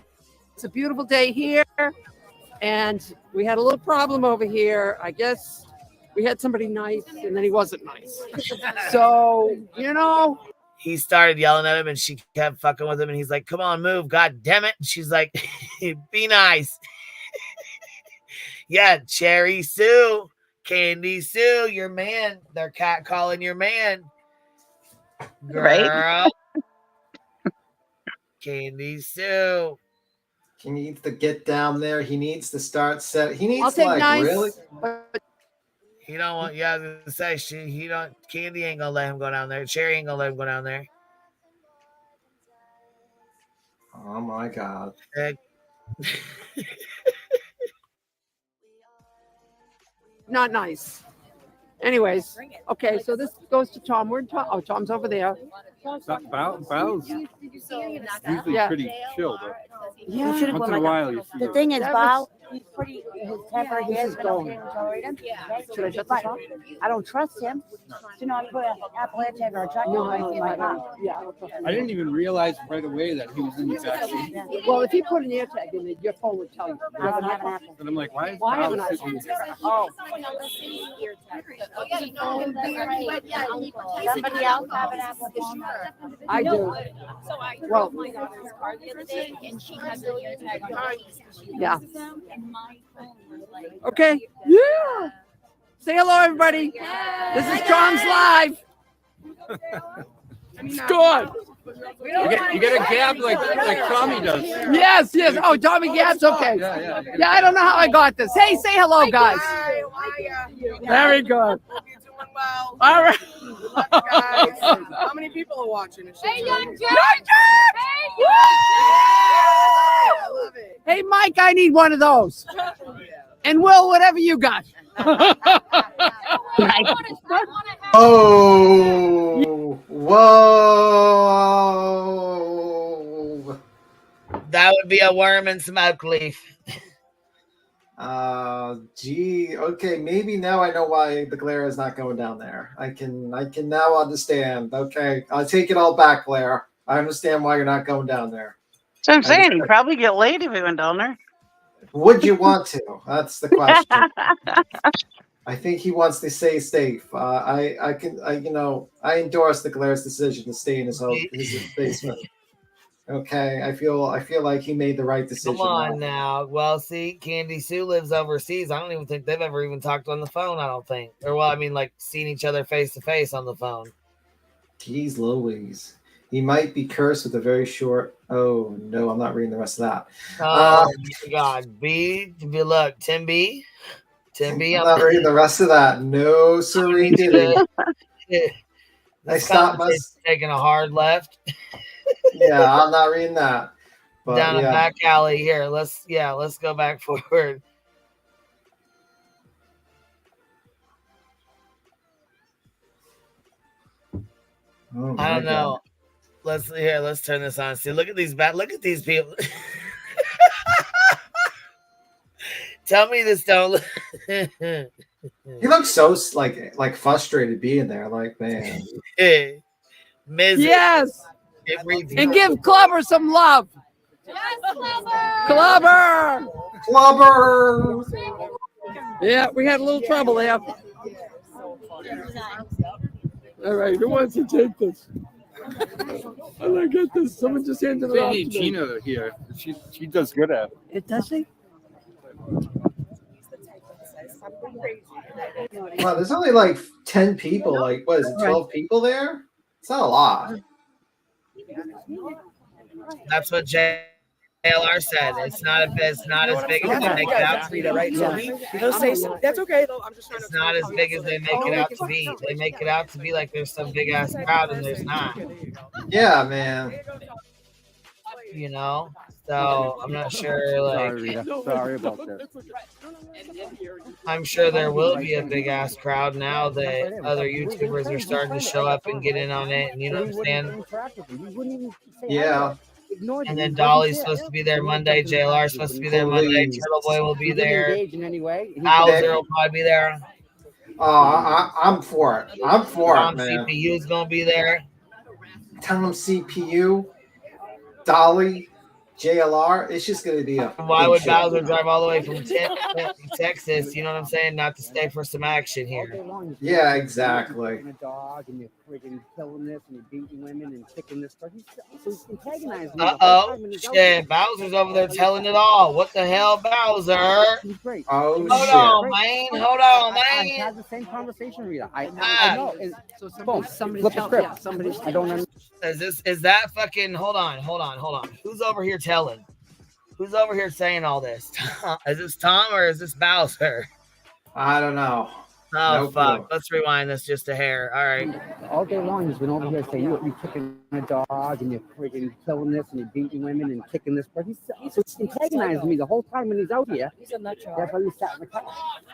It's a beautiful day here. And we had a little problem over here. I guess we had somebody nice and then he wasn't nice. So, He started yelling at him and she kept fucking with him. And he's like, come on, move. God damn it. And she's like, be nice. Yeah, Cherry Sue, Candy Sue, your man. They're cat calling your man. Girl. Right? Candy Sue. He needs to get down there. He needs to start set. He needs I'll to take like nice. really. He don't want. Yeah, I was gonna say Candy ain't gonna let him go down there. Cherry ain't gonna let him go down there. Oh my God. Not nice. Anyways, okay, so this goes to Tom. Where'd Tom? Oh, Tom's over there. Bow's usually Yeah. pretty chill, but Yeah. once in a while you see The a- thing is, That Bob, was- he's pretty, his temper, he This is is going going. to tolerate him. Okay? Should I shut this But off? I don't trust him to not put an apple air tag or a truck No, in no, my no, car. yeah, I don't trust him. I didn't even realize right away that he was in the backseat. Well, if you put an air tag in it, your phone would tell you. I don't have an apple. And I'm like, why is Why haven't Bow I? sitting there? Oh. Somebody else have an apple phone? I do. So I Well- drove my daughter's car the other day, and she had the ear tag on her keys. She Yeah. uses them, and my phone was like. Okay. Yeah. Say hello, everybody. This is Tom's Live. It's good. You get a gab like Tommy does. Yes, yes. Oh, Tommy Gab's okay. Yeah, I don't know how I got this. Hey, say hello, guys. Very good. All right. How many people are watching? Hey, young Jack! I love it. Hey, Mike, I need one of those. And Will, whatever you got. Oh, whoa. That would be a worm and smoke leaf. Gee, okay, maybe now I know why the glare is not going down there. I can now understand. Okay, I'll take it all back, Claire. I understand why you're not going down there. So I'm saying he'd probably get laid if he went down there. Would you want to? That's the question. I think he wants to stay safe. I endorse the Glaire's decision to stay in his basement. Okay, I feel like he made the right decision. Come on now. Well, see, Candy Sue lives overseas. I don't even think they've ever even talked on the phone. I don't think, or well, I mean, like seen each other face to face on the phone. Jeez Louise. He might be cursed with a very short. Oh no, I'm not reading the rest of that. Oh my God, B. Look, Tim B. I'm not reading the rest of that. No, sirree, diddy. I stopped my. Taking a hard left. Yeah, I'm not reading that. But, Down a yeah. back alley here. Let's go back forward. Oh, I don't my know. God. Let's turn this on. See, look at these people. Tell me this don't look. He looks so like frustrated being there. Like, man. Yes. And give Clubber some love. Yes, Clubber. Clubber. Yeah, we had a little trouble there. All right, who wants to take this? I don't get this. Someone just handed it They off. need to me. Gina here. She does good at it. It does she? Wow, there's only like 10 people. Like, what is it, 12 people there? It's not a lot. That's what JLR said. It's not as big as they make it out to be. Right? So he'll say that's okay though. I'm just trying It's not as big as they make it out to be. They make it out to be like there's some big ass crowd, and there's not. Yeah, man. You know, so I'm not sure. Like, Sorry, Rita. Sorry about this. I'm sure there will be a big ass crowd now that other YouTubers are starting to show up and get in on it. And you know what I'm saying? Yeah. And then Dolly's supposed to be there Monday. JLR's supposed to be there Monday. Turtle Boy will be there. Bowser will probably be there. I'm for it. I'm for Tom it, man. CPU is gonna be there. Tom CPU, Dolly, JLR. It's just gonna be a. Why big would show. Bowser drive all the way from Texas? You know what I'm saying? Not to stay for some action here. Yeah, exactly. A dog and you're freaking killing this and you're beating women and kicking this person. He's antagonizing me. Shit, Bowser's over there telling it all. What the hell, Bowser? Oh, Hold on, man. Hold on, I man. had the same conversation, Rita. I know. So Boom. somebody's Flip the script. yeah, somebody's I don't understand. Is that fucking hold on. Who's over here telling? Who's over here saying all this? Is this Tom or is this Bowser? I don't know. Oh No fuck! clue. Let's rewind this just a hair. All right. All day long, he's been over here saying you're kicking a dog and you're freaking killing this and you're beating women and kicking this. But he's antagonizing me the whole time when he's out here. He's a nut job. That's why he sat in the car.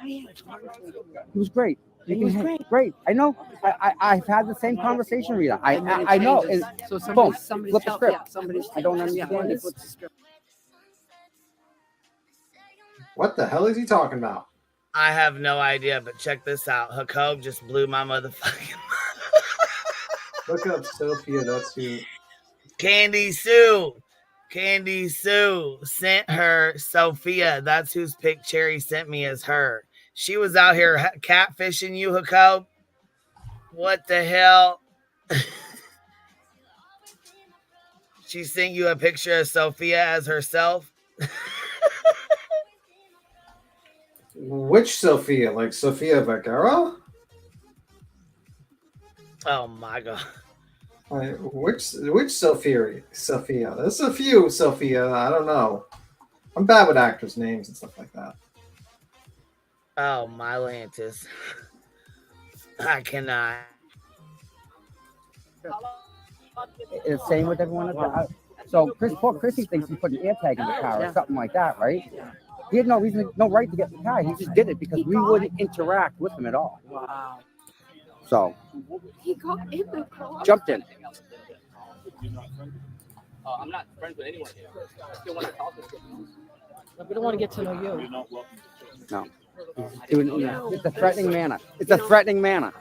He was great. He was great. I know. I've had the same conversation, Rita. I know. And So boom, somebody's flip the script. I don't understand this. What the hell is he talking about? I have no idea, but check this out. Jacob just blew my motherfucking. Look up Sophia. That's who. Candy Sue. Candy Sue sent her Sophia. That's whose pic Cherry sent me as her. She was out here catfishing you, Jacob. What the hell? She sent you a picture of Sophia as herself. Which Sophia? Like Sophia Vergara? Oh my god. Which Sophia? Sophia. There's a few Sophia. I don't know. I'm bad with actors' names and stuff like that. Oh my Lantis. I cannot. It's the same with everyone else. So poor Chrissy thinks he put an air tag in the car or something like that, right? He had no reason, no right to get in the car. He just did it because we wouldn't interact with him at all. Wow. So He got in the car. jumped in. I'm not friends with anyone here. I still want to talk to you. We don't want to get to know you. No. He's doing it, it's a threatening manner. It's a threatening manner.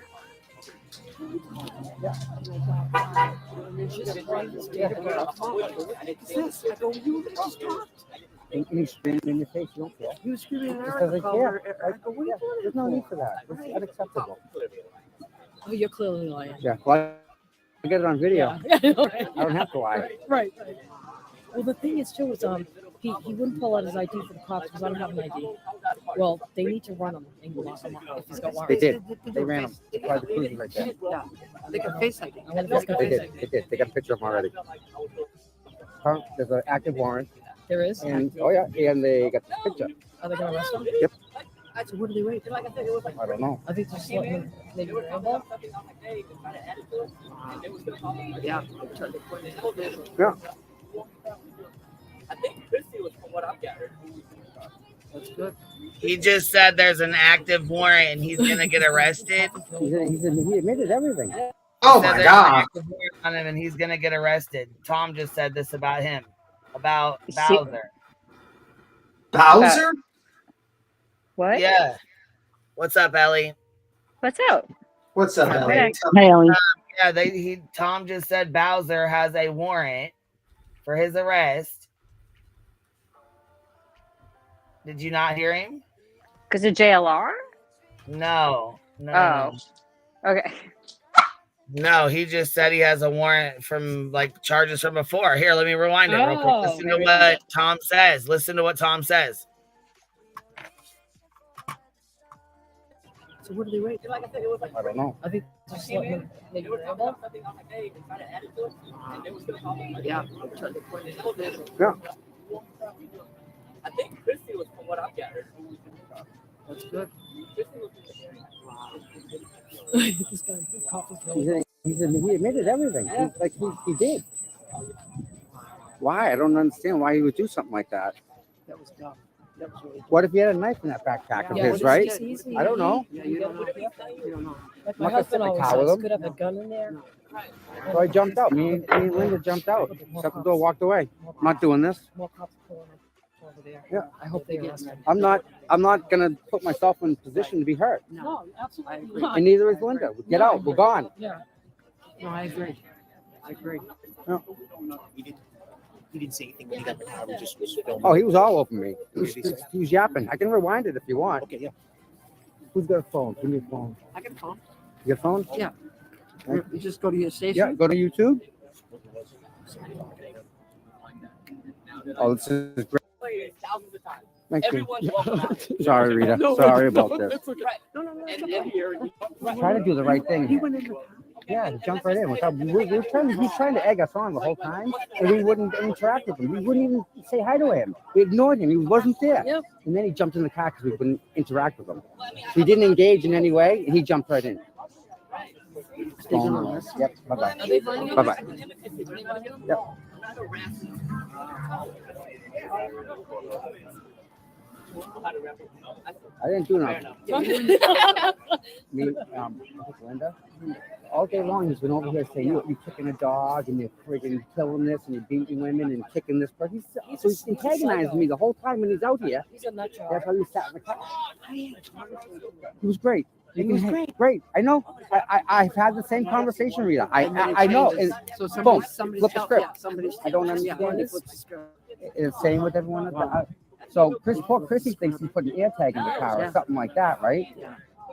And he's screaming in your face. You don't care. He was screaming at Because her. I care. There's no need for that. It's unacceptable. Oh, you're clearly lying. Yeah. Well, I get it on video. Yeah. I don't have to lie. Right. Well, the thing is too is he wouldn't pull out his ID for the cops because I don't have an ID. Well, they need to run him and lock him up if he's got warrants. They did. They ran him. That's why the cruiser right there. Yeah. They got face ID. I wonder if it's got They face did. ID. They did. They got a picture of him already. There's an active warrant. There is? And and they got the picture. Are they going to arrest him? Yep. So what do they wait? I don't know. I think they're just letting him maybe ramble. Yeah. Yeah. I think Christy was from what I've gathered. That's good. He just said there's an active warrant and he's gonna get arrested. He admitted everything. Oh Said my there's god. an active warrant on him and he's gonna get arrested. Tom just said this about him, about Bowser. Bowser? What? Yeah. What's up, Ellie? What's up? What's up, Ellie? Okay. Hey, Ellie. Yeah, Tom just said Bowser has a warrant for his arrest. Did you not hear him? Because of JLR? No. Oh. Okay. No, he just said he has a warrant from like charges from before. Here, let me rewind it real quick. Listen to what Tom says. Listen to what Tom says. So what do they wait? I don't know. I think they're just letting him maybe ramble. Yeah. Yeah. I think Christy was from what I've gathered. That's good. This guy, this cop is really He admitted everything. He did. Why? I don't understand why he would do something like that. That was dumb. That was really What if he had a knife in that backpack of Yeah, his, what right? is he? I don't know. Yeah, you don't know. You don't know. Like I'm my not gonna sit husband in the always car with says, him. could have a gun in there. So I jumped out. Me and Linda jumped out. Shut the door, walked away. I'm not doing this. More cops pulling up over there. Yeah. I hope they get him. I'm not gonna put myself in a position to be hurt. No, absolutely not. And neither is Linda. Get out. We're gone. Yeah. No, I agree. I agree. Yeah. He didn't say anything when he got in the car. He just was filming. Oh, he was all over me. He was yapping. I can rewind it if you want. Okay, yeah. Who's got a phone? Give me a phone. I can phone. You got a phone? Yeah. You just go to your station. Yeah, go to YouTube. Oh, this is great. Thousands of times. Thank you. Everyone's welcome out. Sorry, Rita. No, Sorry about this. It's okay. No. And here, Try to do the right thing. He here. went in the Yeah, he jumped right in. He's trying to egg us on the whole time, and we wouldn't interact with him. We wouldn't even say hi to him. We ignored him. He wasn't there. Yep. And then he jumped in the car because we wouldn't interact with him. We didn't engage in any way, and he jumped right in. Yep. Bye-bye. Bye-bye. Yep. I didn't do nothing. Me, Linda, all day long he's been over here saying you're kicking a dog and you're friggin' killing this and you're beating women and kicking this person. So he's antagonizing me the whole time when he's out here. He's a nutshell. That's how he sat in the car. He was great. He was great. I know. I've had the same conversation, Rita. I know. And So boom, somebody's flip the script. somebody's I don't understand this. It's the same with everyone. So poor Chrissy thinks he put an air tag in the car or something like that, right?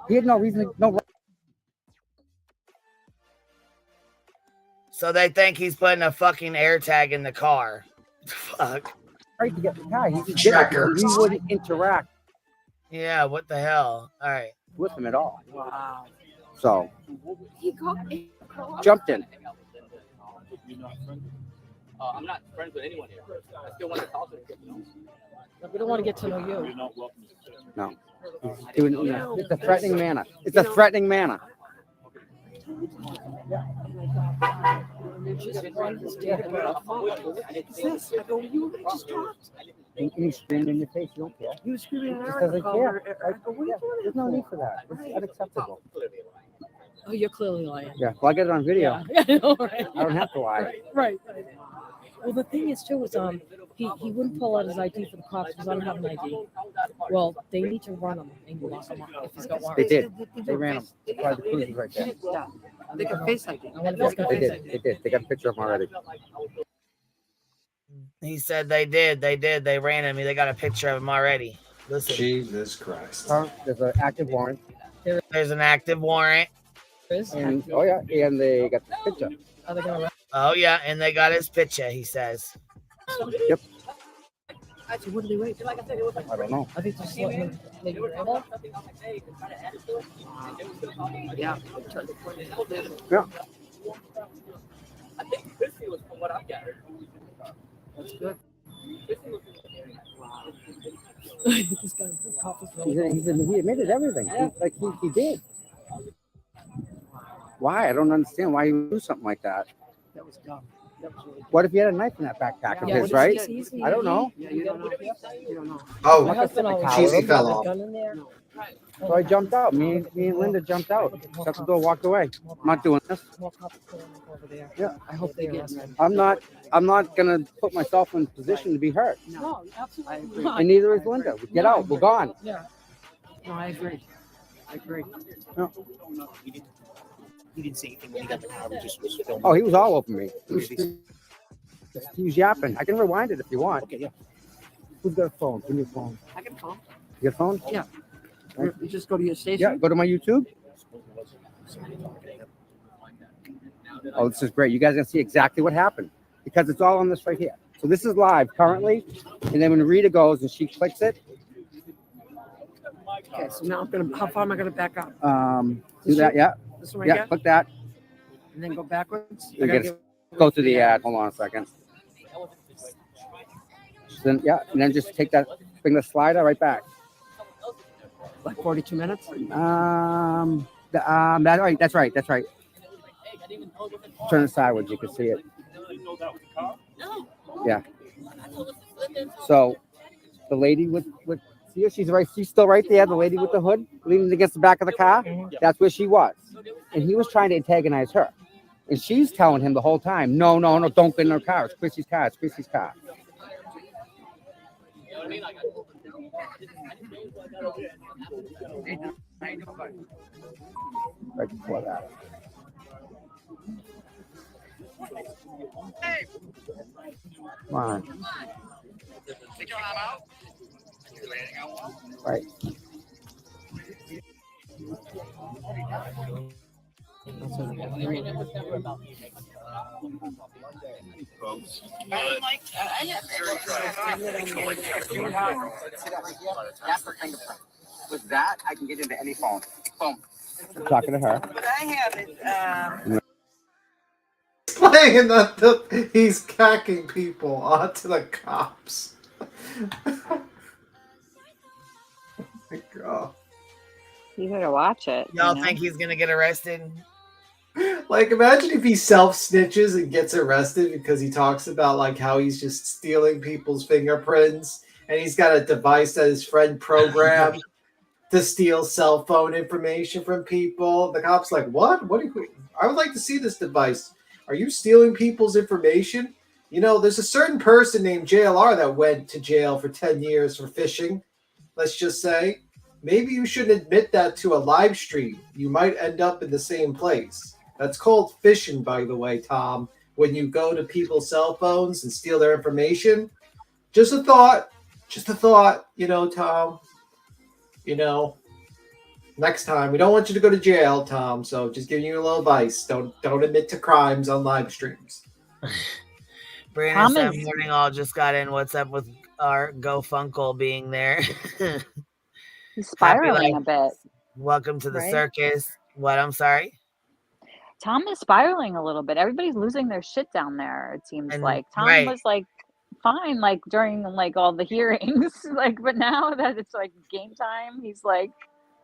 He had no reason, no. So they think he's putting a fucking air tag in the car. Fuck. Right to get the car. He just didn't. He wouldn't interact. Yeah, what the hell? All right. With him at all. Wow. So He got jumped in. I'm not friends with anyone here. I still want to talk to them. We don't want to get to know you. No. He's doing it in it's a threatening manner. It's a threatening manner. And he's screaming in your face. You don't care. He was screaming at Just her. doesn't care. There's no need for that. It's unacceptable. Oh, you're clearly lying. Yeah. Well, I get it on video. Yeah, I know, right? I don't have to lie. Right. Well, the thing is too is he wouldn't pull out his ID for the cops because I don't have an ID. Well, they need to run him and lock him up if he's got warrants. They did. They ran him. That's why the cruiser's right there. Yeah. They got face ID. They did. They got a picture of him already. He said they did. They ran him. They got a picture of him already. Listen. Jesus Christ. There's an active warrant. There's an active warrant. And, oh yeah, and they got the picture. Are they gonna Oh yeah, and they got his picture. He says. Yep. Actually, what do they wait? I don't know. I think just let him maybe grab it. Yeah. Yeah. I think Chrissy was from what I gathered. That's good. This guy, this cop is really He admitted everything. He did. Why? I don't understand why he would do something like that. That was dumb. That was really dumb. What if he had a knife in that backpack of Yeah, his, what right? is he? I don't know. Yeah, you don't know. You don't know. Oh, My husband always cheesy had a fellow. gun in there. So I jumped out. Me and Linda jumped out. Shut the door, walked away. I'm not doing this. More cops pulling over there. Yeah. I hope they arrest him. I'm not gonna put myself in a position to be hurt. No, absolutely not. And neither is Linda. Get out. We're gone. Yeah. No, I agree. I agree. No. He didn't say anything when he got the car. We just was filming. Oh, he was all over me. He was yapping. I can rewind it if you want. Okay, yeah. Who's got a phone? Give me your phone. I can phone. You got a phone? Yeah. You just go to your station. Yeah, go to my YouTube. Oh, this is great. You guys are gonna see exactly what happened because it's all on this right here. So this is live currently, and then when Rita goes and she clicks it, Okay, so now I'm gonna. How far am I gonna back up? do that. Yeah, This one right yeah. here? Click that. And then go backwards. You gotta go to the ad. Hold on a second. Then yeah, and then just take that, bring the slider right back. Like 42 minutes. That's right. Turn it sideways. You can see it. Yeah. So the lady with see her? She's still right there. The lady with the hood leaning against the back of the car. That's where she was, and he was trying to antagonize her, and she's telling him the whole time, no, don't get in her car. It's Chrissy's car. It's Chrissy's car. Right before that. Come on. Right. With that, I can get into any phone. Boom. I'm talking to her. But I have it. saying that he's cacking people onto the cops. Oh my God. You better watch it. Y'all think he's gonna get arrested? Like, imagine if he self-snitches and gets arrested because he talks about like how he's just stealing people's fingerprints and he's got a device that his friend programmed to steal cell phone information from people. The cop's like, what? I would like to see this device. Are you stealing people's information? You know, there's a certain person named JLR that went to jail for 10 years for phishing. Let's just say. Maybe you shouldn't admit that to a live stream. You might end up in the same place. That's called phishing, by the way, Tom. When you go to people's cell phones and steal their information. Just a thought. Just a thought, you know, Tom. You know, next time. We don't want you to go to jail, Tom. So just giving you a little advice. Don't admit to crimes on live streams. Brandon said morning all just got in. What's up with our GoFunkle being there? He's spiraling a bit. Welcome to the right? circus. What? I'm sorry. Tom is spiraling a little bit. Everybody's losing their shit down there. It seems And- like Tom right. was like fine, like during like all the hearings, like, but now that it's like game time, he's like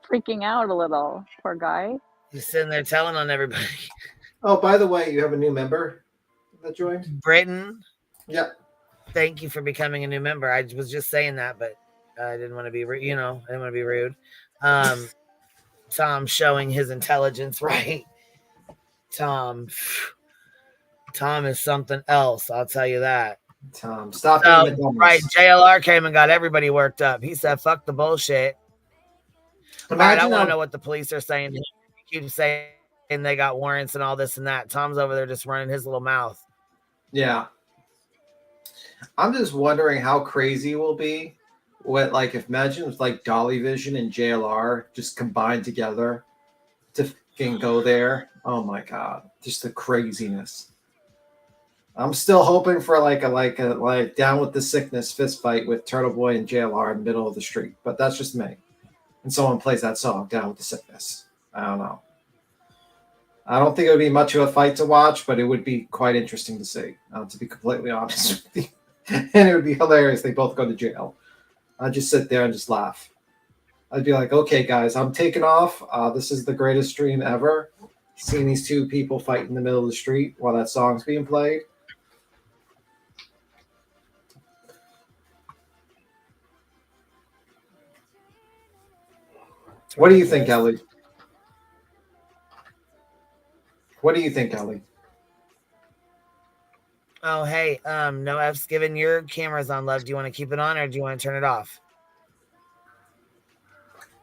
freaking out a little. Poor guy. He's sitting there telling on everybody. Oh, by the way, you have a new member that joined? Britain. Yep. Thank you for becoming a new member. I was just saying that, but I didn't want to be rude. You know, I didn't want to be rude. Tom showing his intelligence, right? Tom is something else. I'll tell you that. Tom, stop So, being the dumbest. right, JLR came and got everybody worked up. He said, "Fuck the bullshit." All right, I want to know what the police are saying. He keeps saying they got warrants and all this and that. Tom's over there just running his little mouth. Yeah. I'm just wondering how crazy it will be. What, like, if imagine if like Dolly Vision and JLR just combined together to fucking go there. Oh my God, just the craziness. I'm still hoping for like a down with the sickness fist fight with Turtle Boy and JLR in the middle of the street, but that's just me. And someone plays that song, Down with the Sickness. I don't know. I don't think it would be much of a fight to watch, but it would be quite interesting to see, to be completely honest with you. And it would be hilarious. They both go to jail. I'd just sit there and just laugh. I'd be like, okay, guys, I'm taking off. This is the greatest stream ever. Seeing these two people fight in the middle of the street while that song's being played. What do you think, Ellie? What do you think, Ellie? Oh, hey, no F's given. Your camera's on, love. Do you want to keep it on or do you want to turn it off?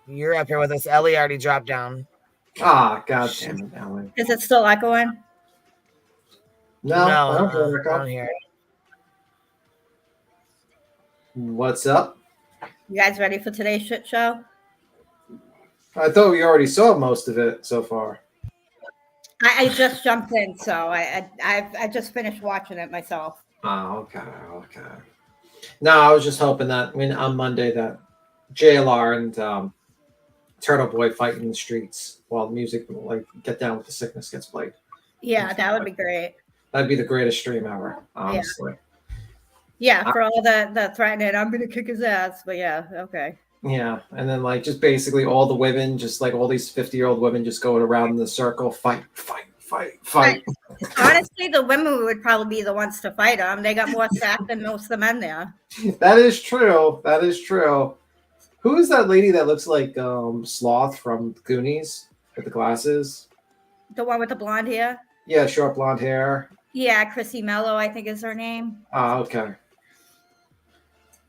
You're up here with us. Ellie already dropped down. Ah, God damn it, Ellie. Is it still echoing? No, I don't I don't hear it. What's up? You guys ready for today's shit show? I thought we already saw most of it so far. I just jumped in, so I just finished watching it myself. Oh, okay. No, I was just hoping that on Monday that JLR and Turtle Boy fight in the streets while music, like Get Down with the Sickness, gets played. Yeah, that would be great. That'd be the greatest stream ever, honestly. Yeah, for all the threatening, I'm gonna kick his ass. But yeah, okay. Yeah, and then like just basically all the women, just like all these 50-year-old women, just going around in the circle, fight. Honestly, the women would probably be the ones to fight him. They got more staff than most of the men there. That is true. Who is that lady that looks like Sloth from Goonies with the glasses? The one with the blonde hair? Yeah, short blonde hair. Yeah, Chrissy Mello, I think is her name. Oh, okay.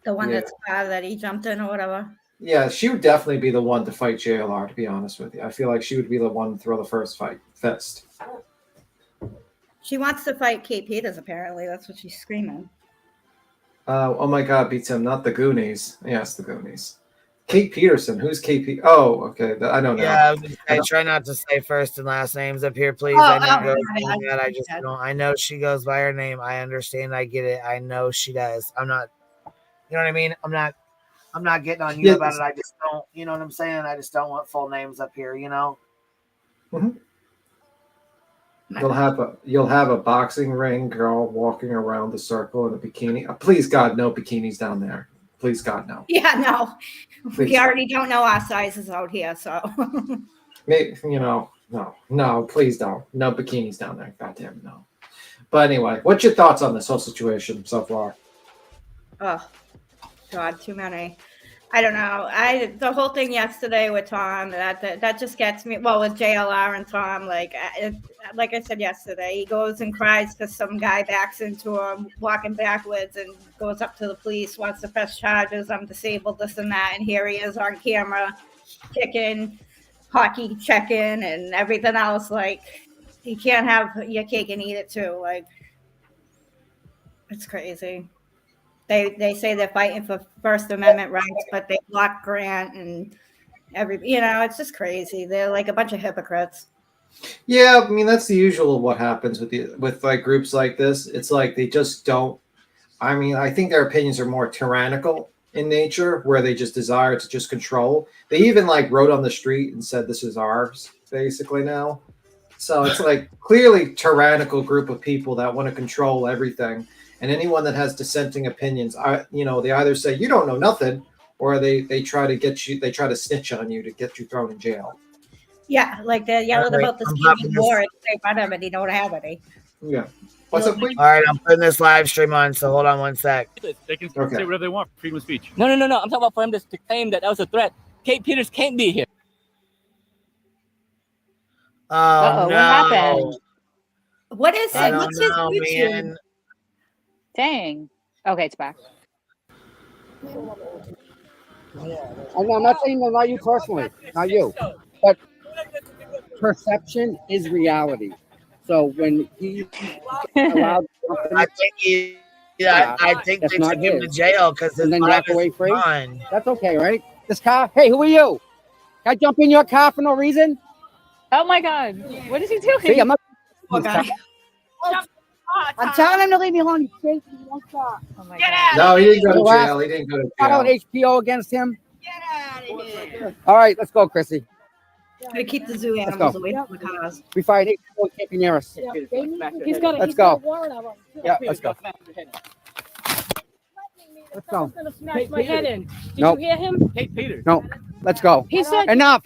The one Yeah. that he jumped in or whatever. Yeah, she would definitely be the one to fight JLR, to be honest with you. I feel like she would be the one to throw the first fist. She wants to fight Kate Peters, apparently. That's what she's screaming. Oh my God, beats him, not the Goonies. Yes, the Goonies. Kate Peterson. Who's Kate Peterson? Oh, okay. I don't know. Yeah, I was gonna say, try not to say first and last names up here, please. I just don't. I know she goes by her name. I understand. I get it. I know she does. I'm not. You know what I mean? I'm not getting on you about it. I just don't. You know what I'm saying? I just don't want full names up here. You know. Mm-hmm. You'll have a boxing ring girl walking around the circle in a bikini. Please God, no bikinis down there. Please God, no. Yeah, no. Please. We already don't know our sizes out here, so. Maybe, no, please don't. No bikinis down there. Goddamn, no. But anyway, what's your thoughts on this whole situation so far? Oh, God, too many. I don't know. The whole thing yesterday with Tom, that just gets me. Well, with JLR and Tom, like I said yesterday, he goes and cries because some guy backs into him walking backwards and goes up to the police, wants to press charges. I'm disabled, this and that, and here he is on camera, kicking, hockey checking, and everything else. Like, you can't have your cake and eat it too. Like, it's crazy. They say they're fighting for First Amendment rights, but they block Grant and it's just crazy. They're like a bunch of hypocrites. Yeah, I mean that's the usual of what happens with like groups like this. It's like they just don't. I mean, I think their opinions are more tyrannical in nature, where they just desire to just control. They even like wrote on the street and said, "This is ours," basically now. So it's like clearly tyrannical group of people that want to control everything. And anyone that has dissenting opinions, they either say you don't know nothing, or they try to get you. They try to snitch on you to get you thrown in jail. Yeah, like they're yelling about this kid's war and they run him and they don't have any. Yeah. What's up, please? All right, I'm putting this live stream on, so hold on one sec. They can say whatever they want. Freedom of speech. No. I'm talking about for him to claim that was a threat. Kate Peters can't be here. Oh, no. What happened? What is it? What's his YouTube? Man. Dang. Okay, it's back. I'm not saying that, not you personally, not you, but perception is reality. So when he allowed, I think they took him to jail because his then life walk away is free. gone. That's okay, right? This car. Hey, who are you? Can I jump in your car for no reason? Oh my God. What is he doing? See, I'm not. I'm telling him to leave me alone. He's chasing me. Won't stop. Oh my God. No, he didn't go to jail. He didn't go to File jail. an HPO against him. All right, let's go, Chrissy. We keep the zoo Let's animals go. away from the cars. We fired HPO can't be near us. He's got Let's go. a warrant of him. Yeah, let's go. Let's go. He's gonna smash my head in. Did Nope. you hear him? Kate Peters. No, let's go. He said Enough.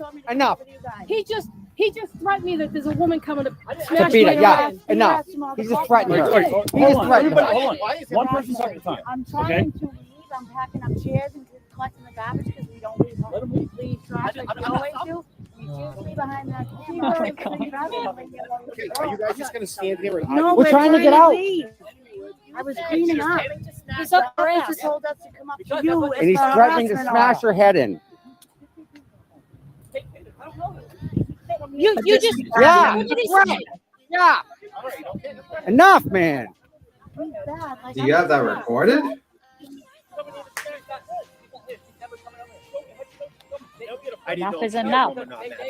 He just threatened me that there's a woman coming to To smash beat my her. Yeah, head. enough. He's just threatening her. He Hold just on, threatened everybody, her. hold on. One person at a time. I'm Okay. trying to leave. I'm packing up chairs and collecting the garbage because we don't leave trash like we always do. We just leave behind that computer. Okay, are you guys just gonna stand here and No, We're trying to get out. leave. I was cleaning up. He's up The there. officer told us to come up to you. And he's threatening to smash her head in. You just Yeah. what did he say? Yeah. Enough, man. Do you have that recorded? Enough is enough.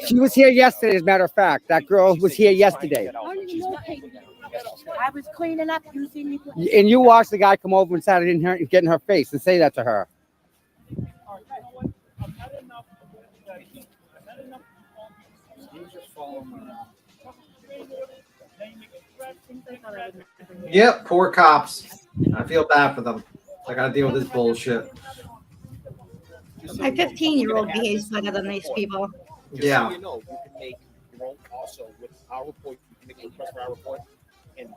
She was here yesterday, as a matter of fact. That girl was here yesterday. I was cleaning up. You see me. And you watched the guy come over and sat in her, get in her face and say that to her. Yep, poor cops. I feel bad for them. I gotta deal with this bullshit. My 15-year-old behaves better than these people. Yeah. You know, you can make your own also with our report. You can make a request for our report and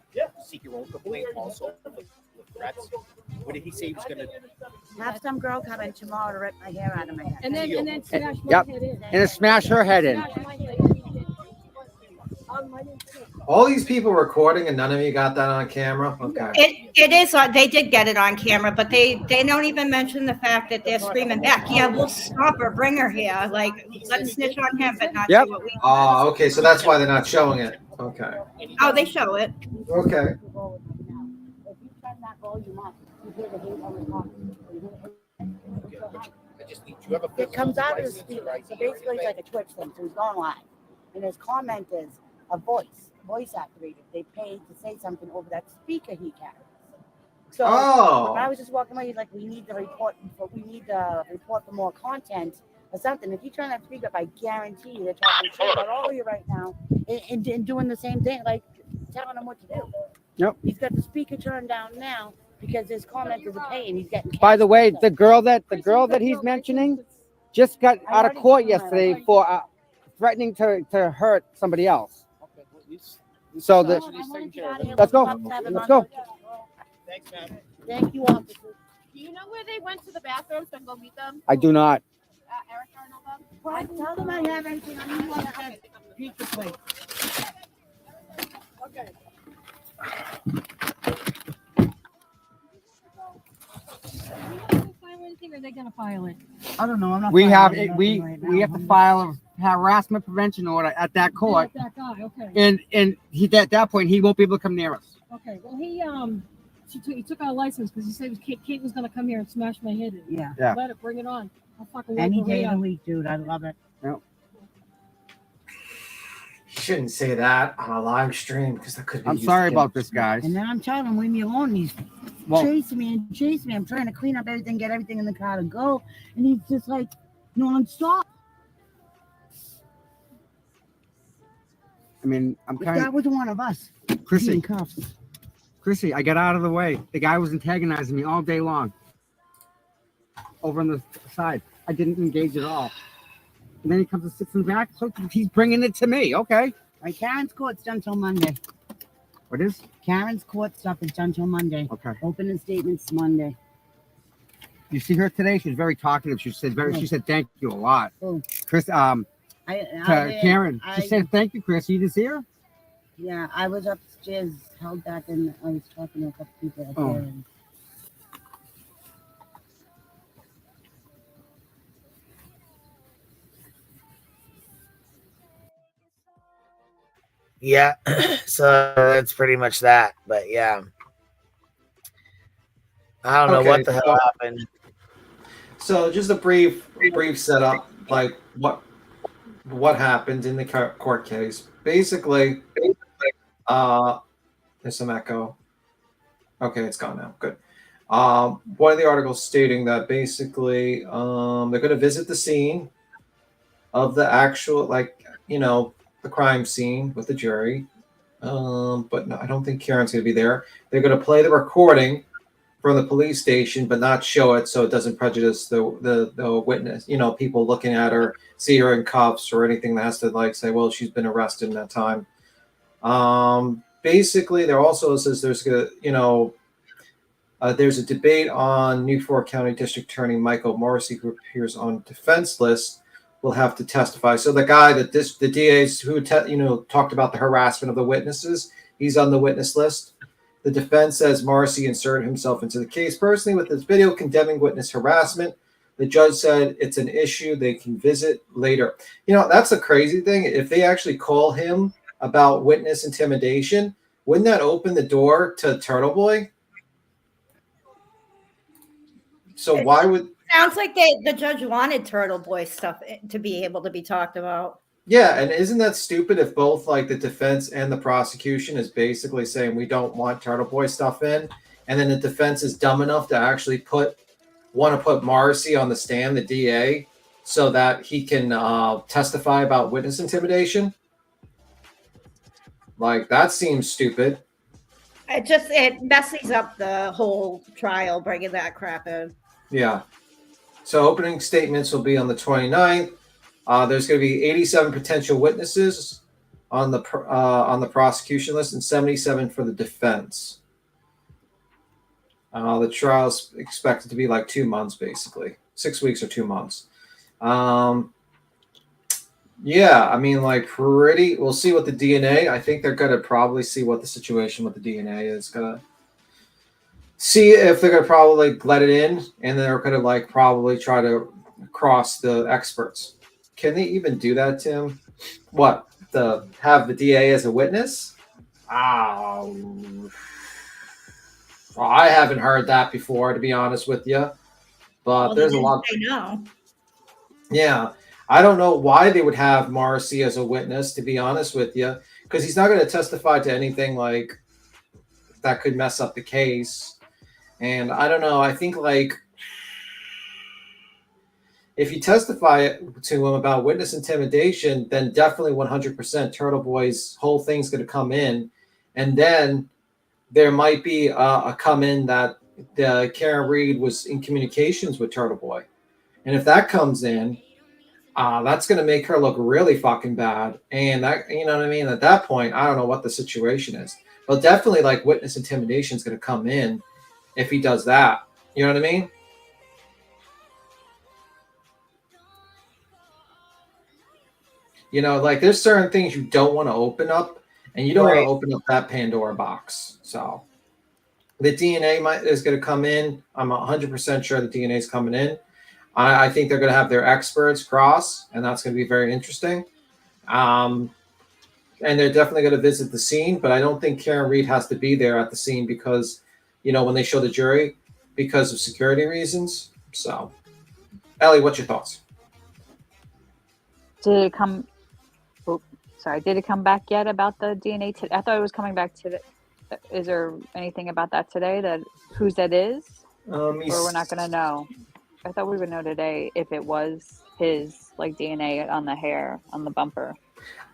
seek your own complaint also with threats. What did he say he was gonna do? Have some girl come in tomorrow to rip my hair out of my head. And then smash my Yep. head in. And then smash her head in. All these people recording and none of you got that on camera? Okay. It is on. They did get it on camera, but they don't even mention the fact that they're screaming back. Yeah, we'll stop her, bring her here. Like, let's snitch on him, but not Yep. do what we. Oh, okay. So that's why they're not showing it. Okay. Oh, they show it. Okay. It comes out of the speaker. So basically, it's like a Twitch thing. So he's going live. And his comment is a voice activated. They paid to say something over that speaker he carries. So when I was just walking away, he's like, we need to report for more content or something. If you turn that speaker up, I guarantee you they're talking shit about all of you right now and doing the same thing. Like, telling him what to do. Yep. He's got the speaker turned down now because his comment is a pain. He's getting. By the way, the girl that he's mentioning just got out of court yesterday for threatening to hurt somebody else. So let's go. Let's go. Thanks, man. Thank you, officer. Do you know where they went to the bathroom so I can go meet them? I do not. Eric Arnold? I tell them I have everything. I need one of that pizza plate. Okay. Or are they gonna file it? I don't know. I'm not. We have filing it. We nothing right we now. have to file a harassment prevention order at that court, That guy, okay. and he at that point he won't be able to come near us. Okay, well, he took our license because he said Kate was gonna come here and smash my head in. Yeah. Yeah. Let it, bring it on. I'll fucking Any wipe day her of the up. week, dude. I love it. Yep. You shouldn't say that on a live stream because that could be. I'm used sorry against about this, guys. And then I'm telling him, leave me alone. He's Well- chasing me and chasing me. I'm trying to clean up everything, get everything in the car to go, and he's just like nonstop. I mean, I'm If kind that of was one of us, Chrissy. in cuffs. Chrissy, I got out of the way. The guy was antagonizing me all day long. Over on the side, I didn't engage at all. And then he comes and sits in the back. So he's bringing it to me. Okay. Right, Karen's court's done till Monday. What is? Karen's court stuff is done till Monday. Okay. Opening statements Monday. You see her today? She's very talkative. She said Who? She said thank you a lot. Who? Chris. Karen. She said thank you, Chris. You didn't see her? Yeah, I was upstairs, held back, and I was talking to a couple people up Oh. there. And Yeah, so that's pretty much that. But yeah, I don't know Okay, what the hell so- happened. So just a brief setup, like what happened in the court case. Basically, there's some echo. Okay, it's gone now. Good. One of the articles stating that basically they're going to visit the scene of the actual, the crime scene with the jury. But no, I don't think Karen's going to be there. They're going to play the recording from the police station, but not show it so it doesn't prejudice the witness. People looking at her, see her in cuffs or anything that has to say, well, she's been arrested in that time. Basically, there also says there's a debate on New Fork County District Attorney Michael Morrissey, who appears on defense list, will have to testify. So the guy that the DAs who talked about the harassment of the witnesses, he's on the witness list. The defense says Morrissey inserted himself into the case personally with his video condemning witness harassment. The judge said it's an issue they can visit later. That's the crazy thing. If they actually call him about witness intimidation, wouldn't that open the door to Turtle Boy? So why would... Sounds like the judge wanted Turtle Boy stuff to be able to be talked about. Yeah, and isn't that stupid if both the defense and the prosecution is basically saying we don't want Turtle Boy stuff in, and then the defense is dumb enough to actually want to put Morrissey on the stand, the DA, so that he can testify about witness intimidation? That seems stupid. It messes up the whole trial, bringing that crap in. Yeah. So opening statements will be on the 29th. There's going to be 87 potential witnesses on the prosecution list and 77 for the defense. The trial's expected to be 2 months, basically 6 weeks or 2 months. Yeah, I mean, we'll see what the DNA. I think they're going to probably see what the situation with the DNA is. Gonna see if they're going to probably let it in, and they're going to probably try to cross the experts. Can they even do that, Tim? What? Have the DA as a witness? I haven't heard that before, to be honest with you. But there's a lot. I know. Yeah. I don't know why they would have Morrissey as a witness, to be honest with you, because he's not going to testify to anything that could mess up the case. And I don't know. I think if you testify to him about witness intimidation, then definitely 100% Turtle Boy's whole thing's going to come in, and then there might be a come in that Karen Reed was in communications with Turtle Boy, and if that comes in, that's going to make her look really fucking bad. And that, you know what I mean? At that point, I don't know what the situation is, but definitely like witness intimidation is going to come in if he does that. You know what I mean? You know, like there's certain things you don't want to open up, and you don't want to open up that Pandora box. So the DNA is going to come in. I'm 100% sure the DNA is coming in. I think they're going to have their experts cross, and that's going to be very interesting. And they're definitely going to visit the scene, but I don't think Karen Reed has to be there at the scene because, you know, when they show the jury, because of security reasons. So, Ellie, what's your thoughts? Did it come? Oh, sorry. Did it come back yet about the DNA? I thought it was coming back today. Is there anything about that today? That whose that is? Or we're not going to know. I thought we would know today if it was his, like, DNA on the hair, on the bumper.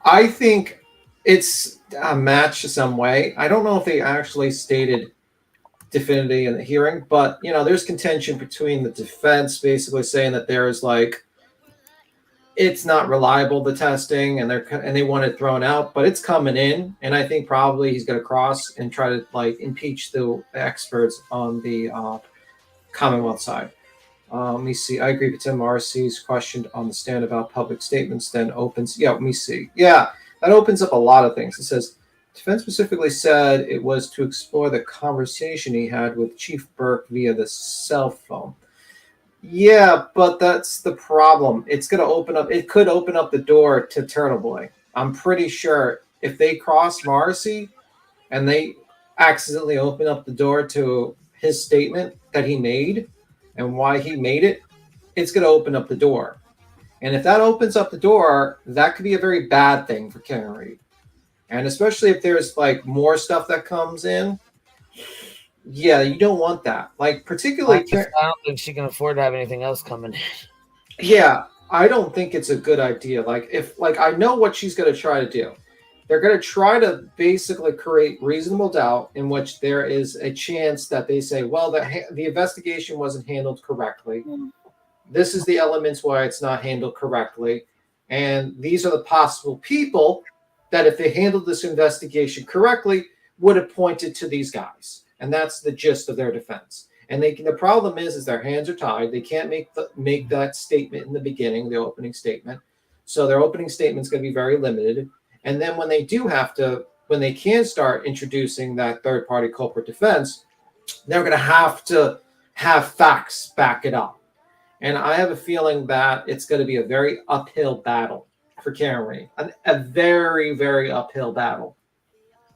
I think it's a match some way. I don't know if they actually stated definitively in the hearing, but, you know, there's contention between the defense basically saying that there is, like, it's not reliable, the testing, and they want it thrown out, but it's coming in, and I think probably he's going to cross and try to, like, impeach the experts on the Commonwealth side. Let me see. I agree with Tim. RC's questioned on the stand about public statements then opens. Yeah, let me see. Yeah, that opens up a lot of things. It says, defense specifically said it was to explore the conversation he had with Chief Burke via the cell phone. Yeah, but that's the problem. It's going to open up. It could open up the door to Turtle Boy. I'm pretty sure if they cross Morrissey and they accidentally open up the door to his statement that he made and why he made it, it's going to open up the door. And if that opens up the door, that could be a very bad thing for Karen Reed. And especially if there's like more stuff that comes in, yeah, you don't want that. Like particularly, I don't think she can afford to have anything else coming. Yeah, I don't think it's a good idea. Like if, like, I know what she's going to try to do. They're going to try to basically create reasonable doubt in which there is a chance that they say, well, the investigation wasn't handled correctly. This is the elements why it's not handled correctly. And these are the possible people that if they handled this investigation correctly would have pointed to these guys. And that's the gist of their defense. And the problem is their hands are tied. They can't make that statement in the beginning, the opening statement. So their opening statement is going to be very limited. And then when they do have to, when they can start introducing that third-party culprit defense, they're going to have facts back it up. And I have a feeling that it's going to be a very uphill battle for Karen Reed. A very, very uphill battle.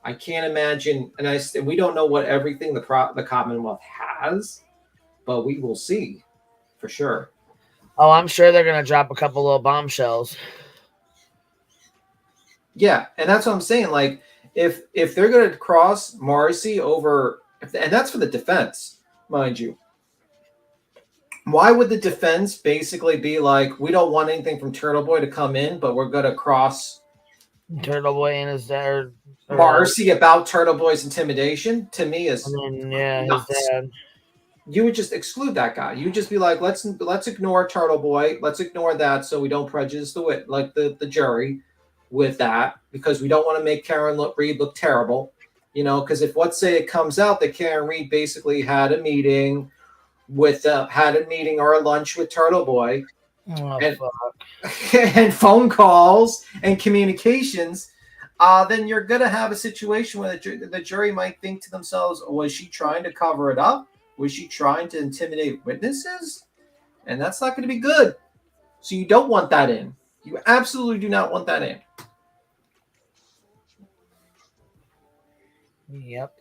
I can't imagine, and we don't know what everything the Commonwealth has, but we will see for sure. Oh, I'm sure they're going to drop a couple little bombshells. Yeah, and that's what I'm saying. Like, if they're going to cross Morrissey over, and that's for the defense, mind you. Why would the defense basically be like, we don't want anything from Turtle Boy to come in, but we're going to cross Turtle Boy and his dad? Morrissey about Turtle Boy's intimidation? To me is nuts. His dad. You would just exclude that guy. You would just be like, let's ignore Turtle Boy. Let's ignore that so we don't prejudice the jury with that, because we don't want to make Karen Reed look terrible. You know, because if, let's say it comes out that Karen Reed basically had a meeting or a lunch with Turtle Boy, and phone calls and communications, then you're going to have a situation where the jury might think to themselves, was she trying to cover it up? Was she trying to intimidate witnesses? And that's not going to be good. So you don't want that in. You absolutely do not want that in. Yep.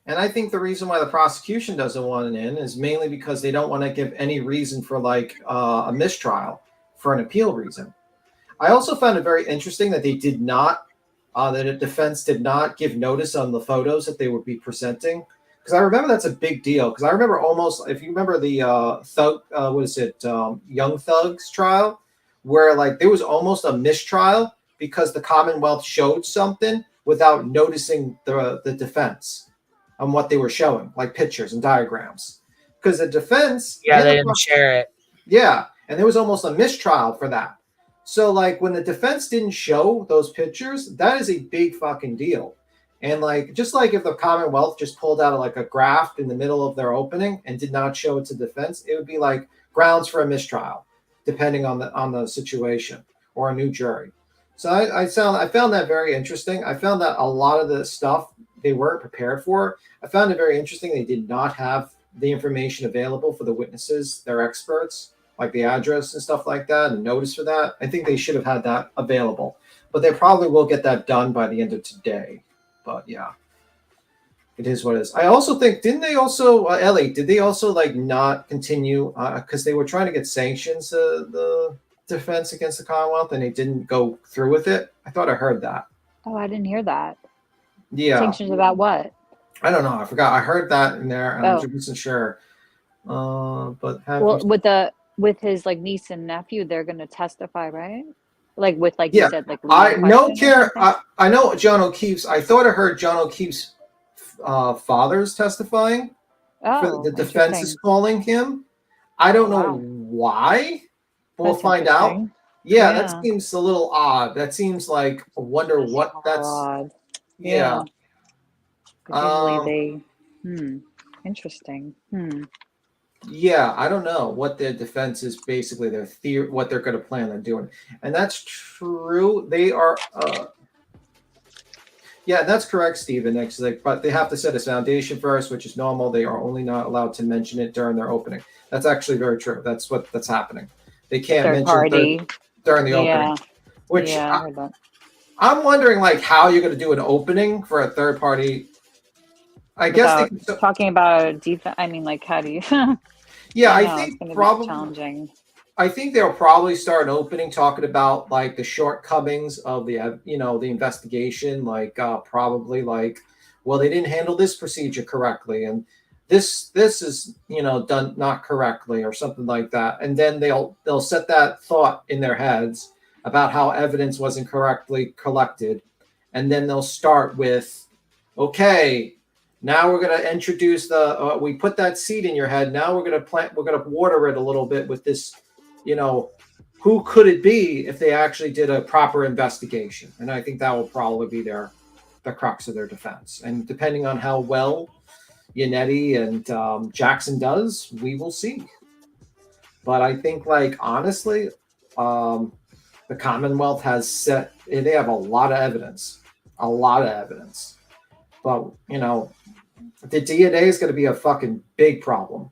And I think the reason why the prosecution doesn't want it in is mainly because they don't want to give any reason for a mistrial for an appeal reason. I also found it very interesting that they did not, that the defense did not give notice on the photos that they would be presenting. Because I remember that's a big deal. Because I remember almost, if you remember the Young Thug's trial, where there was almost a mistrial because the Commonwealth showed something without noticing the defense on what they were showing, like pictures and diagrams. Because the defense, Yeah, they didn't share it. yeah, and there was almost a mistrial for that. So like when the defense didn't show those pictures, that is a big fucking deal. And like just like if the Commonwealth just pulled out like a graph in the middle of their opening and did not show it to defense, it would be like grounds for a mistrial, depending on the situation, or a new jury. So I found that very interesting. I found that a lot of the stuff they weren't prepared for. I found it very interesting. They did not have the information available for the witnesses, their experts, like the address and stuff like that, and notice for that. I think they should have had that available, but they probably will get that done by the end of today. But yeah, it is what it is. I also think, didn't they also, Ellie, did they also like not continue because they were trying to get sanctions, the defense against the Commonwealth, and they didn't go through with it? I thought I heard that. Oh, I didn't hear that. Yeah. Sanctions about what? I don't know. I forgot. I heard that in there, and I Oh. wasn't sure. But have Well, you... with his like niece and nephew, they're gonna testify, right? Like with like Yeah, you said, like I leading no question or care. something? I know John O'Keefe's. I thought I heard John O'Keefe's father's testifying. Oh, The defense is interesting. calling him. I don't know Wow. why. We'll That's find out. interesting. Yeah, Yeah. that seems a little odd. That seems like I wonder what that's. Odd. Yeah. 'Cause usually interesting. Yeah, I don't know what their defense is. Basically, their theory, what they're going to plan on doing, and that's true. They are. Yeah, that's correct, Stephen. Next, like, but they have to set a foundation first, which is normal. They are only not allowed to mention it during their opening. That's actually very true. That's happening. They can't Third mention party. during the opening. Yeah. Which Yeah, I heard that. I'm wondering, like, how you're going to do an opening for a third party. I guess Without talking about defense. I mean, like, how do you? Yeah, I know, it's think gonna probably be challenging. I think they'll probably start an opening talking about like the shortcomings of the the investigation, like probably like, well, they didn't handle this procedure correctly, and this is done not correctly, or something like that, and then they'll set that thought in their heads about how evidence wasn't correctly collected, and then they'll start with, okay, now we're going to introduce we put that seed in your head. Now we're going to water it a little bit with this, who could it be if they actually did a proper investigation? And I think that will probably be the crux of their defense. And depending on how well Yannetti and Jackson does, we will see. But I think, like, honestly, the Commonwealth they have a lot of evidence. But, the DNA is going to be a fucking big problem,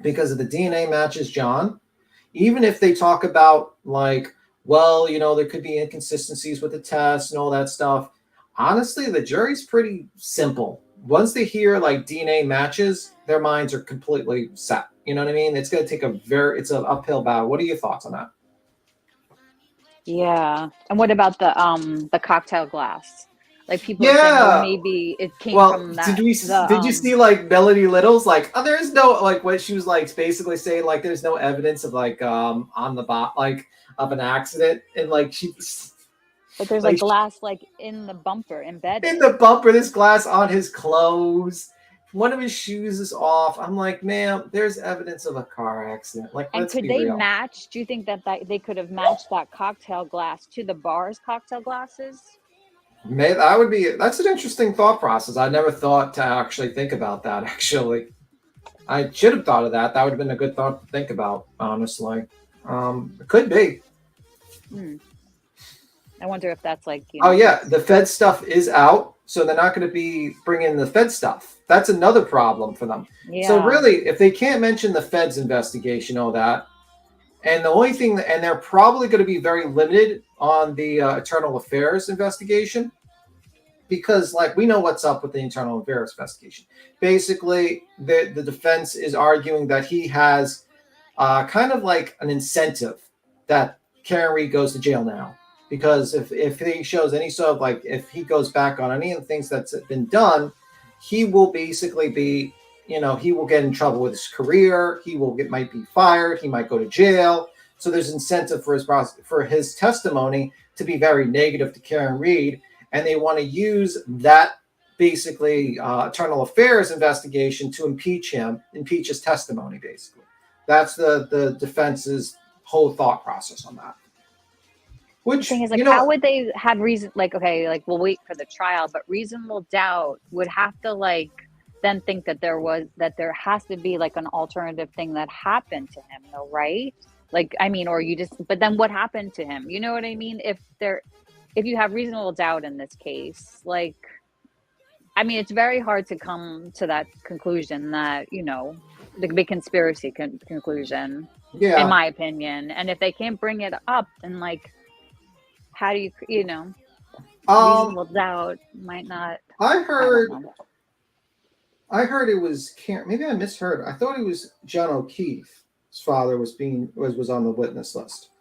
because if the DNA matches John, even if they talk about like, well, there could be inconsistencies with the test and all that stuff. Honestly, the jury's pretty simple. Once they hear like DNA matches, their minds are completely set. You know what I mean? It's going to take it's an uphill battle. What are your thoughts on that? Yeah. And what about the cocktail glass? Like people are saying, well, maybe it came from that. Did you see like Melody Little's like, oh, there's no, like, what she was like basically saying, like, there's no evidence of like on the bot, like, of an accident, and like but there's like glass like in the bumper embedded. In the bumper, there's glass on his clothes. One of his shoes is off. I'm like, ma'am, there's evidence of a car accident. Like, And let's could be they real. match? Do you think that they could have matched that cocktail glass to the bar's cocktail glasses? That's an interesting thought process. I never thought to actually think about that, actually. I should have thought of that. That would have been a good thought to think about, honestly. It could be. I wonder if that's like, Oh, yeah. The Fed stuff is out, so they're not going to be bringing the Fed stuff. That's another problem for them. Yeah. So really, if they can't mention the Fed's investigation, all that, and the only thing, and they're probably going to be very limited on the internal affairs investigation, because like we know what's up with the internal affairs investigation. Basically, the defense is arguing that he has kind of like an incentive that Karen Reed goes to jail now, because if he shows any sort of like, if he goes back on any of the things that's been done, he will basically be, he will get in trouble with his career. Might be fired. He might go to jail. So there's incentive for his testimony to be very negative to Karen Reed. and they want to use that basically internal affairs investigation to impeach his testimony, basically. That's the defense's whole thought process on that. Which, the thing is, like, how would they have reason? Like, okay, like we'll wait for the trial, but reasonable doubt would have to like then think that there has to be like an alternative thing that happened to him, though, right? Like, I mean, or you just, but then what happened to him? You know what I mean? If you have reasonable doubt in this case, like, I mean, it's very hard to come to that conclusion that, you know, the big conspiracy conclusion, in my opinion. And if they can't bring it up, then like, how do you know, reasonable doubt might not. I heard it was maybe I misheard. I thought it was John O'Keefe's father was on the witness list.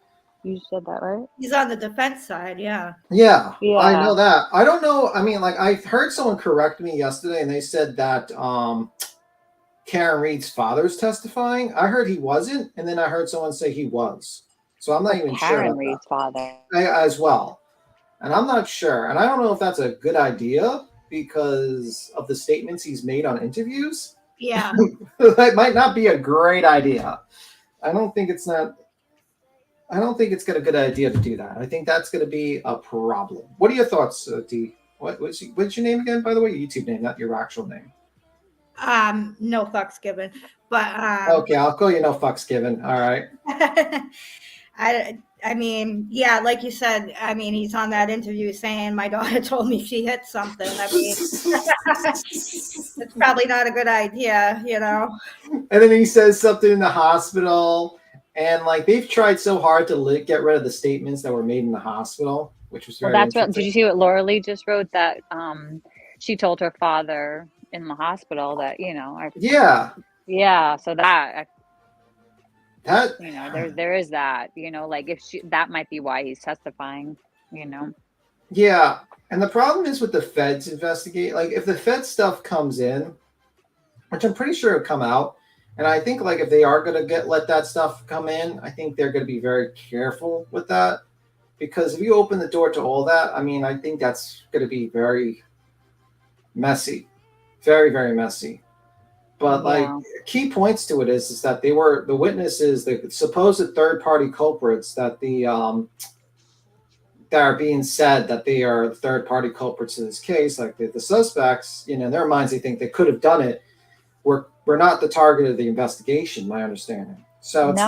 You said that, right? He's on the defense side, yeah. Yeah, I know that. I don't know. I mean, like, I heard someone correct me yesterday, and they said that Karen Reed's father's testifying. I heard he wasn't, and then I heard someone say he was. So I'm not even sure. Karen Reed's father. As well. And I'm not sure. And I don't know if that's a good idea because of the statements he's made on interviews. Yeah. That might not be a great idea. I don't think it's a good idea to do that. I think that's going to be a problem. What are your thoughts, Dee? What's your name again, by the way? Your YouTube name, not your actual name. No fucks given. But okay, I'll call you no fucks given. All right. I mean, yeah, like you said, I mean, he's on that interview saying my daughter told me she hit something. I mean, it's probably not a good idea, you know. And then he says something in the hospital, and like they've tried so hard to get rid of the statements that were made in the hospital, which was very. Well, that's what. Did you see what Laura Lee just wrote? That she told her father in the hospital that, you know. Yeah. So that you know, there is that, you know, like if that might be why he's testifying, you know. Yeah, and the problem is with the feds investigate, like if the Fed stuff comes in, which I'm pretty sure will come out, and I think like if they are going to let that stuff come in, I think they're going to be very careful with that, because if you open the door to all that, I mean, I think that's going to be very messy, very, very messy. But like key points to it is that they were the witnesses, the supposed third-party culprits that that are being said that they are third-party culprits in this case, like the suspects, you know, in their minds they think they could have done it. We're not the target of the investigation, my understanding. So it's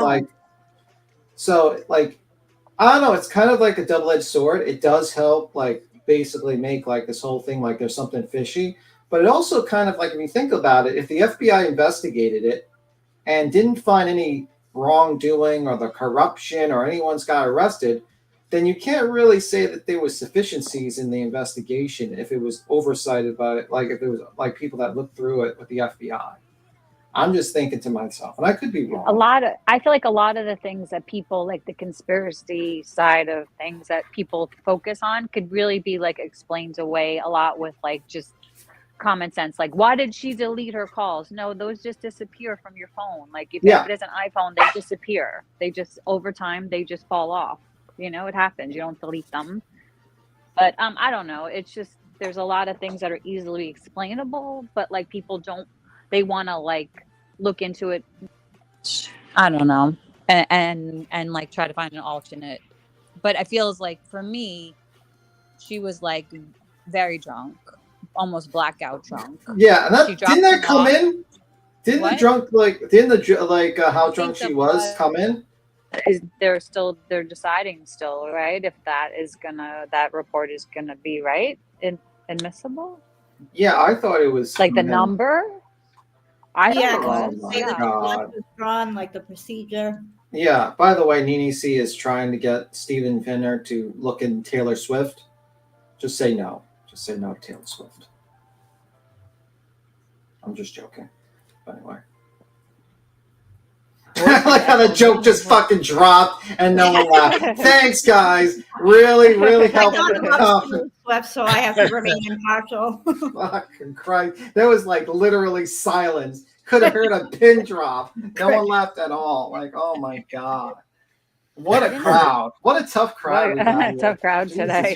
like I don't know, it's kind of like a double-edged sword. It does help like basically make like this whole thing like there's something fishy. But it also kind of like, if you think about it, if the FBI investigated it and didn't find any wrongdoing or the corruption or anyone's got arrested, then you can't really say that there was sufficiencies in the investigation if it was oversighted by, like, if it was like people that looked through it with the FBI. I'm just thinking to myself, and I could be wrong. I feel like a lot of the things that people, like the conspiracy side of things that people focus on, could really be like explained away a lot with like just common sense. Like, why did she delete her calls? No, those just disappear from your phone. Like if it is an iPhone, they disappear. They just, over time, they just fall off. You know, it happens. You don't delete them. But I don't know. It's just, there's a lot of things that are easily explainable, but like people don't, they want to like look into it. I don't know. And like try to find an alternate. But it feels like for me, she was like very drunk. Almost blackout drunk. Yeah, and didn't that come in? Didn't the drunk how drunk she was come in? They're deciding still, right? If that report is gonna be right admissible. Yeah, I thought it was like the number. I thought it was. The blood was drawn, like the procedure. Yeah. By the way, Nene C is trying to get Steven Finner to look in Taylor Swift. Just say no. Just say no to Taylor Swift. I'm just joking. But anyway. I like how the joke just fucking dropped and no one laughed. Thanks, guys. Really, really helped. So I have to remain impartial. Fucking Christ. That was like literally silence. Could have heard a pin drop. No one laughed at all. Like, oh my God. What a crowd! What a tough crowd we got here. Tough crowd today.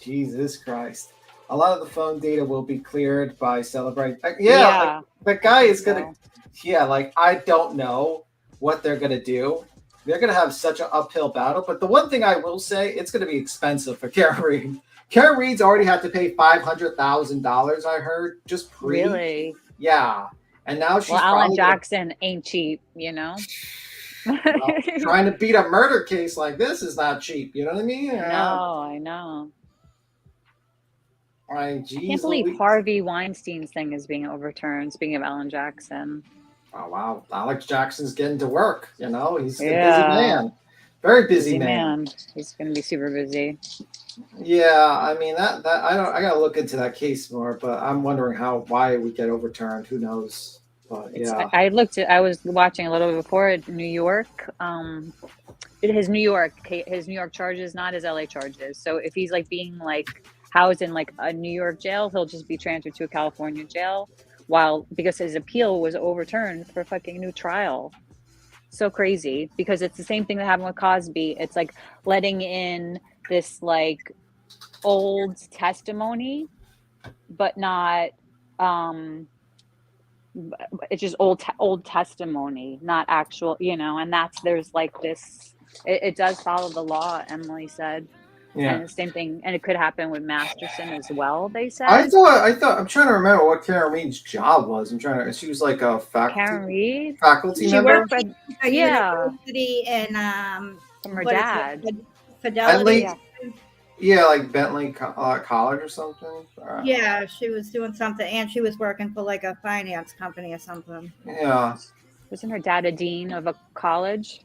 Jesus Christ! A lot of the phone data will be cleared by Celebrate. Yeah, like, the guy is gonna. Yeah, like I don't know what they're gonna do. They're gonna have such an uphill battle. But the one thing I will say, it's gonna be expensive for Karen Reed. Karen Reed's already had to pay $500,000. I heard just Really? Yeah, and now she's Alan probably Jackson ain't cheap, you know. trying to beat a murder case like this is not cheap. You know what I mean? No, I know. I Can't believe Harvey Weinstein's thing is being overturned. Speaking of Alan Jackson. Oh wow, Alex Jackson's getting to work. You know, he's a busy Yeah. man, very busy man. He's gonna be super busy. Yeah, I mean that I gotta look into that case more, but I'm wondering why we get overturned. Who knows? But yeah, I was watching a little bit before at New York. His New York charges, not his LA charges. So if he's like being like housed in like a New York jail, he'll just be transferred to a California jail. Because his appeal was overturned for a fucking new trial. So crazy, because it's the same thing that happened with Cosby. It's like letting in this like old testimony, but not it's just old testimony, not actual, you know. And there's like this, it does follow the law, Emily said. Yeah. And the same thing, and it could happen with Masterson as well, they said. I thought I'm trying to remember what Karen Reed's job was. She was like a faculty She member. worked for university in from her what is dad. it? Fidelity. Yeah, like Bentley College or something. Yeah, she was doing something, and she was working for like a finance company or something. Yeah. Wasn't her dad a dean of a college?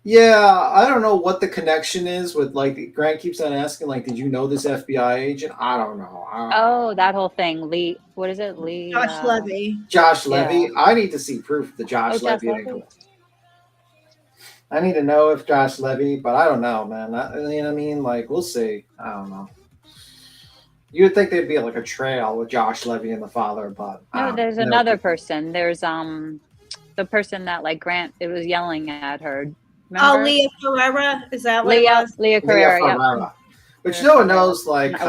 Yeah, I don't know what the connection is with, like, Grant keeps on asking, like, did you know this FBI agent? I don't know. Oh, that whole thing. Lee, what is it? Lee. Josh Levy. Josh Levy. I need to see proof of the Josh Levy. I need to know if Josh Levy, but I don't know, man. You know what I mean? Like, we'll see. I don't know. You would think there'd be like a trail with Josh Levy and the father, but no, there's another person. There's the person that like Grant it was yelling at her. Remember? Oh, Leah Carrera, is that what it was? Leah Carrera, yeah. Which no one knows, like.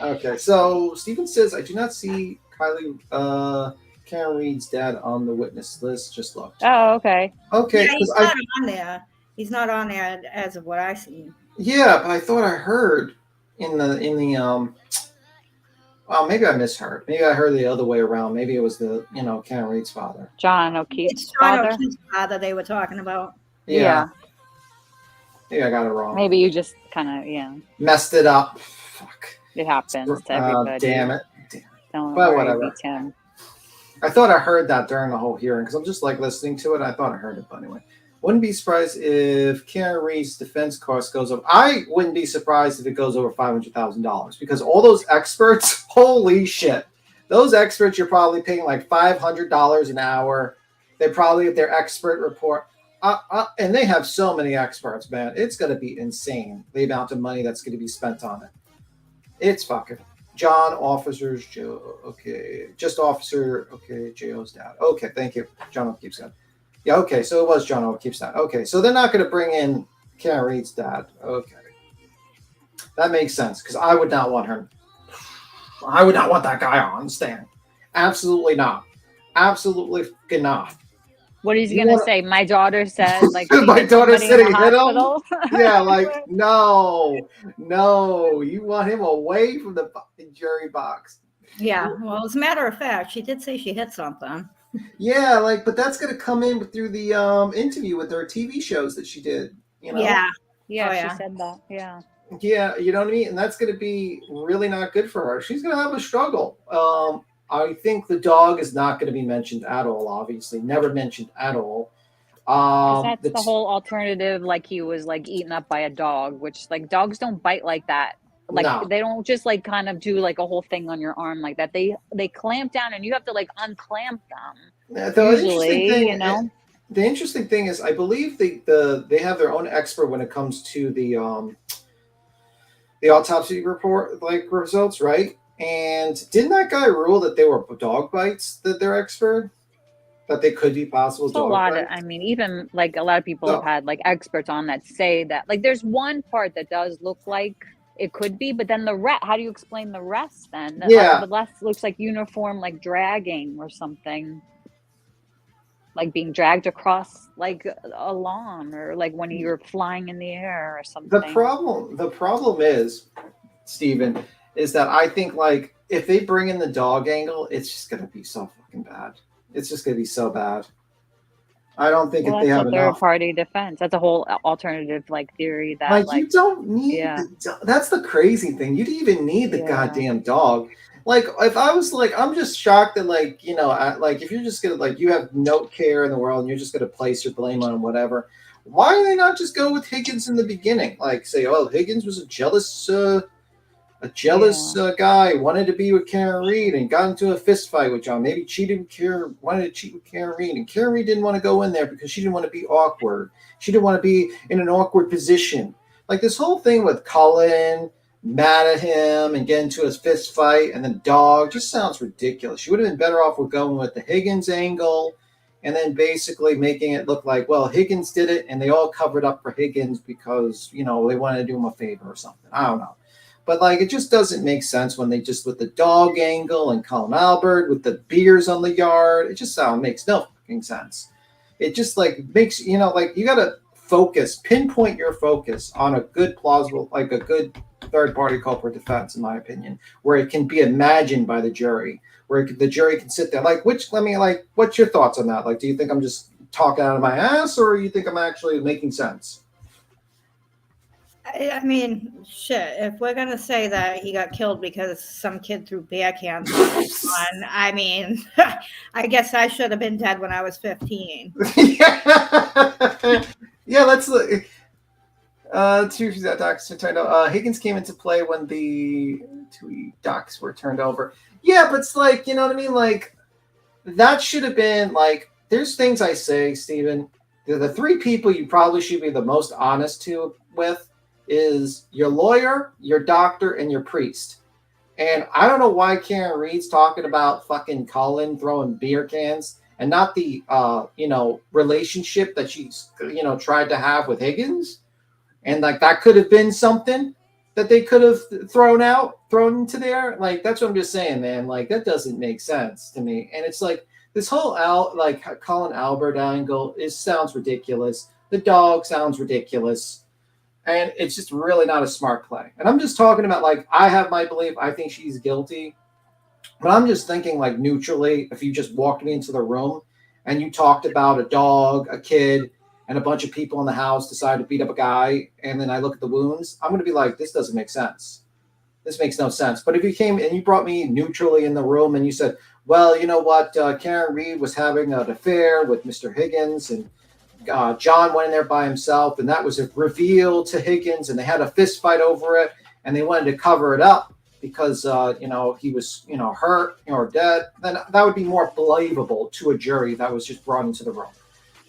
Okay, so Stephen says, I do not see Karen Reed's dad on the witness list. Just looked. Oh, okay. Okay, yeah, he's not on there. He's not on there as of what I see. Yeah, but I thought I heard in the well, maybe I misheard. Maybe I heard the other way around. Maybe it was Karen Reed's father. John O'Keefe's It's John O'Keefe's father they were talking about. Yeah. Maybe I got it wrong. Maybe you just kind of messed it up. Fuck. It happens to everybody. Damn it. Don't but worry, whatever. it's him. I thought I heard that during the whole hearing because I'm just like listening to it. I thought I heard it, but anyway. Wouldn't be surprised if Karen Reed's defense cost goes up. I wouldn't be surprised if it goes over $500,000 because all those experts, holy shit. Those experts, you're probably paying like $500 an hour. They probably get their expert report. And they have so many experts, man. It's going to be insane, the amount of money that's going to be spent on it. It's fucking. John, officers, Joe. Okay. Just officer. Okay. J.O.'s dad. Okay. Thank you. John O'Keefe's dad. Yeah. Okay. So it was John O'Keefe's dad. Okay. So they're not going to bring in Karen Reed's dad. Okay. That makes sense because I would not want her. I would not want that guy on stand. Absolutely not. Absolutely fucking not. What is he going to say? My daughter said, like, my daughter said he hit him. hospital? Yeah, like, no, you want him away from the fucking jury box. Yeah, well, as a matter of fact, she did say she hit something. Yeah, like, but that's going to come in through the interview with her TV shows that she did. You know? Yeah, she said that. Yeah. Yeah, you know what I mean? And that's going to be really not good for her. She's going to have a struggle. I think the dog is not going to be mentioned at all, obviously. Never mentioned at all. That's the whole alternative, like he was like eaten up by a dog, which like dogs don't bite like that. Like they don't just like kind of do like a whole thing on your arm like that. They clamp down and you have to like unclamp them. The interesting thing is I believe they have their own expert when it comes to the autopsy report like results, right? And didn't that guy rule that they were dog bites that they're expert? that they could be possible There's a dog lot of, bites? I mean, even like a lot of people No. have had like experts on that say that like there's one part that does look like it could be, but then the rest, how do you explain the rest then? Yeah. The rest looks like uniform, like dragging or something, like being dragged across like a lawn or like when you're flying in the air or something. The problem is, Steven, is that I think like if they bring in the dog angle, it's just gonna be so fucking bad. It's just gonna be so bad. I don't think Well, if they that's have a third enough. party defense. That's a whole alternative like theory that Like, like you don't need yeah. that's the crazy thing. You didn't even need the Yeah. goddamn dog. Like, if I was like, I'm just shocked that like, you know, like if you're just gonna like you have no care in the world and you're just gonna place your blame on whatever, why do they not just go with Higgins in the beginning? Like say, oh, Higgins was a jealous guy, wanted to be with Karen Reed and got into a fist fight with John. Maybe cheated with Karen, wanted to cheat with Karen Reed, and Karen Reed didn't want to go in there because she didn't want to be awkward. She didn't want to be in an awkward position. Like this whole thing with Cullen, mad at him and get into a fist fight, and then dog just sounds ridiculous. You would have been better off with going with the Higgins angle and then basically making it look like, well, Higgins did it and they all covered up for Higgins because, you know, they wanted to do him a favor or something. I don't know. But like, it just doesn't make sense when they just with the dog angle and Colin Albert with the beers on the yard. It just makes no fucking sense. It just like makes, you know, like you got to pinpoint your focus on a good plausible, like a good third party culprit defense, in my opinion, where it can be imagined by the jury, where the jury can sit there. Like, what's your thoughts on that? Like, do you think I'm just talking out of my ass or you think I'm actually making sense? I mean, shit, if we're going to say that he got killed because some kid threw beer cans on his son, I mean, I guess I should have been dead when I was 15. Yeah, let's look. Higgins came into play when the two docs were turned over. Yeah, but it's like, you know what I mean? Like, that should have been, like, there's things I say, Steven. The three people you probably should be the most honest with is your lawyer, your doctor, and your priest. And I don't know why Karen Reed's talking about fucking Colin throwing beer cans and not the, relationship that she's, tried to have with Higgins. And like, that could have been something that they could have thrown into there. Like, that's what I'm just saying, man. Like, that doesn't make sense to me. And it's like, this whole Colin Albert angle sounds ridiculous. The dog sounds ridiculous. And it's just really not a smart play. And I'm just talking about, like, I have my belief. I think she's guilty. But I'm just thinking, like, neutrally, if you just walked me into the room and you talked about a dog, a kid, and a bunch of people in the house decided to beat up a guy, and then I look at the wounds, I'm going to be like, this doesn't make sense. This makes no sense. But if you came and you brought me neutrally in the room and you said, well, you know what, Karen Reed was having an affair with Mr. Higgins, and John went in there by himself, and that was a reveal to Higgins, and they had a fist fight over it, and they wanted to cover it up because, he was, hurt or dead, then that would be more believable to a jury that was just brought into the room.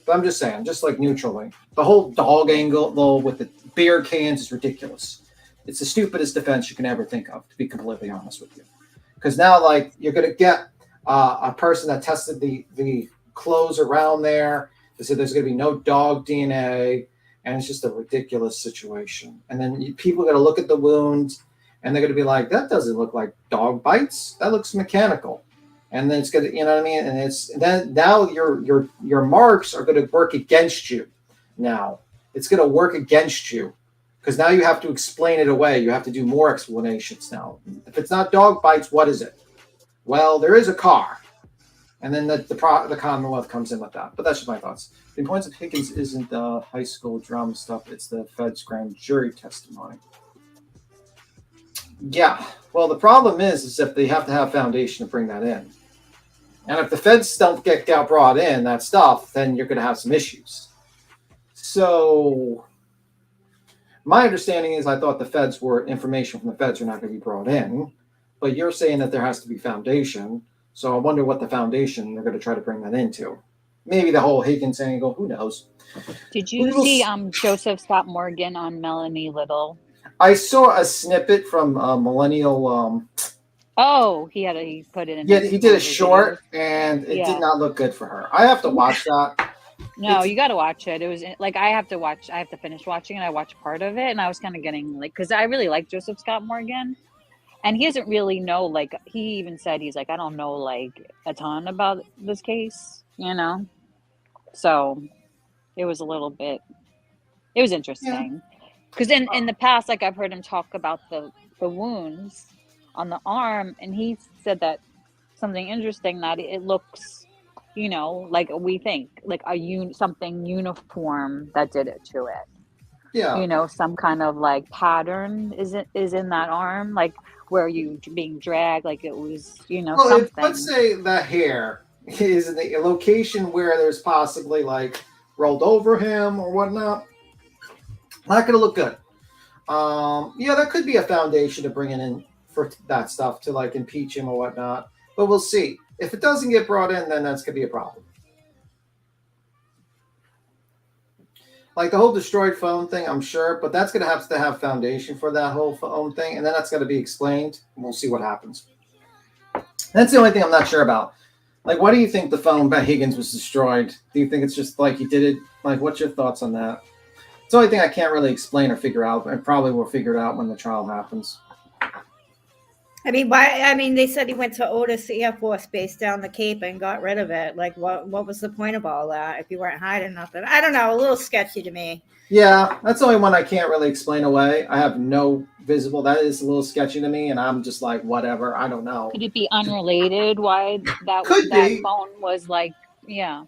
But I'm just saying, just like neutrally. The whole dog angle, though, with the beer cans is ridiculous. It's the stupidest defense you can ever think of, to be completely honest with you. Because now, like, you're going to get a person that tested the clothes around there. They said there's going to be no dog DNA, and it's just a ridiculous situation. And then people are going to look at the wounds, and they're going to be like, that doesn't look like dog bites. That looks mechanical. And then it's going to, you know what I mean? And then now your marks are going to work against you. Now it's going to work against you because now you have to explain it away. You have to do more explanations now. If it's not dog bites, what is it? Well, there is a car. And then the Commonwealth comes in with that. But that's just my thoughts. The importance of Higgins isn't the high school drama stuff. It's the Fed's grand jury testimony. Yeah. Well, the problem is if they have to have foundation to bring that in. And if the feds don't get brought in, that stuff, then you're going to have some issues. So my understanding is I thought information from the feds were not going to be brought in. But you're saying that there has to be foundation. So I wonder what the foundation they're going to try to bring that into. Maybe the whole Higgins angle. Who knows? Did you see Joseph Scott Morgan on Melanie Little? I saw a snippet from Millennial. Oh, he put it in. Yeah, his, he did one a of his short, videos. and it Yeah. did not look good for her. I have to watch that. No, you got to watch it. It was like I have to finish watching it. I watched part of it, and I was kind of getting like, because I really like Joseph Scott Morgan, and he doesn't really know. Like he even said, he's like, I don't know like a ton about this case, you know. So it was a little bit. It was interesting because in the past, like I've heard him talk about the wounds on the arm, and he said that something interesting that it looks, you know, like we think like something uniform that did it to it. Yeah. You know, some kind of like pattern is in that arm, like where you being dragged, like it was, you know, Well, something. let's say the hair is in a location where there's possibly like rolled over him or whatnot. Not going to look good. Yeah, that could be a foundation to bring in for that stuff to like impeach him or whatnot. But we'll see. If it doesn't get brought in, then that's going to be a problem. Like the whole destroyed phone thing, I'm sure, but that's going to have foundation for that whole phone thing, and then that's going to be explained, and we'll see what happens. That's the only thing I'm not sure about. Like, why do you think the phone by Higgins was destroyed? Do you think it's just like he did it? Like, what's your thoughts on that? It's the only thing I can't really explain or figure out. I probably will figure it out when the trial happens. I mean, why? I mean, they said he went to Otis Air Force Base down the Cape and got rid of it. Like, what was the point of all that if you weren't hiding nothing? I don't know. A little sketchy to me. Yeah, that's the only one I can't really explain away. I have no visible. That is a little sketchy to me, and I'm just like, whatever. I don't know. Could it be unrelated? Why that phone was like, yeah,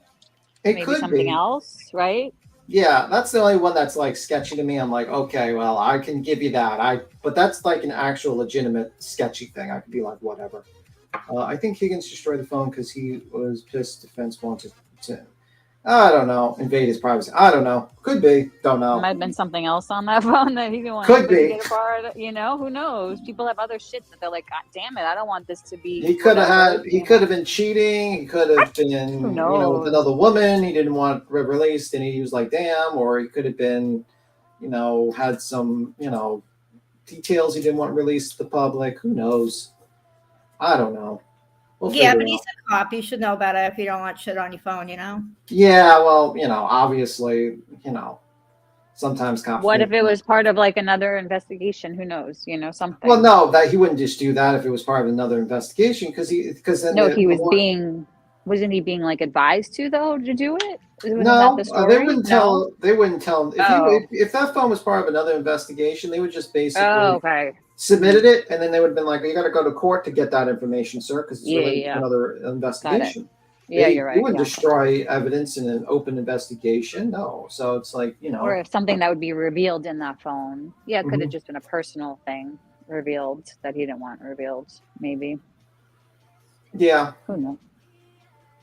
It maybe could something be. else, right? Yeah, that's the only one that's like sketchy to me. I'm like, okay, well, I can give you that. But that's like an actual legitimate sketchy thing. I could be like, whatever. I think Higgins destroyed the phone because he was pissed defense wanted to. I don't know. Invade his privacy. I don't know. Could be. Don't know. Might have been something else on that phone that he didn't want Could anybody be. to get apart. You know, who knows? People have other shit that they're like, God damn it, I don't want this to be. He could have He could have been cheating. He could have been, with another woman. He didn't want released, and he was like, damn. Or he could have been, had some, details he didn't want released to the public. Who knows? I don't know. We'll Yeah, figure but it he's out. a cop. You should know better if you don't want shit on your phone, you know? Yeah, well, obviously, sometimes cops. What if it was part of like another investigation? Who knows? You know, something. Well, no, that he wouldn't just do that if it was part of another investigation, Wasn't he being like advised to though to do it? Wasn't No, that the story? they wouldn't tell. They wouldn't tell if that phone was part of another investigation. They would just basically submitted it, and then they would have been like, "You got to go to court to get that information, sir, because it's related to another investigation." Yeah, you're right. You wouldn't destroy evidence in an open investigation. No, so it's like Or if something that would be revealed in that phone. Yeah, it could have just been a personal thing revealed that he didn't want revealed. Maybe. Yeah. Who knows?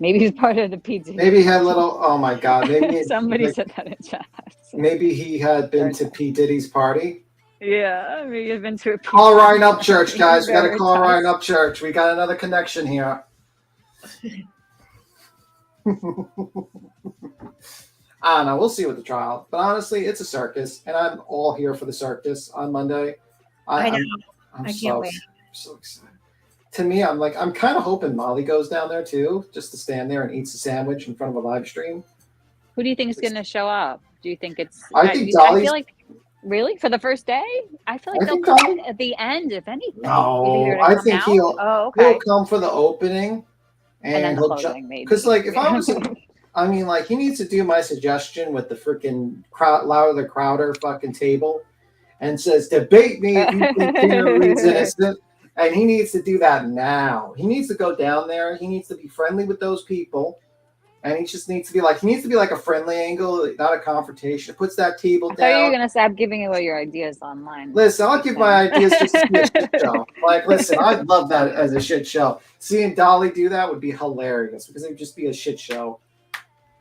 Maybe he's part of the pizza. Maybe he had little. Oh my God! Maybe Somebody said that in chat. Maybe he had been to P. Diddy's party. Yeah, maybe he's been to a Call Ryan Up Church, guys. We got to call Ryan Up Church. We got another connection here. I don't know. We'll see with the trial. But honestly, it's a circus, and I'm all here for the circus on Monday. I know. I'm I can't wait. so excited. To me, I'm kind of hoping Molly goes down there too, just to stand there and eats a sandwich in front of a live stream. Who do you think is going to show up? Do you think it's? I think I Dolly's. feel like really for the first day. I feel like I they'll think come Dolly- in at the end, if anything. No, I think he'll come for the opening, And then the he'll closing, maybe. because if I was, he needs to do my suggestion with the freaking Louder Crowder fucking table, and says debate me if you think Tina Reed's innocent, and he needs to do that now. He needs to go down there. He needs to be friendly with those people. And he just needs to be like a friendly angle, not a confrontation. Puts that table I thought you were down. going to stop giving away your ideas online. Listen, I'll give my ideas just to be a shit show. Listen, I'd love that as a shit show. Seeing Dolly do that would be hilarious because it would just be a shit show.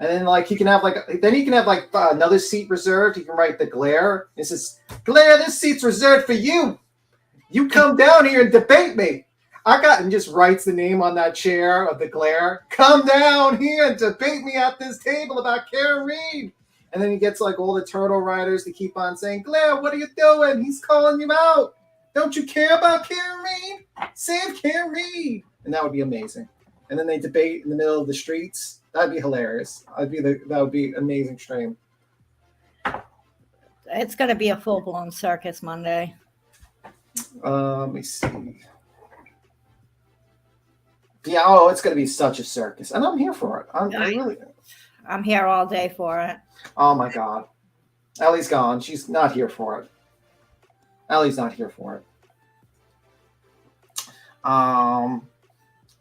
And then he can have another seat reserved. He can write the glare. It says, "Glare, this seat's reserved for you. You come down here and debate me." And just writes the name on that chair of the glare. Come down here and debate me at this table about Karen Reed. And then he gets all the turtle riders to keep on saying, "Glare, what are you doing? He's calling you out." Don't you care about Karen Reed? Save Karen Reed. And that would be amazing. And then they debate in the middle of the streets. That'd be hilarious. That would be amazing stream. It's going to be a full-blown circus Monday. Let me see. Yeah, oh, it's going to be such a circus. And I'm here for it. I'm here all day for it. Oh, my God. Ellie's gone. She's not here for it. Ellie's not here for it.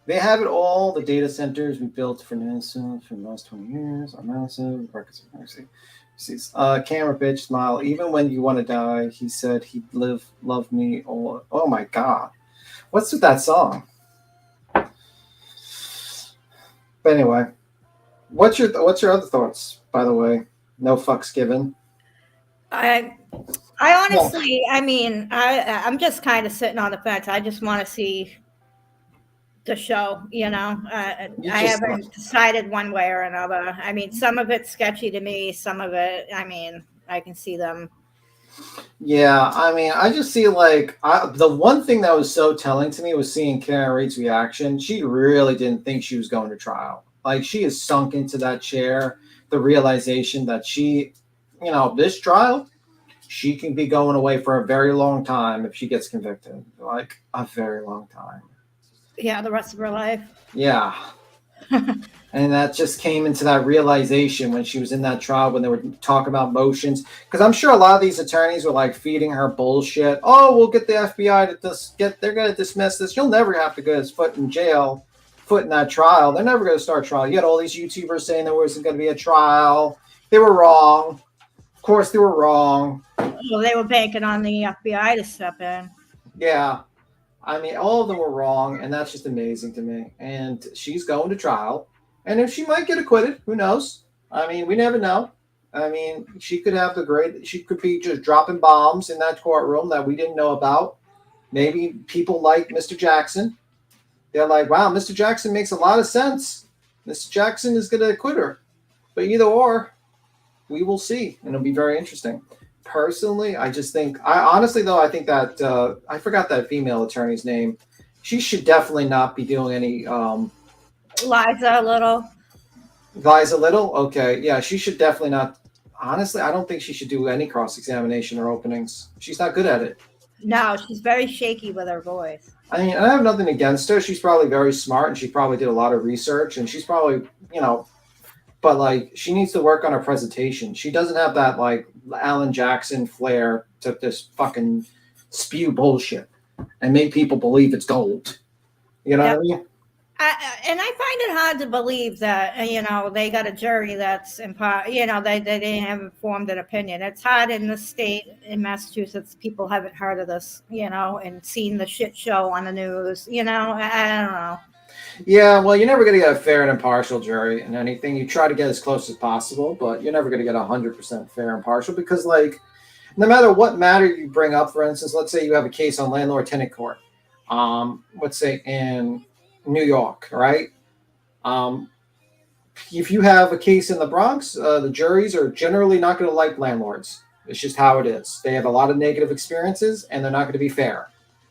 They have it all. The data centers we built for NASA for the last 20 years are massive. Records of mercy. Camera bitch smile. Even when you want to die, he said he'd love me. Oh my God. What's with that song? But anyway, what's your other thoughts, by the way? No fucks given. I honestly, I mean, I'm just kind of sitting on the fence. I just want to see the show, you know. I haven't decided one way or another. I mean, some of it's sketchy to me. Some of it, I mean, I can see them. Yeah, I mean, I just see like the one thing that was so telling to me was seeing Karen Reed's reaction. She really didn't think she was going to trial. Like, she is sunk into that chair. The realization that she, you know, this trial, she can be going away for a very long time if she gets convicted. Like, a very long time. Yeah, the rest of her life. Yeah. And that just came into that realization when she was in that trial, when they were talking about motions. Because I'm sure a lot of these attorneys were like feeding her bullshit. Oh, we'll get the FBI to they're going to dismiss this. You'll never have to go foot in jail, foot in that trial. They're never going to start a trial. You had all these YouTubers saying there wasn't going to be a trial. They were wrong. Of course, they were wrong. Well, they were banking on the FBI to step in. Yeah. I mean, all of them were wrong, and that's just amazing to me. And she's going to trial. And if she might get acquitted, who knows? I mean, we never know. I mean, she could be just dropping bombs in that courtroom that we didn't know about. Maybe people like Mr. Jackson. They're like, wow, Mr. Jackson makes a lot of sense. Mr. Jackson is going to acquit her. But either or, we will see. And it'll be very interesting. Personally, I just think, I think that, I forgot that female attorney's name. She should definitely not be doing any, Liza Little. Liza Little? Okay. Yeah, she should definitely not. Honestly, I don't think she should do any cross-examination or openings. She's not good at it. No, she's very shaky with her voice. I mean, I have nothing against her. She's probably very smart, and she probably did a lot of research, and she's probably, you know, but like, she needs to work on her presentation. She doesn't have that like Alan Jackson flair to just fucking spew bullshit and make people believe it's gold. You know what I mean? And I find it hard to believe that, you know, they got a jury that's, you know, they didn't have formed an opinion. It's hard in the state, in Massachusetts, people haven't heard of this, you know, and seen the shit show on the news, you know, I don't know. Yeah, well, you're never going to get a fair and impartial jury in anything. You try to get as close as possible, but you're never going to get 100% fair and impartial because, like, no matter what matter you bring up, for instance, let's say you have a case on landlord-tenant court, let's say in New York, right? If you have a case in the Bronx, the juries are generally not going to like landlords. It's just how it is. They have a lot of negative experiences, and they're not going to be fair.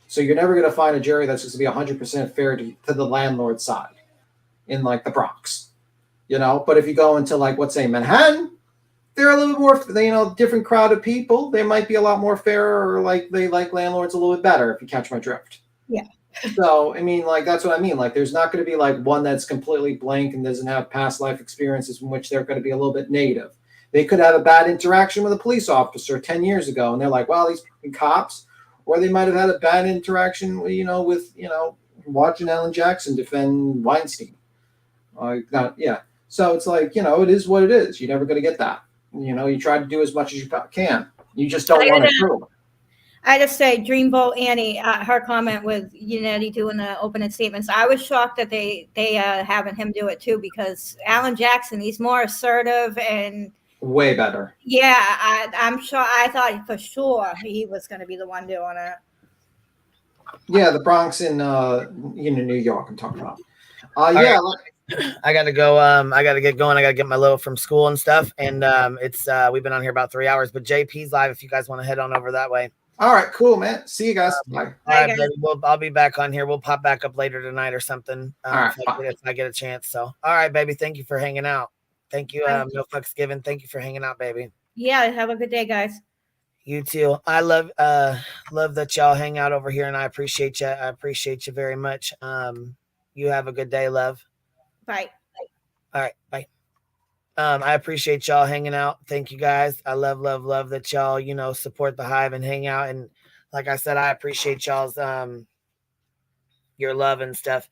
So you're never going to find a jury that's just going to be 100% fair to the landlord side in, like, the Bronx, you know? But if you go into, like, let's say Manhattan, they're a little bit more, you know, different crowd of people. They might be a lot more fair, or, like, they like landlords a little bit better, if you catch my drift. Yeah. So, I mean, like, that's what I mean. Like, there's not going to be, like, one that's completely blank and doesn't have past life experiences in which they're going to be a little bit negative. They could have a bad interaction with a police officer 10 years ago, and they're like, wow, these fucking cops. Or they might have had a bad interaction, you know, with, you know, watching Alan Jackson defend Weinstein. Yeah. So it's like, you know, it is what it is. You're never going to get that. You know, you try to do as much as you can. You just don't want to prove it. I just say Dreamboat Annie, her comment with Yannetti doing the opening statements. I was shocked that they having him do it too, because Alan Jackson, he's more assertive and way better. Yeah, I'm sure. I thought for sure he was going to be the one doing it. Yeah, the Bronx in New York. I'm talking about. Yeah. I gotta go. I gotta get going. I gotta get my load from school and stuff. And it's we've been on here about 3 hours. But JP's live if you guys want to head on over that way. All right, cool, man. See you guys. Bye. All right, baby. I'll be back on here. We'll pop back up later tonight or something right, if I get a chance. So, all right, baby. Thank you for hanging out. Thank you. No fucks given. Thank you for hanging out, baby. Yeah, have a good day, guys. You too. I love that y'all hang out over here, and I appreciate you. I appreciate you very much. You have a good day, love. Bye. All right, bye. I appreciate y'all hanging out. Thank you guys. I love that y'all, support the Hive and hang out. And like I said, I appreciate y'all's your love and stuff.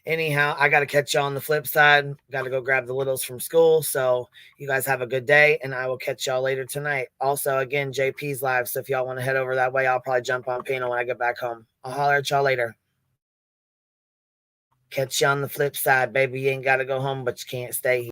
Anyhow, I got to catch y'all on the flip side. Got to go grab the littles from school. So you guys have a good day, and I will catch y'all later tonight. Also, again, JP's live. So if y'all want to head over that way, I'll probably jump on Pino when I get back home. I'll holler at y'all later. Catch you on the flip side, baby. You ain't got to go home, but you can't stay here.